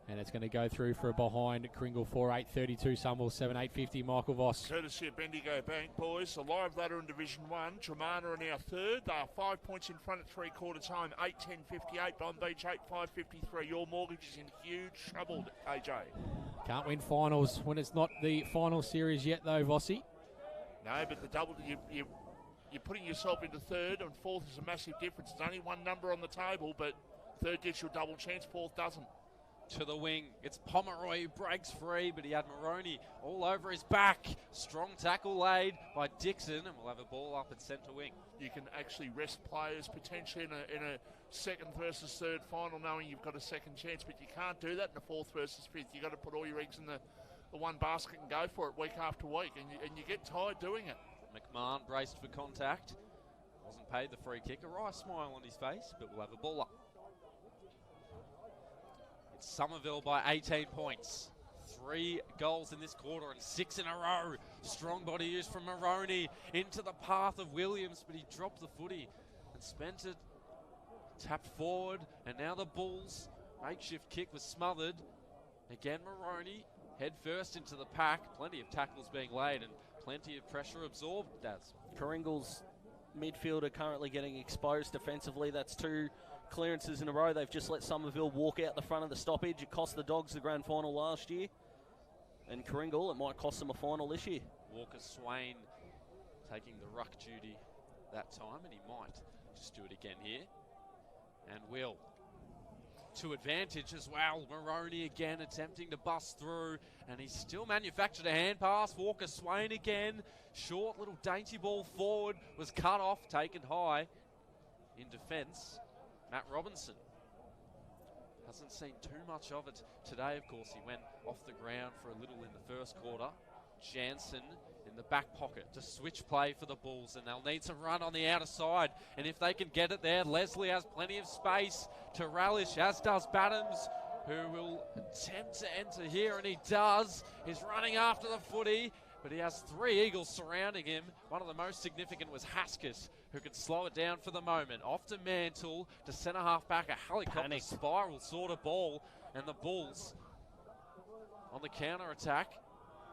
And it's going to go through for a behind Karingal 4-8-32, Somerville 7-8-50, Michael Voss. Courtesy of Bendigo Bank, boys. The live ladder in Division 1. Tremana are now third. They are 5 points in front at three-quarter time. 8-10-58. Don Beach 8-5-53. Your Mortgage is in huge trouble, AJ. Can't win finals when it's not the final series yet, though, Vossi. No, but the double, you're putting yourself into third, and fourth is a massive difference. There's only one number on the table, but third gets you a double chance, fourth doesn't. To the wing, it's Pomeroy who breaks free, but he had Maroney all over his back. Strong tackle laid by Dixon, and we'll have a ball up at centre wing. You can actually rest players potentially in a second versus third final, knowing you've got a second chance, but you can't do that in a fourth versus fifth. You've got to put all your eggs in the one basket and go for it week after week, and you get tired doing it. McMahon braced for contact. Wasn't paid the free kick. A wry smile on his face, but we'll have a ball up. It's Somerville by 18 points. 3 goals in this quarter and 6 in a row. Strong body use from Maroney into the path of Williams, but he dropped the footy and spent it. Tapped forward, and now the Bulls. Makeshift kick was smothered. Again, Maroney head first into the pack. Plenty of tackles being laid and plenty of pressure absorbed, Daz. Karingal's midfielder currently getting exposed defensively. That's 2 clearances in a row. They've just let Somerville walk out the front of the stoppage. It cost the Dogs the grand final last year. And Karingal, it might cost them a final this year. Walker Swain taking the ruck duty that time, and he might just do it again here. And will. To advantage as well. Maroney again attempting to bust through, and he's still manufactured a hand pass. Walker Swain again. Short little dainty ball forward was cut off, taken high in defence. Matt Robinson hasn't seen too much of it today, of course. He went off the ground for a little in the first quarter. Jansen in the back pocket to switch play for the Bulls, and they'll need some run on the outer side. And if they can get it there, Leslie has plenty of space to relish, as does Battams, who will attempt to enter here, and he does. He's running after the footy, but he has 3 Eagles surrounding him. One of the most significant was Haskis, who can slow it down for the moment. Off to Mantle, to centre half back, a helicopter spiral sort of ball, and the Bulls on the counter attack.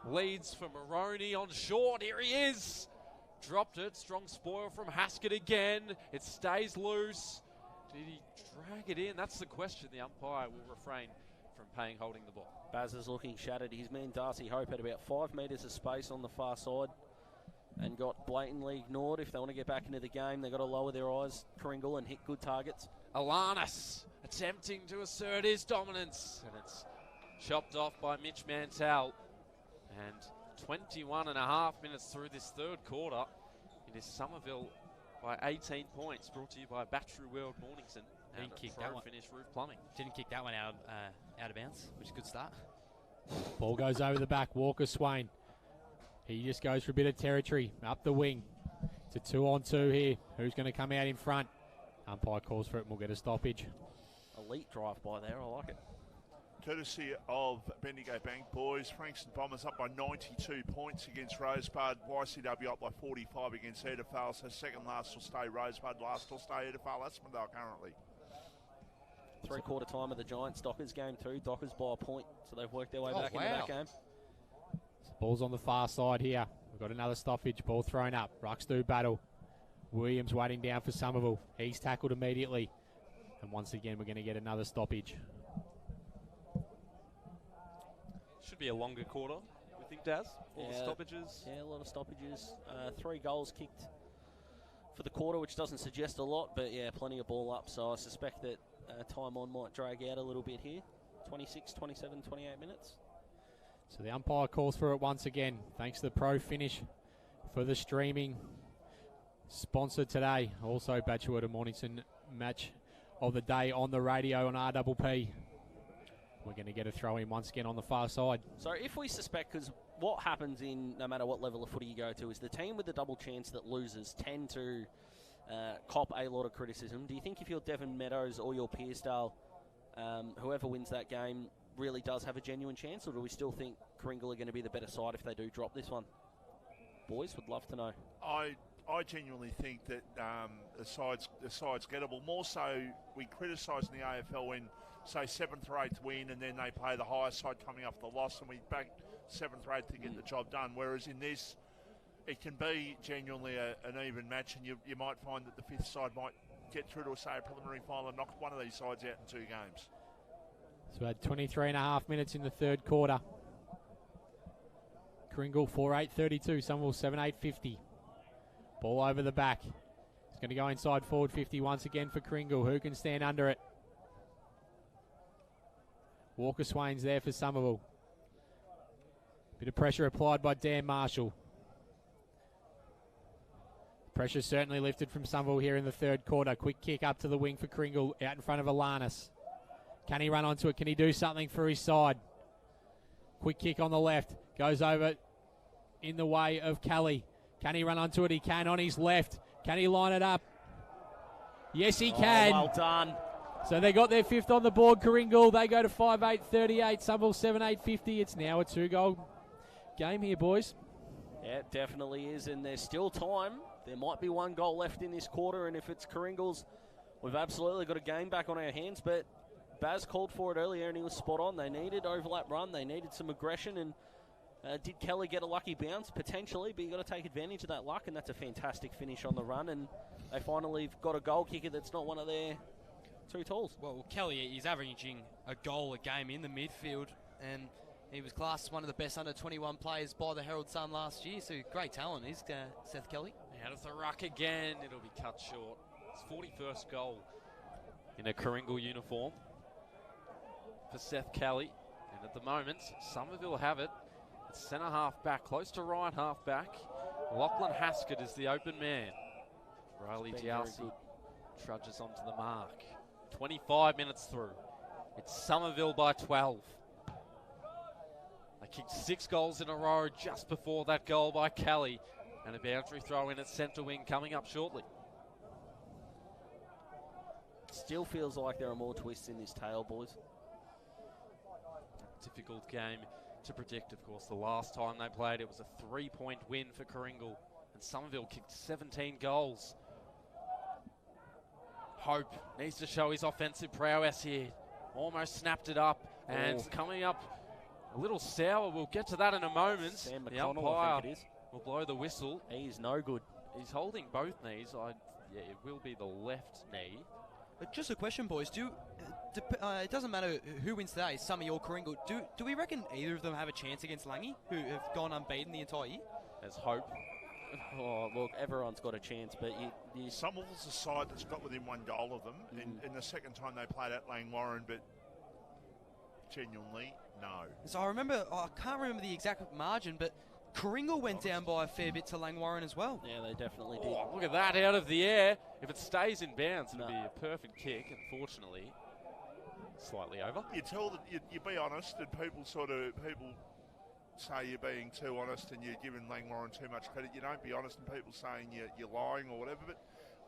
Leads for Maroney on short. Here he is. Dropped it. Strong spoil from Haskett again. It stays loose. Did he drag it in? That's the question. The umpire will refrain from holding the ball. Baz is looking shattered. His man Darcy Hope had about 5 metres of space on the far side and got blatantly ignored. If they want to get back into the game, they've got to lower their eyes, Karingal, and hit good targets. Alanis attempting to assert his dominance, and it's chopped off by Mitch Mantell. And 21 and a half minutes through this third quarter. It is Somerville by 18 points, brought to you by Battery World Mornington. Didn't kick that one. Finish Roof Plumbing. Didn't kick that one out of bounds, which is a good start. Ball goes over the back. Walker Swain. He just goes for a bit of territory. Up the wing. It's a 2-on-2 here. Who's going to come out in front? Umpire calls for it and we'll get a stoppage. Elite drive by there. I like it. Courtesy of Bendigo Bank, boys. Frankston Bombers up by 92 points against Rosebud. YCW up by 45 against Edifal. So second last will stay Rosebud, last will stay Edifal. That's what they are currently. 3/4 time of the Giants Dockers game too. Dockers by a point, so they've worked their way back into that game. Ball's on the far side here. We've got another stoppage. Ball thrown up. Rucks do battle. Williams waiting down for Somerville. He's tackled immediately. And once again, we're going to get another stoppage. Should be a longer quarter, we think, Daz. All the stoppages. Yeah, a lot of stoppages. 3 goals kicked for the quarter, which doesn't suggest a lot, but yeah, plenty of ball up. So I suspect that time on might drag out a little bit here. 26, 27, 28 minutes. So the umpire calls for it once again. Thanks to the Pro Finish for the streaming sponsor today. Also, Batchwood and Mornington match of the day on the radio on RPP. We're going to get a throw in once again on the far side. So if we suspect, because what happens in no matter what level of footy you go to is the team with the double chance that loses tend to cop a lot of criticism. Do you think if you're Devon Meadows or you're Pearsdale, whoever wins that game really does have a genuine chance, or do we still think Karingal are going to be the better side if they do drop this one? Boys, would love to know. I I genuinely think that the side's gettable. More so, we criticise in the AFL when, say, 7th or 8th win, and then they play the highest side coming off the loss, and we back 7th or 8th to get the job done. Whereas in this, it can be genuinely an even match, and you might find that the 5th side might get through to, say, a preliminary final and knock one of these sides out in 2 games. So we had 23 and a half minutes in the third quarter. Karingal 4-8-32, Somerville 7-8-50. Ball over the back. It's going to go inside forward 50 once again for Karingal. Who can stand under it? Walker Swain's there for Somerville. Bit of pressure applied by Dan Marshall. Pressure certainly lifted from Somerville here in the third quarter. Quick kick up to the wing for Karingal out in front of Alanis. Can he run onto it? Can he do something for his side? Quick kick on the left. Goes over in the way of Kelly. Can he run onto it? He can on his left. Can he line it up? Yes, he can. Well done. So they got their 5th on the board, Karingal. They go to 5-8-38. Somerville 7-8-50. It's now a 2-goal game here, boys. Yeah, it definitely is, and there's still time. There might be 1 goal left in this quarter, and if it's Karingal's, we've absolutely got a game back on our hands, but Baz called for it earlier, and he was spot on. They needed overlap run. They needed some aggression, and did Kelly get a lucky bounce? Potentially, but you've got to take advantage of that luck, and that's a fantastic finish on the run, and they finally got a goal kicker that's not one of their 2 tools. Well, Kelly is averaging a goal a game in the midfield, and he was classed as one of the best under-21 players by the Herald Sun last year, so great talent is Seth Kelly. Out of the ruck again, it'll be cut short. It's 41st goal in a Karingal uniform for Seth Kelly, and at the moment, Somerville have it. It's centre half back, close to right half back. Lachlan Haskett is the open man. Riley Dialsi trudges onto the mark. 25 minutes through. It's Somerville by 12. They kicked 6 goals in a row just before that goal by Kelly. And a boundary throw in at centre wing coming up shortly. Still feels like there are more twists in this tale, boys. Difficult game to predict, of course. The last time they played, it was a 3-point win for Karingal. And Somerville kicked 17 goals. Hope needs to show his offensive prowess here. Almost snapped it up. And coming up a little sour. We'll get to that in a moment. Sam The McConnell, umpire I think it is. will blow the whistle. He's no good. He's holding both knees. Yeah, it will be the left knee. But just a question, boys. It doesn't matter who wins today, Summy or Karingal. Do we reckon either of them have a chance against Langy, who have gone unbeaten the entire year? There's hope. Oh, look, everyone's got a chance, but Somerville's a side that's got within 1 goal of them in the second time they played at Langwarrin, but genuinely, no. So I can't remember the exact margin, but Karingal went down by a fair bit to Langwarrin as well. Yeah, they definitely did. Oh, look at that out of the air. If it stays in bounds, it'll be a perfect kick. Unfortunately, slightly over. You tell that you be honest, and people say you're being too honest and you're giving Langwarrin too much credit. You don't be honest, and people saying you're lying or whatever. But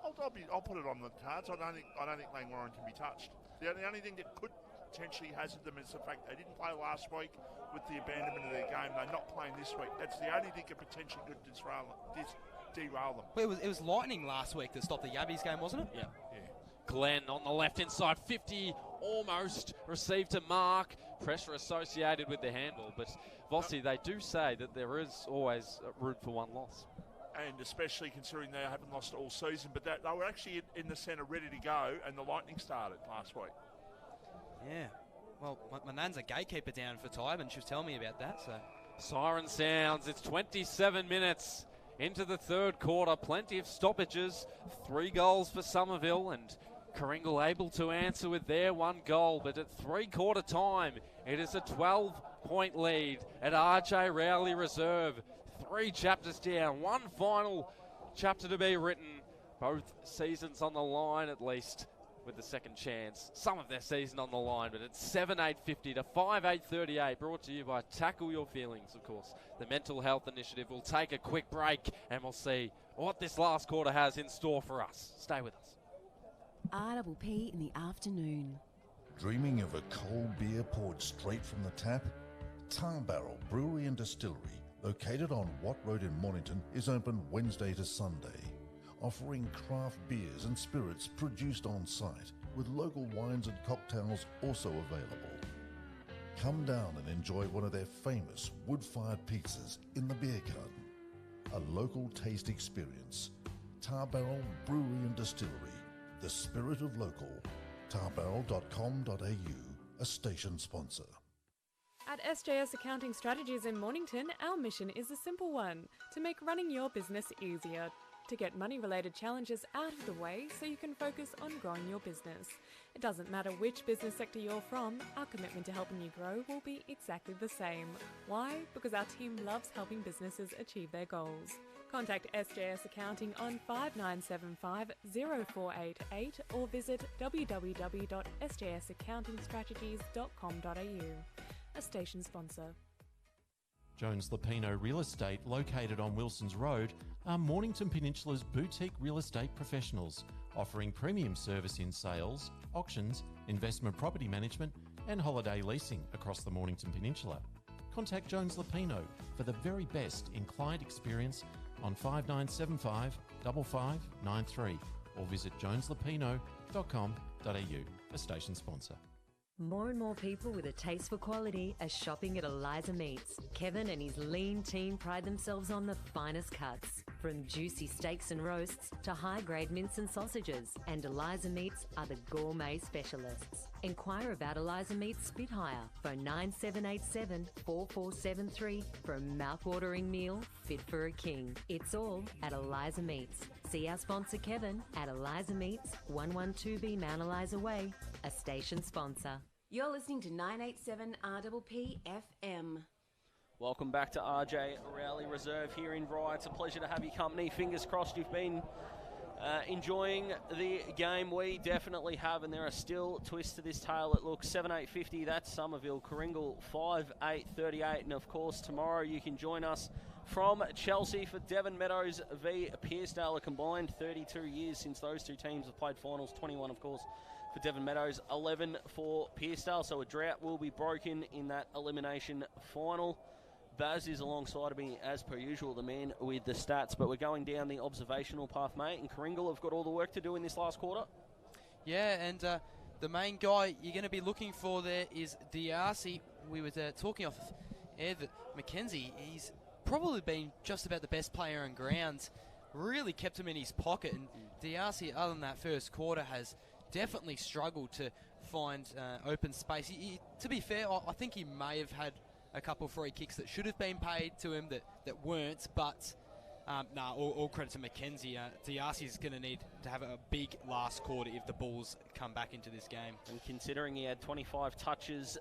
I'll put it on the cards. I don't think Langwarrin can be touched. The only thing that could potentially hazard them is the fact they didn't play last week with the abandonment of their game. They're not playing this week. That's the only thing that potentially could derail them. Well, it was Lightning last week that stopped the Yabbies game, wasn't it? Yeah. Glenn on the left inside, 50, almost received to mark. Pressure associated with the handball, but Vossi, they do say that there is always room for 1 loss. And especially considering they haven't lost all season, but they were actually in the centre ready to go, and the Lightning started last week. Yeah. Well, my nan's a gatekeeper down for Tybe, and she was telling me about that. So Siren sounds. It's 27 minutes into the third quarter. Plenty of stoppages. 3 goals for Somerville, and Karingal able to answer with their 1 goal. But at 3-quarter time, it is a 12-point lead at RJ Rowley Reserve. 3 chapters down. 1 final chapter to be written. Both seasons on the line, at least, with the second chance. Some of their season on the line, but it's 7-8-50 to 5-8-38. Brought to you by Tackle Your Feelings, of course. The Mental Health Initiative. We'll take a quick break and we'll see what this last quarter has in store for us. Stay with us. RPP in the afternoon. Dreaming of a cold beer poured straight from the tap? Tar Barrel Brewery and Distillery, located on Watt Road in Mornington, is open Wednesday to Sunday. offering craft beers and spirits produced on site, with local wines and cocktails also available. Come down and enjoy one of their famous wood-fired pizzas in the beer garden. A local taste experience. Tar Barrel Brewery and Distillery, the spirit of local. tarbarrel.com.au, a station sponsor. At SJS Accounting Strategies in Mornington, our mission is a simple one: to make running your business easier. To get money-related challenges out of the way so you can focus on growing your business. It doesn't matter which business sector you're from, our commitment to helping you grow will be exactly the same. Why? Because our team loves helping businesses achieve their goals. Contact SJS Accounting on 5975 0488 or visit www.sjsaccountingstrategies.com.au. A station sponsor. Jones Lapino Real Estate, located on Wilson's Road, are Mornington Peninsula's boutique real estate professionals, offering premium service in sales, auctions, investment property management and holiday leasing across the Mornington Peninsula. Contact Jones Lapino for the very best in client experience on 5975 5593 or visit joneslapino.com.au, a station sponsor. More and more people with a taste for quality are shopping at Eliza Meats. Kevin and his lean team pride themselves on the finest cuts, from juicy steaks and roasts to high-grade mince and sausages. And Eliza Meats are the gourmet specialists. Inquire about Eliza Meats Spit Hire. Phone 9787 4473 for a mouth-watering meal fit for a king. It's all at Eliza Meats. See our sponsor Kevin at Eliza Meats, 112B Mount Eliza Way, a station sponsor. You're listening to 987 RPP FM. Welcome back to RJ Rowley Reserve here in Rye. It's a pleasure to have you company. Fingers crossed you've been enjoying the game. We definitely have, and there are still twists to this tale. It looks 7-8-50. That's Somerville. Karingal 5-8-38. And of course, tomorrow you can join us from Chelsea for Devon Meadows v Pearcedale. A combined 32 years since those two teams have played finals. 21, of course, for Devon Meadows, 11 for Pearcedale. So a drought will be broken in that elimination final. Baz is alongside of me, as per usual, the man with the stats. But we're going down the observational path, mate. And Karingal have got all the work to do in this last quarter. Yeah, and the main guy you're going to be looking for there is Diarcy. We were talking off air that Mackenzie, he's probably been just about the best player on ground. Really kept him in his pocket. And Diarcy, other than that first quarter, has definitely struggled to find open space. To be fair, I think he may have had a couple of free kicks that should have been paid to him that weren't, but all credit to Mackenzie. Diarcy is going to need to have a big last quarter if the Bulls come back into this game. And considering he had 25 touches,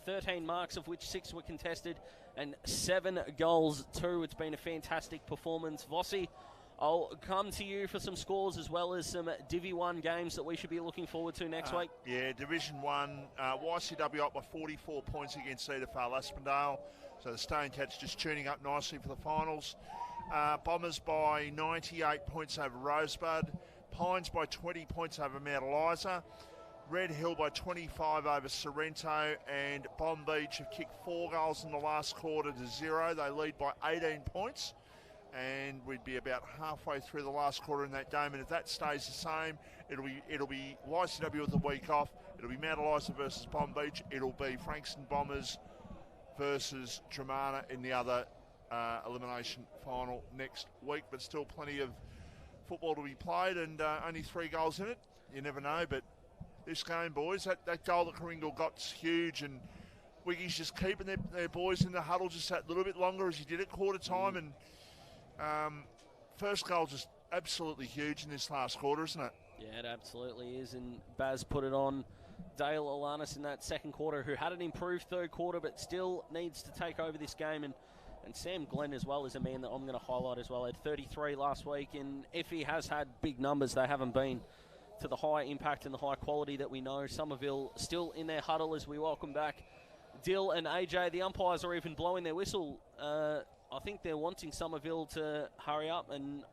13 marks, of which 6 were contested, and 7 goals too, it's been a fantastic performance. Vossi, I'll come to you for some scores as well as some Div1 games that we should be looking forward to next week. Yeah, Division 1, YCW up by 44 points against Cedarvale Aspendale. So the Stonecats just tuning up nicely for the finals. Bombers by 98 points over Rosebud. Pines by 20 points over Mount Eliza. Red Hill by 25 over Sorrento. And Bomb Beach have kicked 4 goals in the last quarter to 0. They lead by 18 points. And we'd be about halfway through the last quarter in that game, and if that stays the same, it'll be YCW with the week off. It'll be Mount Eliza versus Bomb Beach. It'll be Frankston Bombers versus Dramana in the other elimination final next week. But still plenty of football to be played, and only 3 goals in it. You never know, but this game, boys, that goal that Karingal got's huge, and Wiggy's just keeping their boys in the huddle just that little bit longer as he did at quarter time, and first goal just absolutely huge in this last quarter, isn't it? Yeah, it absolutely is. And Baz put it on Dale Alanis in that second quarter, who had an improved third quarter but still needs to take over this game. And Sam Glenn as well is a man that I'm going to highlight as well. He had 33 last week, and if he has had big numbers, they haven't been to the high impact and the high quality that we know. Somerville still in their huddle as we welcome back Dill and AJ. The umpires are even blowing their whistle. I think they're wanting Somerville to hurry up, and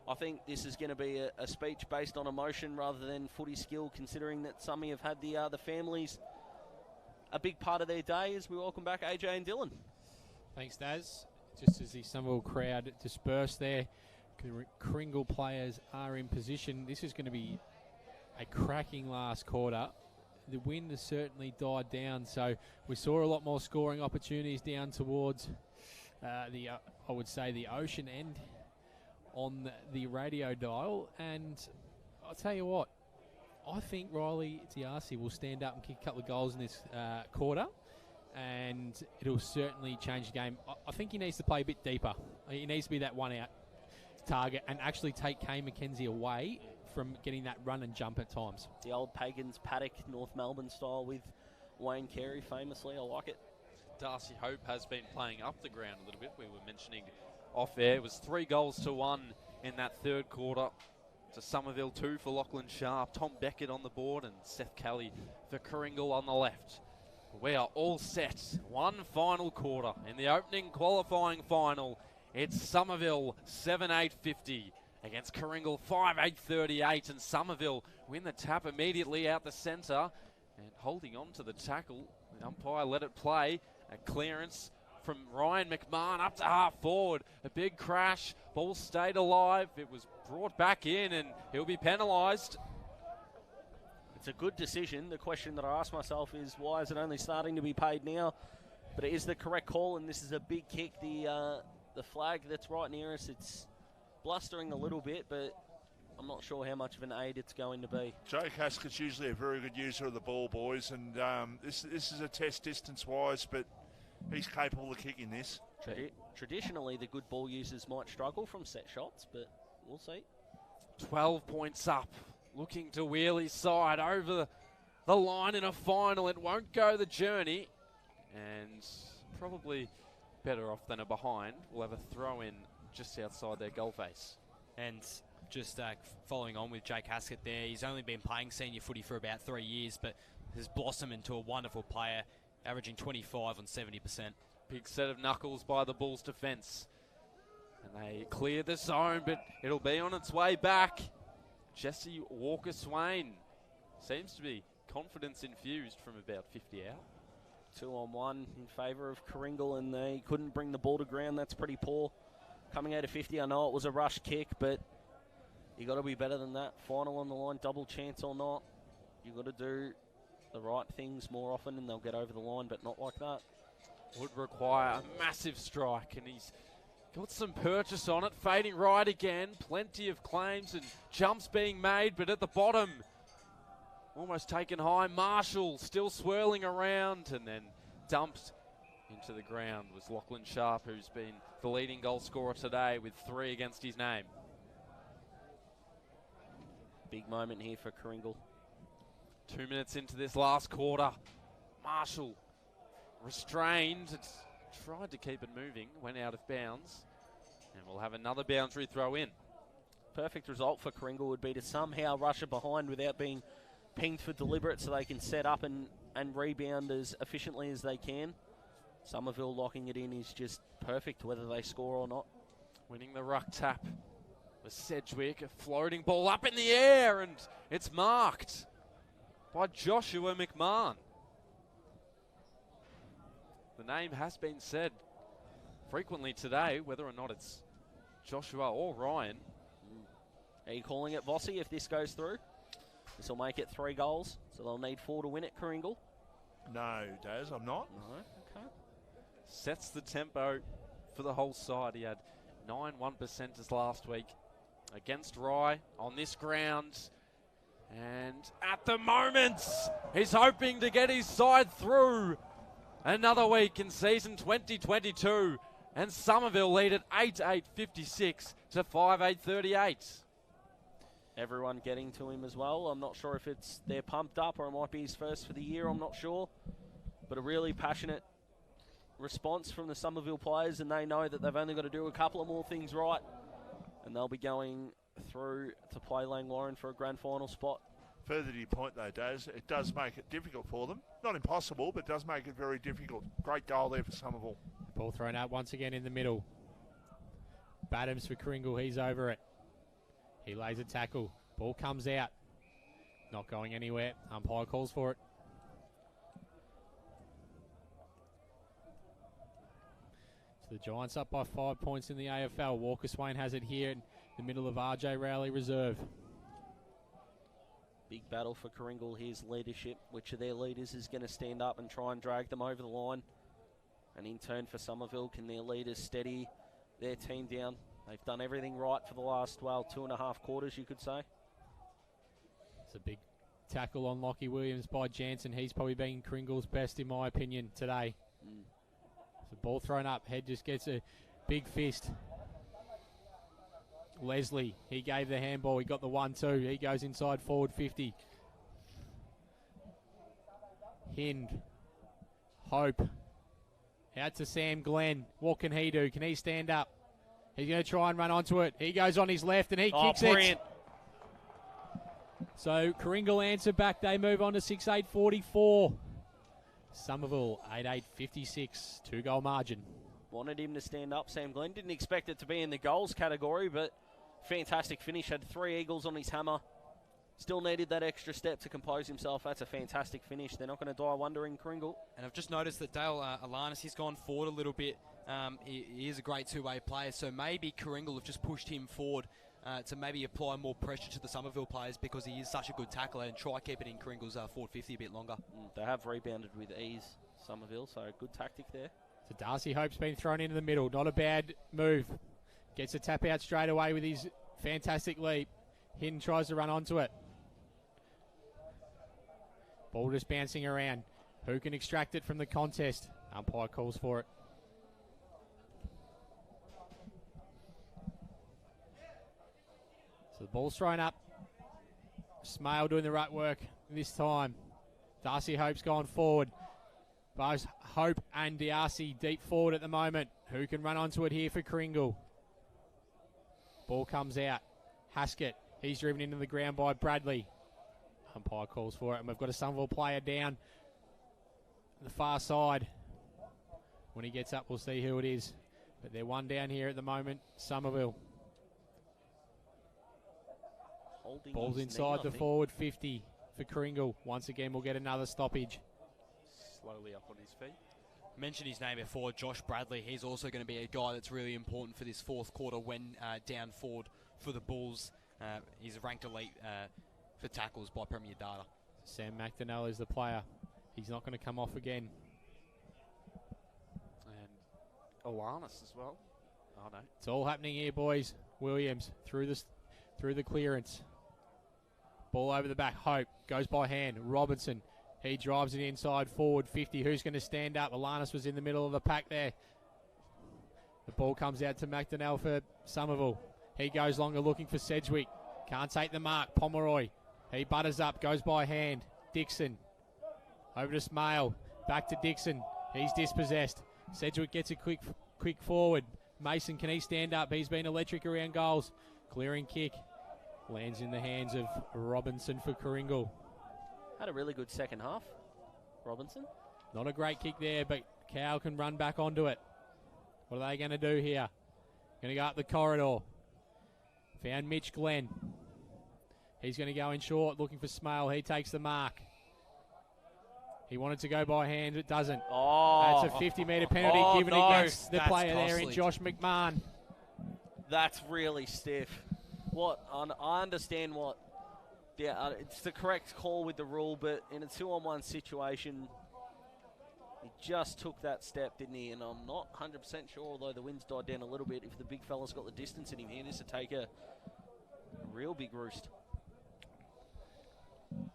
I think this is going to be a speech based on emotion rather than footy skill, considering that some have had the families a big part of their day as we welcome back AJ and Dylan. Thanks, Daz. Just as the Somerville crowd dispersed there, Karingal players are in position. This is going to be a cracking last quarter. The wind has certainly died down, so we saw a lot more scoring opportunities down towards I would say the ocean end on the radio dial. And I'll tell you what, I think Riley Tiasi will stand up and kick a couple of goals in this quarter, and it'll certainly change the game. I think he needs to play a bit deeper. He needs to be that one-out target and actually take Kane McKenzie away from getting that run and jump at times. The old Pagans paddock, North Melbourne style with Wayne Carey famously. I like it. Darcy Hope has been playing up the ground a little bit. We were mentioning off air. It was 3-1 in that third quarter. To Somerville 2 for Lachlan Sharp. Tom Beckett on the board and Seth Kelly for Karingal on the left. We are all set. One final quarter in the opening qualifying final. It's Somerville 7-8-50 against Karingal 5-8-38, and Somerville win the tap immediately out the centre and holding on to the tackle. The umpire let it play. A clearance from Ryan McMahon up to half forward. A big crash. Ball stayed alive. It was brought back in and he'll be penalised. It's a good decision. The question that I ask myself is, why is it only starting to be paid now? But it is the correct call, and this is a big kick. The flag that's right near us, it's blustering a little bit, but I'm not sure how much of an aid it's going to be. Joe Caskett's usually a very good user of the ball, boys, and this is a test distance-wise, but he's capable of kicking this. Traditionally, the good ball users might struggle from set shots, but we'll see. 12 points up, looking to wheel his side over the line in a final. It won't go the journey, and probably better off than a behind. We'll have a throw-in just outside their goal face. And just following on with Jake Haskett there, he's only been playing senior footy for about 3 years, but has blossomed into a wonderful player, averaging 25 on 70%. Big set of knuckles by the Bulls defence. And they clear the zone, but it'll be on its way back. Jesse Walker-Swain seems to be confidence infused from about 50 out. 2-on-1 in favour of Karingal, and they couldn't bring the ball to ground. That's pretty poor. Coming out of 50, I know it was a rush kick, but you got to be better than that. Final on the line, double chance or not. You got to do the right things more often, and they'll get over the line, but not like that. Would require a massive strike, and he's got some purchase on it. Fading right again. Plenty of claims and jumps being made, but at the bottom, almost taken high. Marshall still swirling around, and then dumped into the ground was Lachlan Sharp, who's been the leading goal scorer today with 3 against his name. Big moment here for Karingal. 2 minutes into this last quarter. Marshall restrained, tried to keep it moving, went out of bounds, and we'll have another boundary throw in. Perfect result for Karingal would be to somehow rush it behind without being pinged for deliberate, so they can set up and rebound as efficiently as they can. Somerville locking it in is just perfect, whether they score or not. Winning the ruck tap was Sedgwick. A floating ball up in the air, and it's marked by Joshua McMahon. The name has been said frequently today, whether or not it's Joshua or Ryan. Are you calling it, Vossi, if this goes through? This will make it 3 goals, so they'll need 4 to win it, Karingal. No, Daz, I'm not. No, okay. Sets the tempo for the whole side. He had 9 1%ers last week against Rye on this ground. And at the moment, he's hoping to get his side through another week in season 2022. And Somerville lead at 8-8-56 to 5-8-38. Everyone getting to him as well. I'm not sure if it's they're pumped up or it might be his first for the year. I'm not sure. But a really passionate response from the Somerville players, and they know that they've only got to do a couple of more things right, and they'll be going through to play Langwarrin for a grand final spot. Further to your point, though, Daz, it does make it difficult for them. Not impossible, but does make it very difficult. Great goal there for Somerville. Ball thrown out once again in the middle. Badams for Karingal, he's over it. He lays a tackle. Ball comes out. Not going anywhere. Umpire calls for it. So the Giants up by 5 points in the AFL. Walker-Swain has it here. And the middle of RJ Rowley Reserve. Big battle for Karingal. Here's leadership. Which of their leaders is going to stand up and try and drag them over the line? And in turn for Somerville, can their leaders steady their team down? They've done everything right for the last, well, 2.5 quarters, you could say. It's a big tackle on Lockie Williams by Jansen. He's probably been Karingal's best, in my opinion, today. The ball thrown up. Head just gets a big fist. Leslie, he gave the handball. He got the 1-2. He goes inside forward 50. Hind. Hope. Out to Sam Glenn. What can he do? Can he stand up? He's going to try and run onto it. He goes on his left and he kicks brilliant. it. So Karingal answer back. They move on to 6-8-44. Somerville 8-8-56. 2-goal margin. Wanted him to stand up, Sam Glenn. Didn't expect it to be in the goals category, but fantastic finish. Had 3 eagles on his hammer. Still needed that extra step to compose himself. That's a fantastic finish. They're not going to die wondering, Karingal. And I've just noticed that Dale Alanis, he's gone forward a little bit. He is a great two-way player, so maybe Karingal have just pushed him forward to maybe apply more pressure to the Somerville players because he is such a good tackler, and try keep it in Karingal's forward 50 a bit longer. They have rebounded with ease, Somerville, so good tactic there. So Darcy Hope's been thrown into the middle. Not a bad move. Gets a tap out straight away with his fantastic leap. Hinton tries to run onto it. Ball just bouncing around. Who can extract it from the contest? Umpire calls for it. So the ball's thrown up. Smale doing the right work this time. Darcy Hope's gone forward. Both Hope and Darcy deep forward at the moment. Who can run onto it here for Karingal? Ball comes out. Haskett. He's driven into the ground by Bradley. Umpire calls for it, and we've got a Somerville player down the far side. When he gets up, we'll see who it is. But they're one down here at the moment, Somerville. Ball's inside the forward 50 for Karingal. Once again, we'll get another stoppage. Slowly up on his feet. Mentioned his name before, Josh Bradley. He's also going to be a guy that's really important for this fourth quarter when down forward for the Bulls. He's ranked elite for tackles by Premier Data. Sam McDonnell is the player. He's not going to come off again. And Alanis as well. Oh no. It's all happening here, boys. Williams through the clearance. Ball over the back. Hope goes by hand. Robinson. He drives it inside forward 50. Who's going to stand up? Alanis was in the middle of the pack there. The ball comes out to McDonnell for Somerville. He goes longer looking for Sedgwick. Can't take the mark. Pomeroy. He butters up. Goes by hand. Dixon. Over to Smale. Back to Dixon. He's dispossessed. Sedgwick gets a quick forward. Mason, can he stand up? He's been electric around goals. Clearing kick. Lands in the hands of Robinson for Karingal. Had a really good second half, Robinson. Not a great kick there, but Cow can run back onto it. What are they going to do here? Going to go up the corridor. Found Mitch Glenn. He's going to go in short, looking for Smale. He takes the mark. He wanted to go by hand, it doesn't. Oh, that's a 50-metre penalty given against the player there in Josh McMahon. That's really stiff. I understand what. Yeah, it's the correct call with the rule, but in a 2-on-1 situation, he just took that step, didn't he? And I'm not 100% sure, although the wind's died down a little bit, if the big fella's got the distance in him here, just to take a real big roost.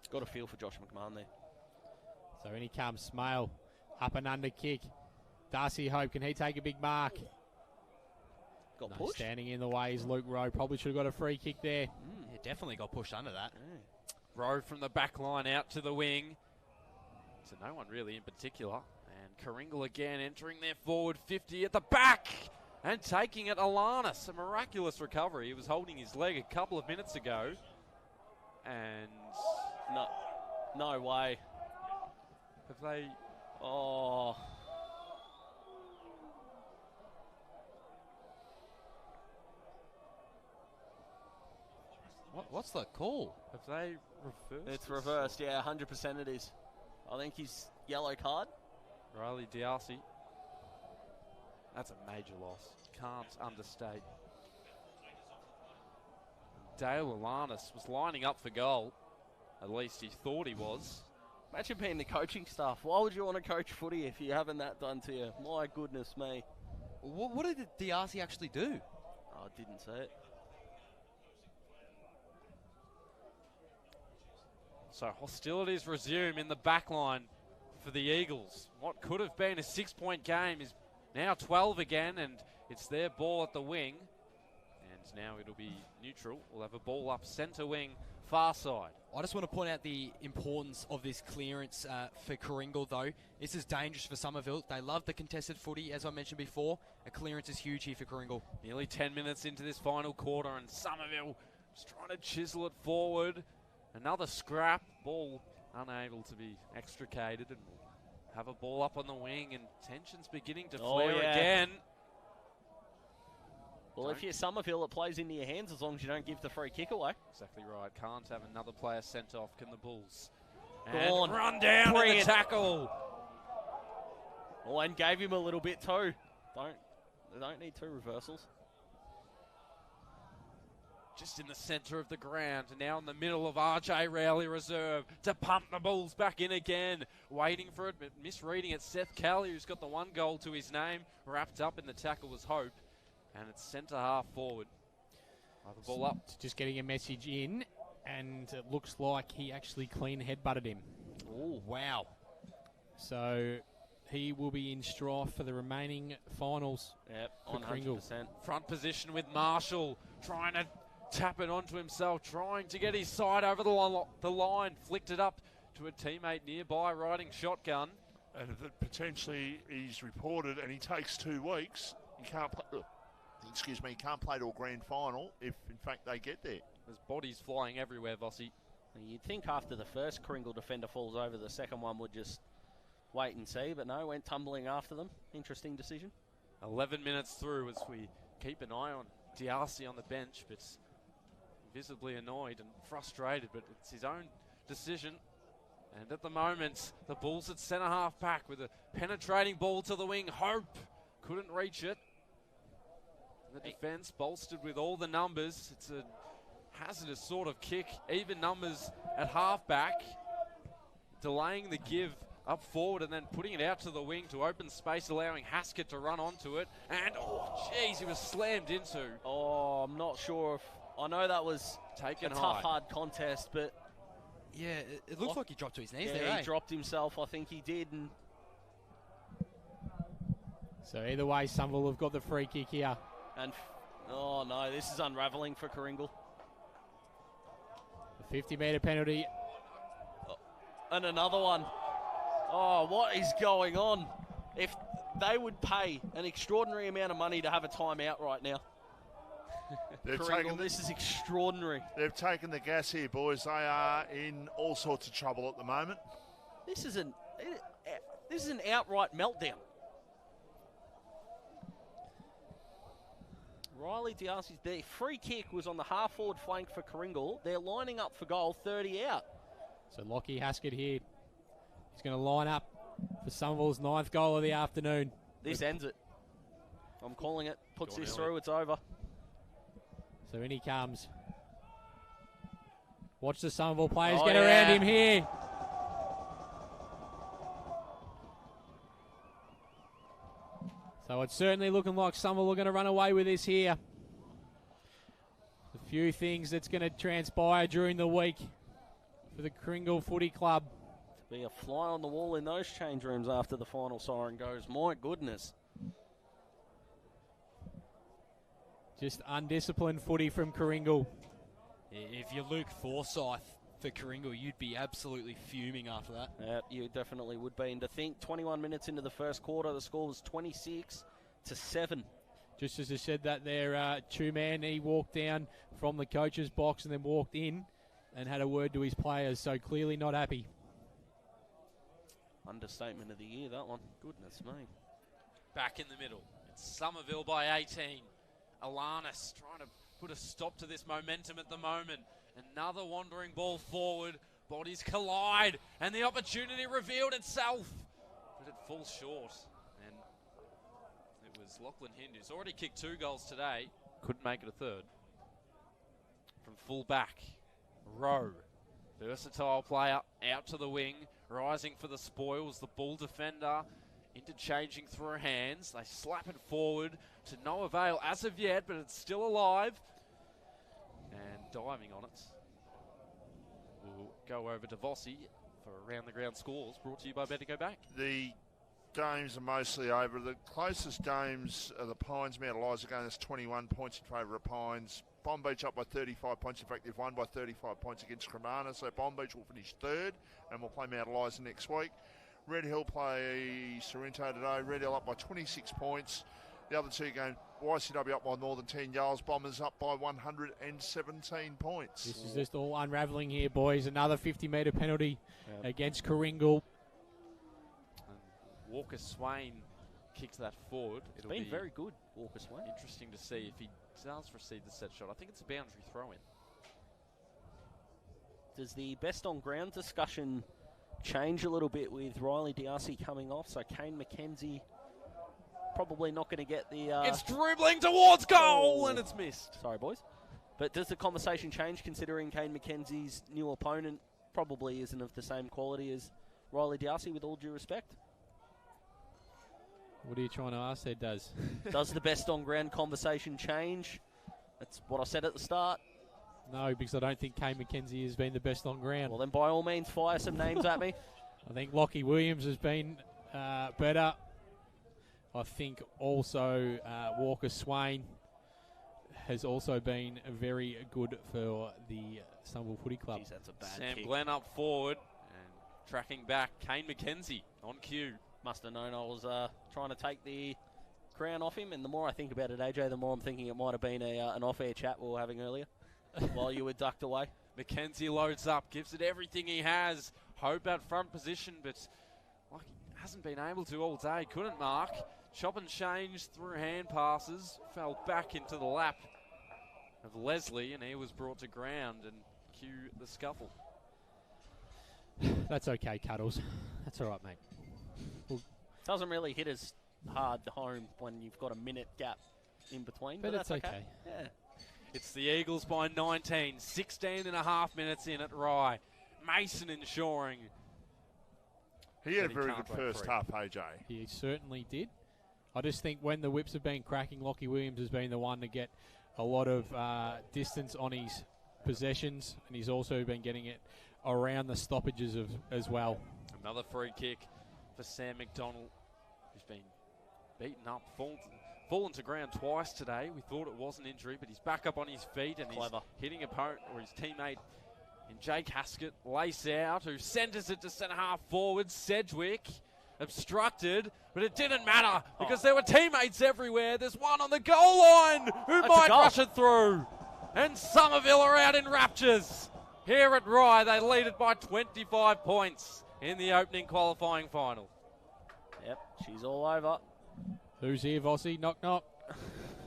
Got a feel for Josh McMahon there. So in he comes, Smale, up and under kick. Darcy Hope, can he take a big mark? Got pushed. Standing in the way is Luke Rowe. Probably should have got a free kick there. He definitely got pushed under that. Rowe from the back line out to the wing. So no one really in particular. And Karingal again entering their forward 50 at the back. And taking it, Alanis. A miraculous recovery. He was holding his leg a couple of minutes ago. And... No way. Have they... Oh... What's the call? Have they reversed? It's reversed, yeah, 100% it is. I think he's yellow card. Riley D'Arcy. That's a major loss. Can't understate. Dale Alanis was lining up for goal. At least he thought he was. Imagine being the coaching staff. Why would you want to coach footy if you're having that done to you? My goodness me. What did the DRC actually do? Oh, I didn't say it. So hostilities resume in the back line for the Eagles. What could have been a 6-point game is now 12 again, and it's their ball at the wing. And now it'll be neutral. We'll have a ball up centre wing, far side. I just want to point out the importance of this clearance for Karingal, though. This is dangerous for Somerville. They love the contested footy, as I mentioned before. A clearance is huge here for Karingal. Nearly 10 minutes into this final quarter, and Somerville just trying to chisel it forward. Another scrap. Ball unable to be extricated, and we'll have a ball up on the wing, and tension's beginning to flare again. Well, if you're Somerville, it plays into your hands as long as you don't give the free kick away. Exactly right. Can't have another player sent off. Can the Bulls? Go And on. run down in the tackle. Oh, and gave him a little bit too. They don't need two reversals. Just in the centre of the ground, and now in the middle of RJ Rowley reserve to pump the Bulls back in again. Waiting for it, but misreading it. Seth Kelly, who's got the 1 goal to his name, wrapped up in the tackle was Hope. And it's centre half forward. The ball up. Just getting a message in, and it looks like he actually clean headbutted him. Oh, wow. So he will be in strife for the remaining finals. Yep, for 100%. Front position with Marshall, trying to tap it onto himself, trying to get his side over the line. Flicked it up to a teammate nearby, riding shotgun. And if it potentially he's reported and he takes 2 weeks, he can't play. Excuse me, he can't play to a grand final if, in fact, they get there. There's bodies flying everywhere, Vossi. You'd think after the first Karingal defender falls over, the second one would just wait and see, but no, went tumbling after them. Interesting decision. 11 minutes through as we keep an eye on DRC on the bench, but visibly annoyed and frustrated, but it's his own decision. And at the moment, the Bulls at centre half back with a penetrating ball to the wing. Hope couldn't reach it. The defence bolstered with all the numbers. It's a hazardous sort of kick. Even numbers at half-back. Delaying the give up forward and then putting it out to the wing to open space, allowing Haskett to run onto it. And, oh, jeez, he was slammed into. Oh, I'm not sure if... I know that was taken a tough, hard contest, but... Yeah, it looks like he dropped to his knees yeah, there, he dropped himself. I think he did. And So either way, Somerville have got the free kick here. And, oh no, this is unravelling for Karingal. The 50-metre penalty. And another one. Oh, what is going on? If they would pay an extraordinary amount of money to have a timeout right now. Karingal, this is extraordinary. They've taken the gas here, boys. They are in all sorts of trouble at the moment. This is an outright meltdown. Riley DRC's the free kick was on the half-forward flank for Karingal. They're lining up for goal, 30 out. So Lockie Haskett here. He's going to line up for Somerville's 9th goal of the afternoon. This ends it. I'm calling it. Puts this through, it's over. So in he comes. Watch the Somerville players get around him here. So it's certainly looking like Somerville are going to run away with this here. A few things that's going to transpire during the week for the Karingal Footy Club. To be a fly on the wall in those change rooms after the final siren goes. My goodness. Just undisciplined footy from Karingal. If you're Luke Forsyth for Karingal, you'd be absolutely fuming after that. Yeah, you definitely would be. And to think 21 minutes into the first quarter, the score was 26-7. Just as I said that there, Two-Man, he walked down from the coach's box and then walked in and had a word to his players, so clearly not happy. Understatement of the year, that one. Goodness me. Back in the middle. It's Somerville by 18. Alanis trying to put a stop to this momentum at the moment. Another wandering ball forward. Bodies collide, and the opportunity revealed itself. But it falls short. And it was Lachlan Hind, who's already kicked 2 goals today. Couldn't make it a third. from full back. Rowe, versatile player, out to the wing, rising for the spoils. The ball defender interchanging through her hands. They slap it forward to no avail as of yet, but it's still alive. And diving on it. We'll go over to Vossi for Around the Ground Scores, brought to you by Better Go Back. The games are mostly over. The closest games are the Pines Mount Eliza game. That's 21 points in favour of Pines. Bomb Beach up by 35 points. In fact, they've won by 35 points against Cremana, so Bomb Beach will finish third, and we'll play Mount Eliza next week. Red Hill play Sorrento today. Red Hill up by 26 points. The other two games, YCW up by more than 10 goals. Bombers up by 117 points. This is just all unravelling here, boys. Another 50-metre penalty against Karingal. Walker Swain kicks that forward. It's been very good, Walker Swain. Interesting to see if he does receive the set shot. I think it's a boundary throw-in. Does the best on ground discussion change a little bit with Riley D'Arcy coming off? So Kane McKenzie probably not going to get the... It's dribbling towards goal and it's missed. Sorry, boys. But does the conversation change considering Kane McKenzie's new opponent probably isn't of the same quality as Riley D'Arcy, with all due respect? What are you trying to ask there, Does? Does the best on ground conversation change? That's what I said at the start. No, because I don't think Kane McKenzie has been the best on ground. Well, then by all means, fire some names at me. I think Lockie Williams has been better. I think also Walker Swain has also been very good for the Somerville Footy Club. Jeez, that's a bad Sam kick. Glenn up forward and tracking back. Kane McKenzie on cue. Must have known I was trying to take the crown off him, and the more I think about it, AJ, the more I'm thinking it might have been an off-air chat we were having earlier while you were ducked away. McKenzie loads up, gives it everything he has. Hope at front position, but like he hasn't been able to all day. Couldn't mark. Chop and change through hand passes. Fell back into the lap of Leslie, and he was brought to ground and cue the scuffle. That's okay, Cuddles. That's all right, mate. Doesn't really hit as hard home when you've got a minute gap in between, but that's okay. Yeah. It's the Eagles by 19, 16 and a half minutes in at Rye. Mason ensuring. He had a very good first half, AJ. He certainly did. I just think when the whips have been cracking, Lockie Williams has been the one to get a lot of distance on his possessions, and he's also been getting it around the stoppages as well. Another free kick for Sam McDonald, who's been beaten up, fallen to ground twice today. We thought it was an injury, but he's back up on his feet and he's hitting opponent or his teammate in Jake Haskett. Lace out, who centres it to centre half forward. Sedgwick obstructed, but it didn't matter because there were teammates everywhere. There's one on the goal line who might rush it through. And Somerville are out in raptures. Here at Rye, they lead it by 25 points in the opening qualifying final. Yep, she's all over. Who's here, Vossi? Knock, knock.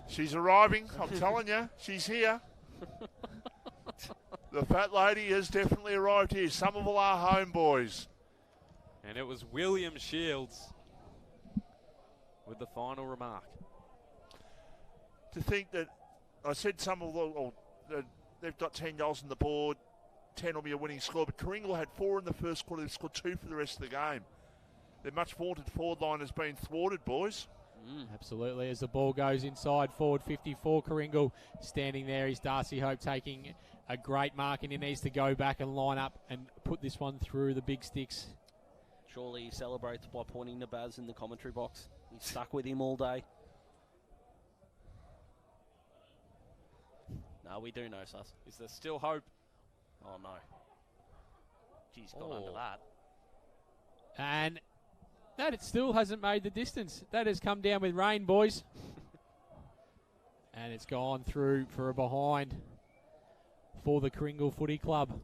She's arriving, I'm telling you. She's here. The fat lady has definitely arrived here. Somerville are home, boys. And it was William Shields with the final remark. To think that I said Somerville, they've got 10 goals on the board. 10 will be a winning score, but Karingal had 4 in the first quarter. They've scored 2 for the rest of the game. Their much vaunted forward line has been thwarted, boys. Absolutely. As the ball goes inside, forward 54, Karingal standing there is Darcy Hope taking a great mark, and he needs to go back and line up and put this one through the big sticks. Surely he celebrates by pointing to Baz in the commentary box. He's stuck with him all day. No, we do know, Sus. Is there still hope? Oh, no. Geez, got under that. And that it still hasn't made the distance. That has come down with rain, boys. And it's gone through for a behind for the Karingal Footy Club.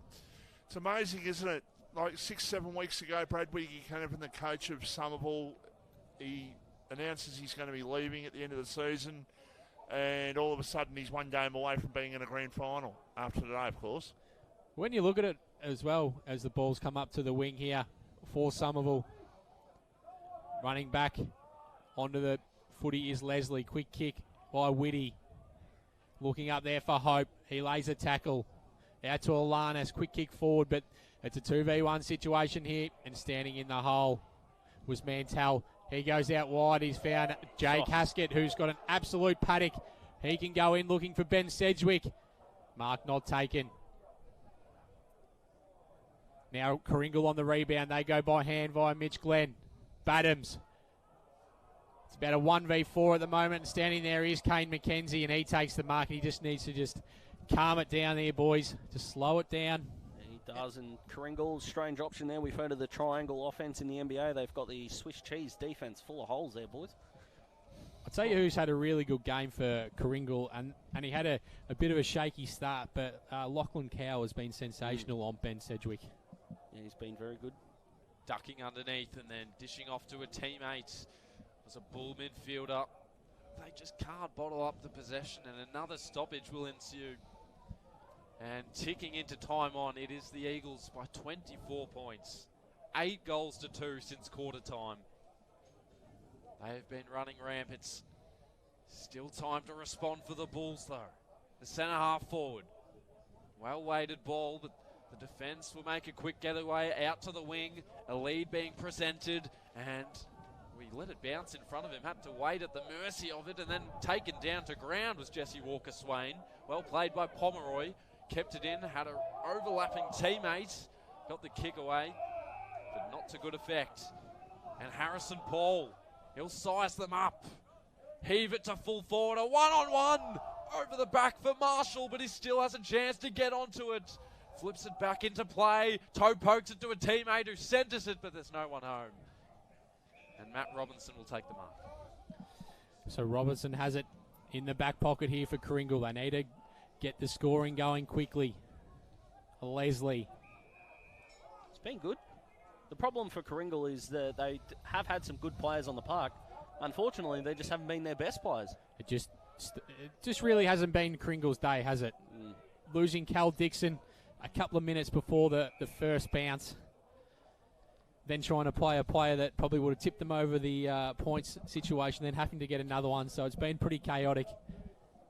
It's amazing, isn't it? Like 6-7 weeks ago, Brad Wiggy came from the coach of Somerville. He announces he's going to be leaving at the end of the season. And all of a sudden, he's one game away from being in a grand final. After today, of course. When you look at it as well, as the balls come up to the wing here for Somerville, running back onto the footy is Leslie. Quick kick by Whitty. Looking up there for Hope. He lays a tackle out to Alanis. Quick kick forward, but it's a 2v1 situation here. And standing in the hole was Mantell. He goes out wide. He's found Jay Casket, who's got an absolute paddock. He can go in looking for Ben Sedgwick. Mark not taken. Now Karingal on the rebound. They go by hand via Mitch Glenn. Badams. It's about a 1v4 at the moment. Standing there is Kane McKenzie, and he takes the mark. He just needs to just calm it down there, boys. Just slow it down. He does, and Karingal, strange option there. We've heard of the triangle offense in the NBA. They've got the Swiss cheese defense full of holes there, boys. I'll tell you who's had a really good game for Karingal, and he had a bit of a shaky start, but Lachlan Cow has been sensational on Ben Sedgwick. Yeah, he's been very good. Ducking underneath and then dishing off to a teammate. As a Bull midfielder, they just can't bottle up the possession, and another stoppage will ensue. And ticking into time on, it is the Eagles by 24 points. 8 goals to 2 since quarter time. They have been running rampant. Still time to respond for the Bulls, though. The centre half forward. Well-weighted ball, but the defence will make a quick getaway out to the wing. A lead being presented, and we let it bounce in front of him. Had to wait at the mercy of it, and then taken down to ground was Jesse Walker-Swain. Well played by Pomeroy. Kept it in, had an overlapping teammate. Got the kick away, but not to good effect. And Harrison Paul, he'll size them up. Heave it to full forward, a one-on-one over the back for Marshall, but he still has a chance to get onto it. Flips it back into play. Toe pokes it to a teammate who centres it, but there's no one home. And Matt Robinson will take the mark. So Robinson has it in the back pocket here for Karingal. They need to get the scoring going quickly. Leslie. It's been good. The problem for Karingal is that they have had some good players on the park. Unfortunately, they just haven't been their best players. It just really hasn't been Karingal's day, has it? Losing Cal Dixon a couple of minutes before the first bounce. Then trying to play a player that probably would have tipped them over the points situation, then having to get another one. So it's been pretty chaotic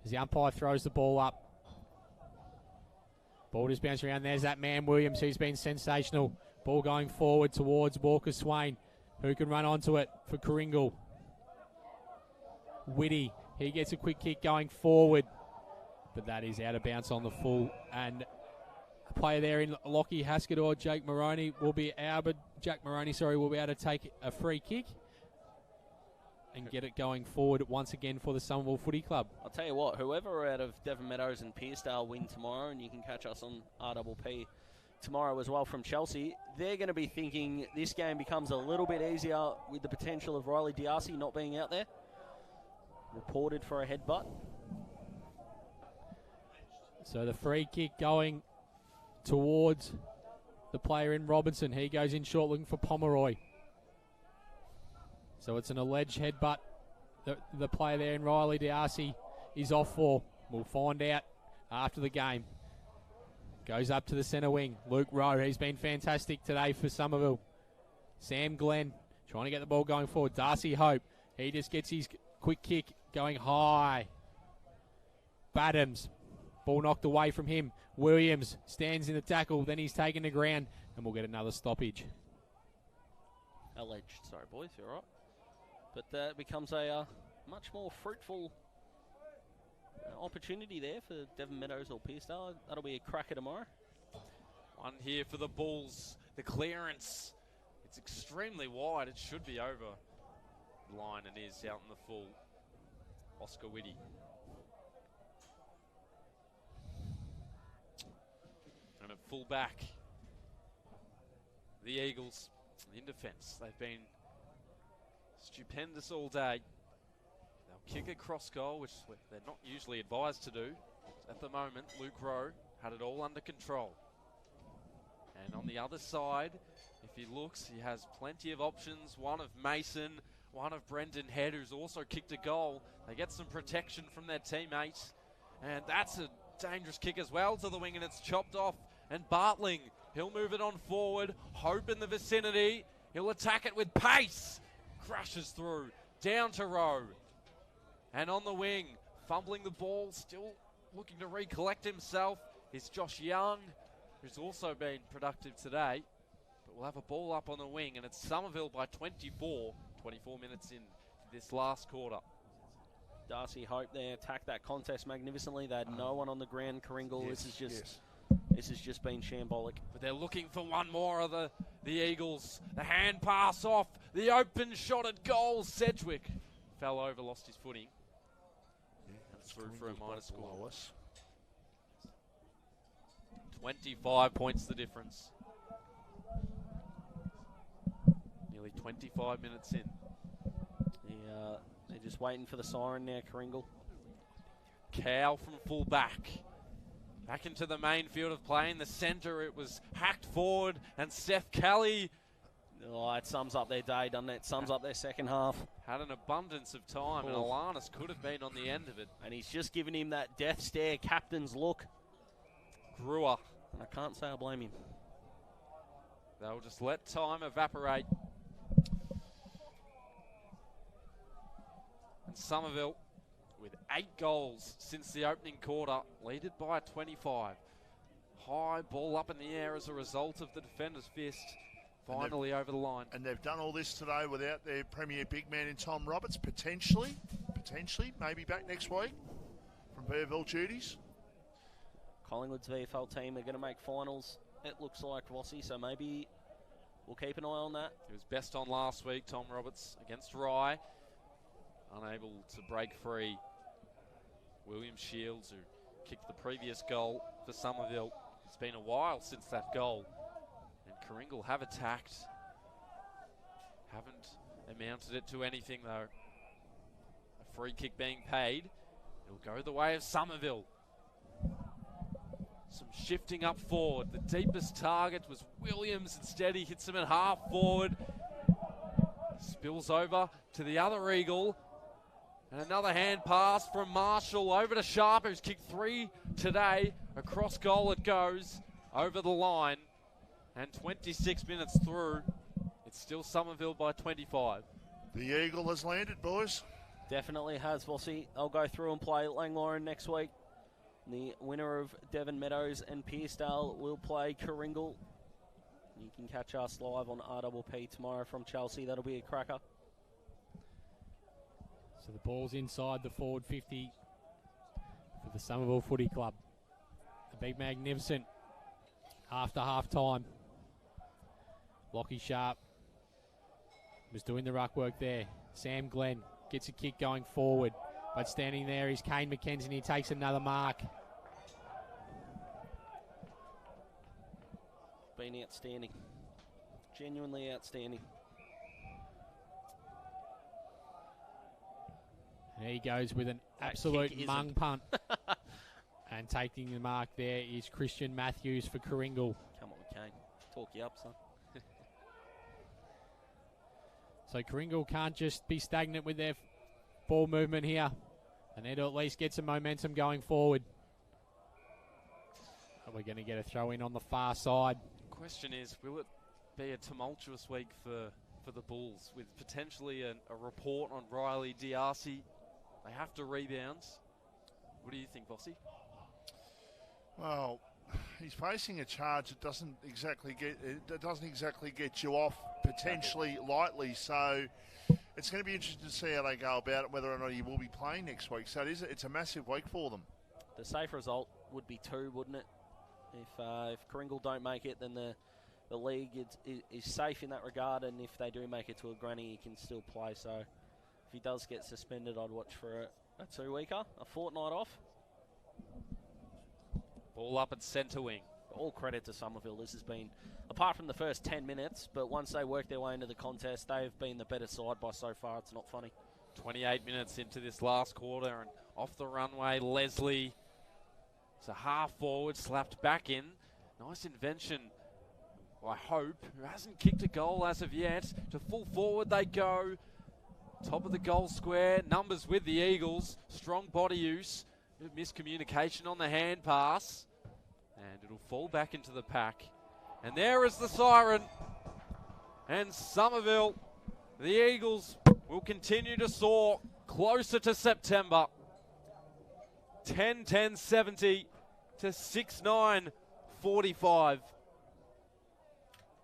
as the umpire throws the ball up. Ball just bouncing around. There's that man Williams, who's been sensational. Ball going forward towards Walker-Swain, who can run onto it for Karingal. Whitty, he gets a quick kick going forward, but that is out of bounds on the full. And a player there in Lockie Haskett or Jack Maroney will be able to take a free kick and get it going forward once again for the Somerville Footy Club. I'll tell you what, whoever out of Devon Meadows and Pearcedale win tomorrow, and you can catch us on RPP tomorrow as well from Chelsea, they're going to be thinking this game becomes a little bit easier with the potential of Riley D'Arcy not being out there. Reported for a headbutt. So the free kick going towards the player in Robinson. He goes in short looking for Pomeroy. So it's an alleged headbutt the player there in Riley D'Arcy is off for. We'll find out after the game. Goes up to the centre wing. Luke Rowe, he's been fantastic today for Somerville. Sam Glenn trying to get the ball going forward. Darcy Hope, he just gets his quick kick going high. Badams, ball knocked away from him. Williams stands in the tackle, then he's taken to ground, and we'll get another stoppage. Alleged, sorry boys, you're right. But that becomes a much more fruitful opportunity there for Devon Meadows or Pearcedale. That'll be a cracker tomorrow. One here for the Bulls. The clearance, it's extremely wide. It should be over the line and is out in the full. Oscar Whitty. And at full back, the Eagles in defence. They've been stupendous all day. They'll kick a cross goal, which they're not usually advised to do. At the moment, Luke Rowe had it all under control. And on the other side, if he looks, he has plenty of options. One of Mason, one of Brendan Head, who's also kicked a goal. They get some protection from their teammates. And that's a dangerous kick as well to the wing, and it's chopped off. And Bartling, he'll move it on forward. Hope in the vicinity. He'll attack it with pace. Crashes through. Down to Rowe. And on the wing, fumbling the ball, still looking to recollect himself is Josh Young, who's also been productive today. But we'll have a ball up on the wing, and it's Somerville by 24 minutes in this last quarter. Darcy Hope there attacked that contest magnificently. They had no one on the ground. Karingal, Yes, this has just been shambolic. But they're looking for one more of the Eagles. The hand pass off, the open shot at goal. Sedgwick fell over, lost his footing. That's through for a minor score. 25 points the difference. Nearly 25 minutes in. They're just waiting for the siren now, Karingal. Cow from full back. Back into the main field of play. In the centre, it was hacked forward, and Seth Kelly. Oh, it sums up their day, doesn't it? Sums up their second half. Had an abundance of time, and Alanis could have been on the end of it. And he's just given him that death stare captain's look. Brewer. And I can't say I blame him. They'll just let time evaporate. And Somerville, with 8 goals since the opening quarter, leaded by 25. High ball up in the air as a result of the defender's fist. Finally over the line. And they've done all this today without their premier big man in Tom Roberts. Potentially, maybe back next week from VFL duties. Collingwood's VFL team are going to make finals, it looks like, Rossi, so maybe we'll keep an eye on that. He was best on last week, Tom Roberts, against Rye. Unable to break free. William Shields, who kicked the previous goal for Somerville. It's been a while since that goal. And Karingal have attacked. Haven't amounted it to anything, though. A free kick being paid. It'll go the way of Somerville. Some shifting up forward. The deepest target was Williams. Instead, he hits him at half forward. Spills over to the other Eagle. And another hand pass from Marshall over to Sharp, who's kicked 3 today. Across goal it goes, over the line. And 26 minutes through, it's still Somerville by 25. The Eagle has landed, boys. Definitely has, Vossi. They'll go through and play Langloran next week. The winner of Devon Meadows and Pearcedale will play Karingal. You can catch us live on RPP tomorrow from Chelsea. That'll be a cracker. So the ball's inside the forward 50 for the Somerville Footy Club. A big magnificent after half time. Lockie Sharp was doing the ruck work there. Sam Glenn gets a kick going forward, but standing there is Kane McKenzie, and he takes another mark. Been outstanding. Genuinely outstanding. There he goes with an absolute mung punt. And taking the mark there is Christian Matthews for Karingal. Come on, Kane. Talk you up, son. So Karingal can't just be stagnant with their ball movement here. They need to at least get some momentum going forward. And we're going to get a throw in on the far side. Question is, will it be a tumultuous week for the Bulls with potentially a report on Riley D'Arcy? They have to rebound. What do you think, Vossi? Well, he's facing a charge that doesn't exactly get you off potentially lightly. So it's going to be interesting to see how they go about it, whether or not he will be playing next week. So it's a massive week for them. The safe result would be 2, wouldn't it? If Karingal don't make it, then the league is safe in that regard, and if they do make it to a granny, he can still play. So if he does get suspended, I'd watch for a 2-weeker, a fortnight off. Ball up at centre wing. All credit to Somerville. This has been, apart from the first 10 minutes, but once they work their way into the contest, they've been the better side by so far. It's not funny. 28 minutes into this last quarter, and off the runway, Leslie. It's a half forward, slapped back in. Nice invention by Hope, who hasn't kicked a goal as of yet. To full forward they go. Top of the goal square, numbers with the Eagles. Strong body use. Bit of miscommunication on the hand pass. And it'll fall back into the pack. And there is the siren. And Somerville, the Eagles, will continue to soar closer to September. 10-10-70 to 6-9-45.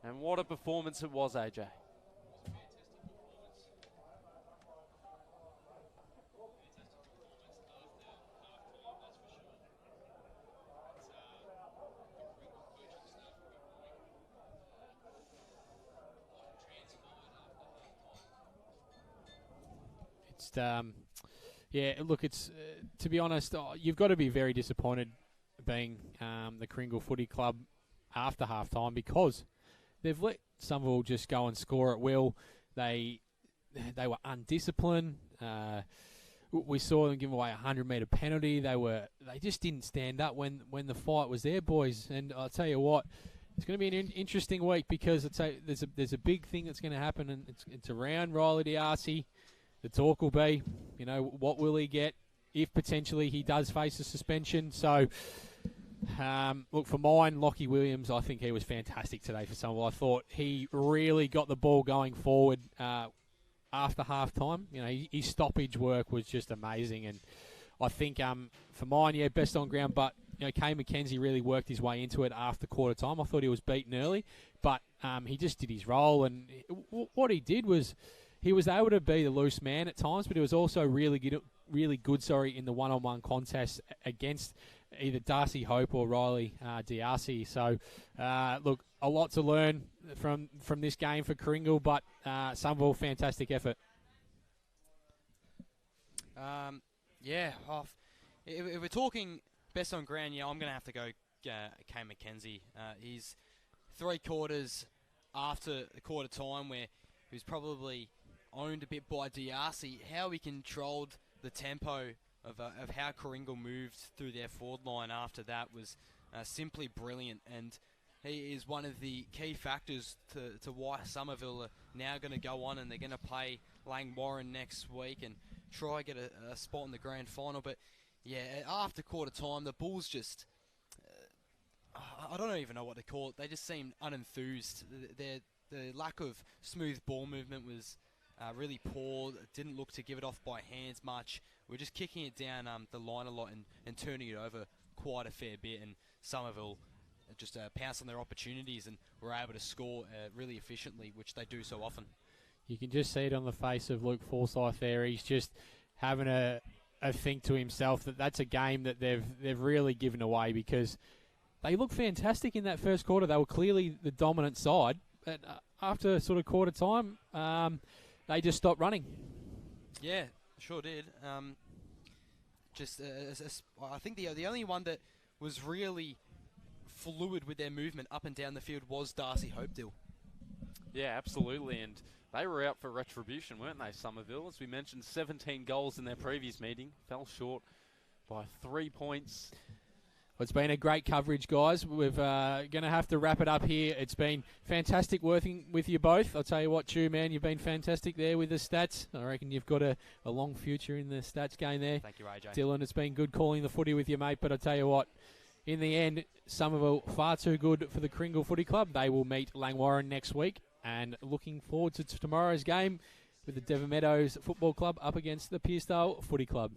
And what a performance it was, AJ. Yeah, look, it's to be honest, you've got to be very disappointed being the Karingal Footy Club after half-time because they've let Somerville just go and score at will. They were undisciplined. We saw them give away a 100-metre penalty. They just didn't stand up when the fight was there, boys. And I'll tell you what, it's going to be an interesting week because there's a big thing that's going to happen, and it's around Riley D'Arcy. The talk will be, what will he get if potentially he does face a suspension. So, look, for mine, Lockie Williams, I think he was fantastic today for Somerville. I thought he really got the ball going forward after half-time. His stoppage work was just amazing. And I think for mine, best on ground. But, Kay McKenzie really worked his way into it after quarter time. I thought he was beaten early, but he just did his role. And what he did was he was able to be the loose man at times, but he was also really good in the one-on-one contest against either Darcy Hope or Riley D'Arcy. So, look, a lot to learn from this game for Karingal, but Somerville, fantastic effort. If we're talking best on ground, I'm going to have to go Kay McKenzie. He's 3 quarters after the quarter time where he was probably owned a bit by D'Arcy. How he controlled the tempo of how Karingal moved through their forward line after that was simply brilliant, and he is one of the key factors to why Somerville are now going to go on and they're going to play Langwarrin next week and try get a spot in the grand final. But after quarter time, the Bulls just I don't even know what to call it. They just seemed unenthused. The lack of smooth ball movement was really poor. Didn't look to give it off by hands much. We're just kicking it down the line a lot and turning it over quite a fair bit. And Somerville just pounced on their opportunities and were able to score really efficiently, which they do so often. You can just see it on the face of Luke Forsyth there. He's just having a think to himself that that's a game that they've really given away because they looked fantastic in that first quarter. They were clearly the dominant side. But after sort of quarter time, they just stopped running. Yeah, sure did. I think the only one that was really fluid with their movement up and down the field was Darcy Hopedale. Yeah, absolutely. And they were out for retribution, weren't they, Somerville? As we mentioned, 17 goals in their previous meeting. Fell short by 3 points. Well, it's been a great coverage, guys. We're going to have to wrap it up here. It's been fantastic working with you both. I'll tell you what, Chu, man, you've been fantastic there with the stats. I reckon you've got a long future in the stats game there. Thank you, AJ. Dylan, it's been good calling the footy with you, mate. But I'll tell you what, in the end, Somerville far too good for the Karingal Footy Club. They will meet Langwarrin next week. And looking forward to tomorrow's game with the Devon Meadows Football Club up against the Pearsdale Footy Club.